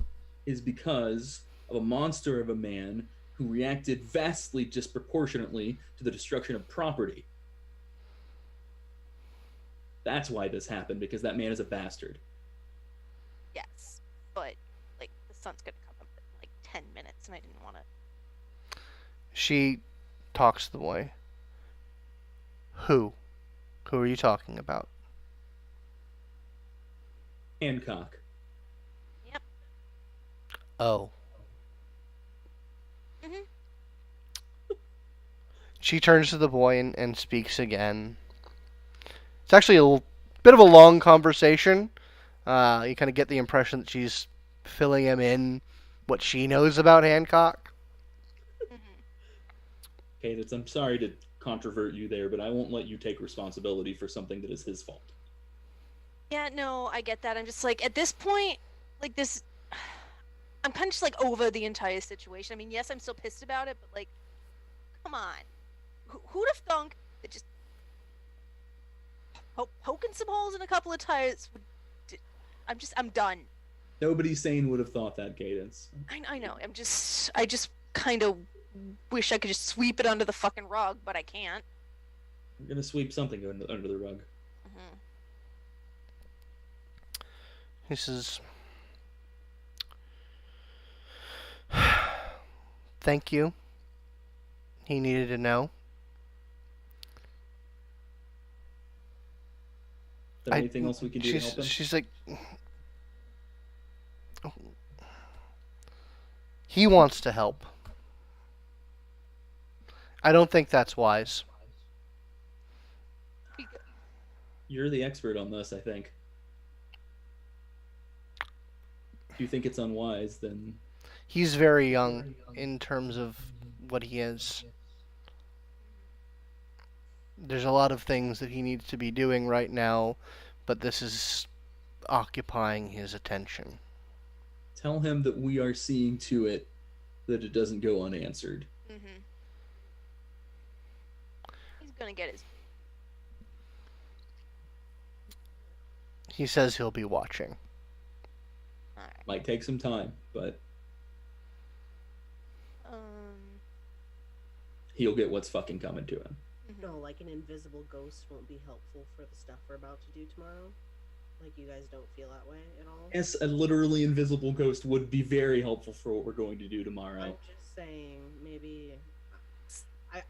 is because of a monster of a man who reacted vastly disproportionately to the destruction of property. That's why this happened, because that man is a bastard. Yes, but like the sun's gonna come up in like 10 minutes, and I didn't want to. She talks to the boy. Who? Who are you talking about? Hancock. Yep. Oh. Mhm. She turns to the boy and speaks again. It's actually a bit of a long conversation. You kind of get the impression that she's filling him in what she knows about Hancock. Cadence, I'm sorry to controvert you there, but I won't let you take responsibility for something that is his fault. Yeah, no, I get that. I'm just like, at this point, like this, I'm kind of just like over the entire situation. I mean, yes, I'm still pissed about it, but like, come on. Who'd have thunk that just poking some holes in a couple of tires would... I'm done. Nobody sane would have thought that, Cadence. I know. I just kind of wish I could just sweep it under the fucking rug, but I can't. I'm gonna sweep something under the rug. Mm-hmm. He says, "Thank you. He needed to know." Is there anything else we can do to help him? She's like, he wants to help. I don't think that's wise. You're the expert on this, I think. If you think it's unwise, then... He's very young in terms of what he is. There's a lot of things that he needs to be doing right now, but this is occupying his attention. Tell him that we are seeing to it that it doesn't go unanswered. Mm-hmm. He's gonna get his... He says he'll be watching. Alright. Might take some time, but he'll get what's fucking coming to him. No, like an invisible ghost won't be helpful for the stuff we're about to do tomorrow. Like, you guys don't feel that way at all? Yes, a literally invisible ghost would be very helpful for what we're going to do tomorrow. I'm just saying, maybe...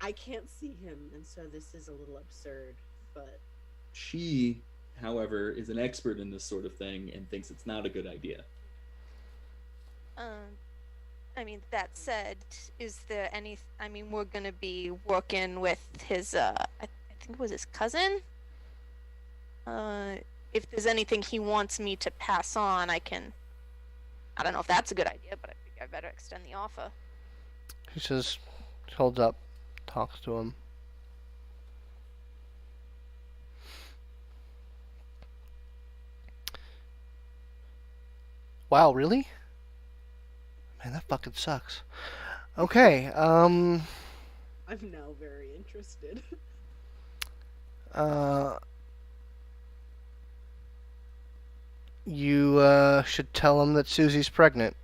I can't see him, and so this is a little absurd, but... She, however, is an expert in this sort of thing and thinks it's not a good idea. I mean, that said, is there any... I mean, we're gonna be working with his, I think it was his cousin? If there's anything he wants me to pass on, I can... I don't know if that's a good idea, but I think I better extend the offer. He says, holds up, talks to him. Wow, really? Man, that fucking sucks. Okay, I'm now very interested. You should tell him that Susie's pregnant.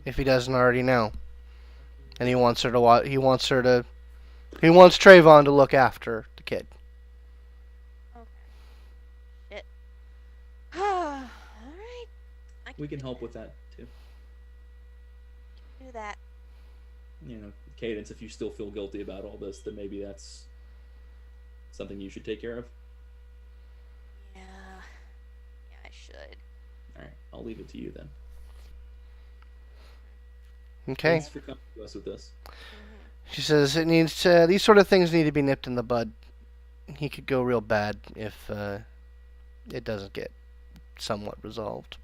If he doesn't already know. And he wants her to he wants Trayvon to look after the kid. Okay. Shit. Alright. We can help with that, too. Do that. You know, Cadence, if you still feel guilty about all this, then maybe that's something you should take care of. Yeah. Yeah, I should. Alright, I'll leave it to you then. Okay. Thanks for coming to us with this. She says it needs to, these sort of things need to be nipped in the bud. He could go real bad if it doesn't get somewhat resolved.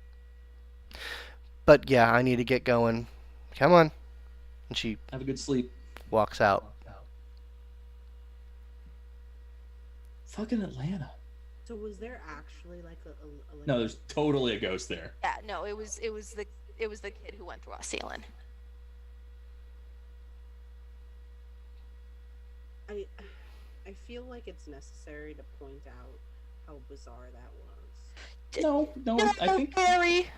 But yeah, I need to get going. Come on. And she Have a good sleep. walks out. Fucking Atlanta. So was there actually like a No, there's totally a ghost there. Yeah, no, it was the kid who went through our ceiling. I feel like it's necessary to point out how bizarre that was. No, I think Barry.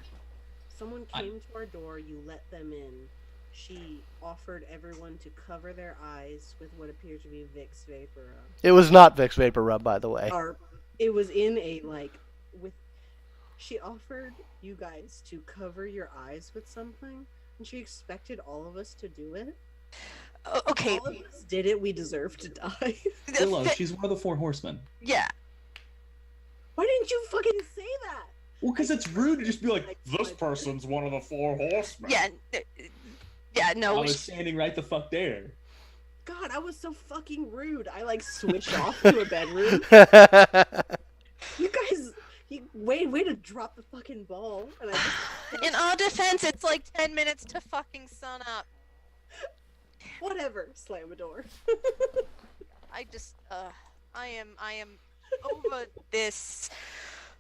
Someone came to our door, you let them in. She offered everyone to cover their eyes with what appeared to be Vicks Vapor Rub. It was not Vicks Vapor Rub, by the way. Or it was in a she offered you guys to cover your eyes with something, and she expected all of us to do it. Okay. All of us did it, we deserve to die. Willow, she's one of the 4 horsemen. Yeah. Why didn't you fucking say that? Well, because it's rude to just be like, this person's one of the 4 horsemen. Yeah. Yeah, no. I was standing right the fuck there. God, I was so fucking rude. I switched off to a bedroom. You Way to drop the fucking ball. And I just In our defense, it's like 10 minutes to fucking sun up. whatever, slam a door. I just, I am over this.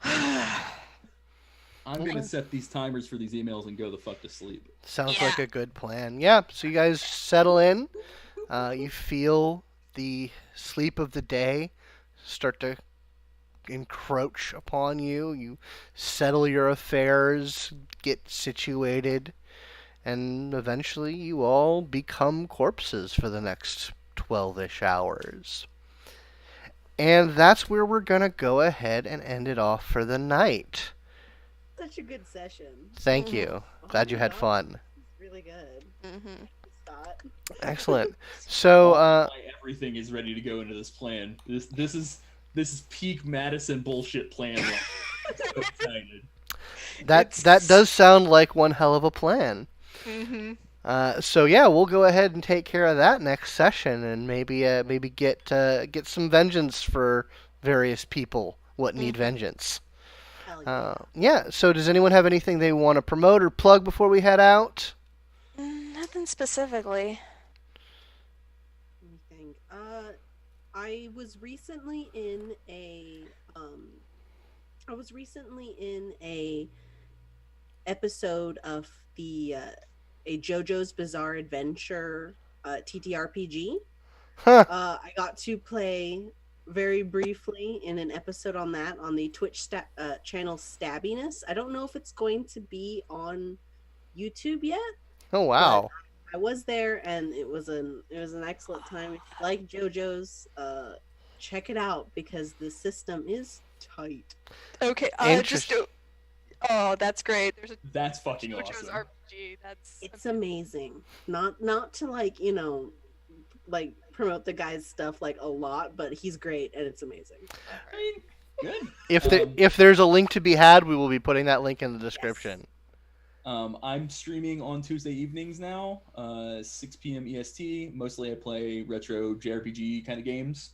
I'm gonna set these timers for these emails and go the fuck to sleep. Sounds Yeah. like a good plan. Yeah, so you guys settle in. You feel the sleep of the day start to encroach upon you. You settle your affairs, get situated, and eventually you all become corpses for the next 12-ish hours. And that's where we're going to go ahead and end it off for the night. Such a good session. Thank you. Glad you had fun. It's really good. Mm-hmm. Thought. Excellent. So, Everything is ready to go into this plan. This is peak Madison bullshit plan. I'm so excited. that does sound like one hell of a plan. Mm-hmm. So yeah, we'll go ahead and take care of that next session, and maybe get some vengeance for various people what need vengeance. Hell yeah. Yeah. So does anyone have anything they want to promote or plug before we head out? Nothing specifically. Let me think. I was recently in a episode of the a JoJo's Bizarre Adventure TTRPG. Huh. I got to play very briefly in an episode on that on the Twitch channel Stabbiness. I don't know if it's going to be on YouTube yet. Oh wow. I was there and it was an excellent time. If you like JoJo's, check it out because the system is tight. Okay, Interesting. Oh, that's great. There's a That's fucking JoJo's awesome. RPG. That's It's amazing. Not to like, like promote the guy's stuff like a lot, but he's great and it's amazing. I mean, good. If there's a link to be had, we will be putting that link in the description. I'm streaming on Tuesday evenings now, 6 p.m. EST. Mostly I play retro JRPG kind of games.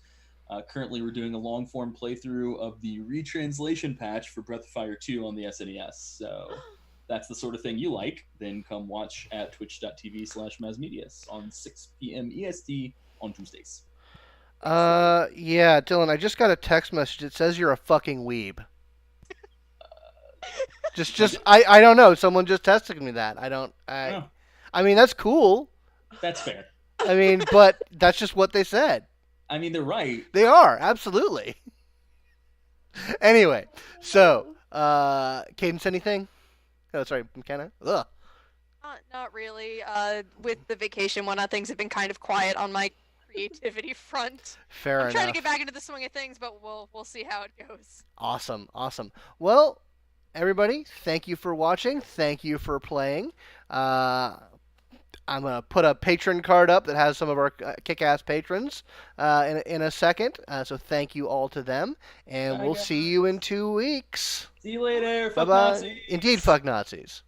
Currently, we're doing a long-form playthrough of the retranslation patch for Breath of Fire 2 on the SNES. So that's the sort of thing you like. Then come watch at twitch.tv/masmedias on 6 p.m. EST on Tuesdays. Yeah, Dylan, I just got a text message. It says you're a fucking weeb. I don't know. Someone just texted me that. Oh, I mean, that's cool. that's fair. I mean, but that's just what they said. I mean, they're right. They are, absolutely. Anyway, so, Cadence, anything? Oh, sorry, McKenna? Ugh. not really. With the vacation one, things have been kind of quiet on my creativity front. Fair I'm trying to enough. get back into the swing of things, but we'll see how it goes. Awesome. Well, everybody, thank you for watching. Thank you for playing. I'm going to put a patron card up that has some of our kick-ass patrons in a second. So thank you all to them. And Bye, we'll guys. see you in 2 weeks. See you later. Fuck Bye-bye. Nazis. Indeed, fuck Nazis.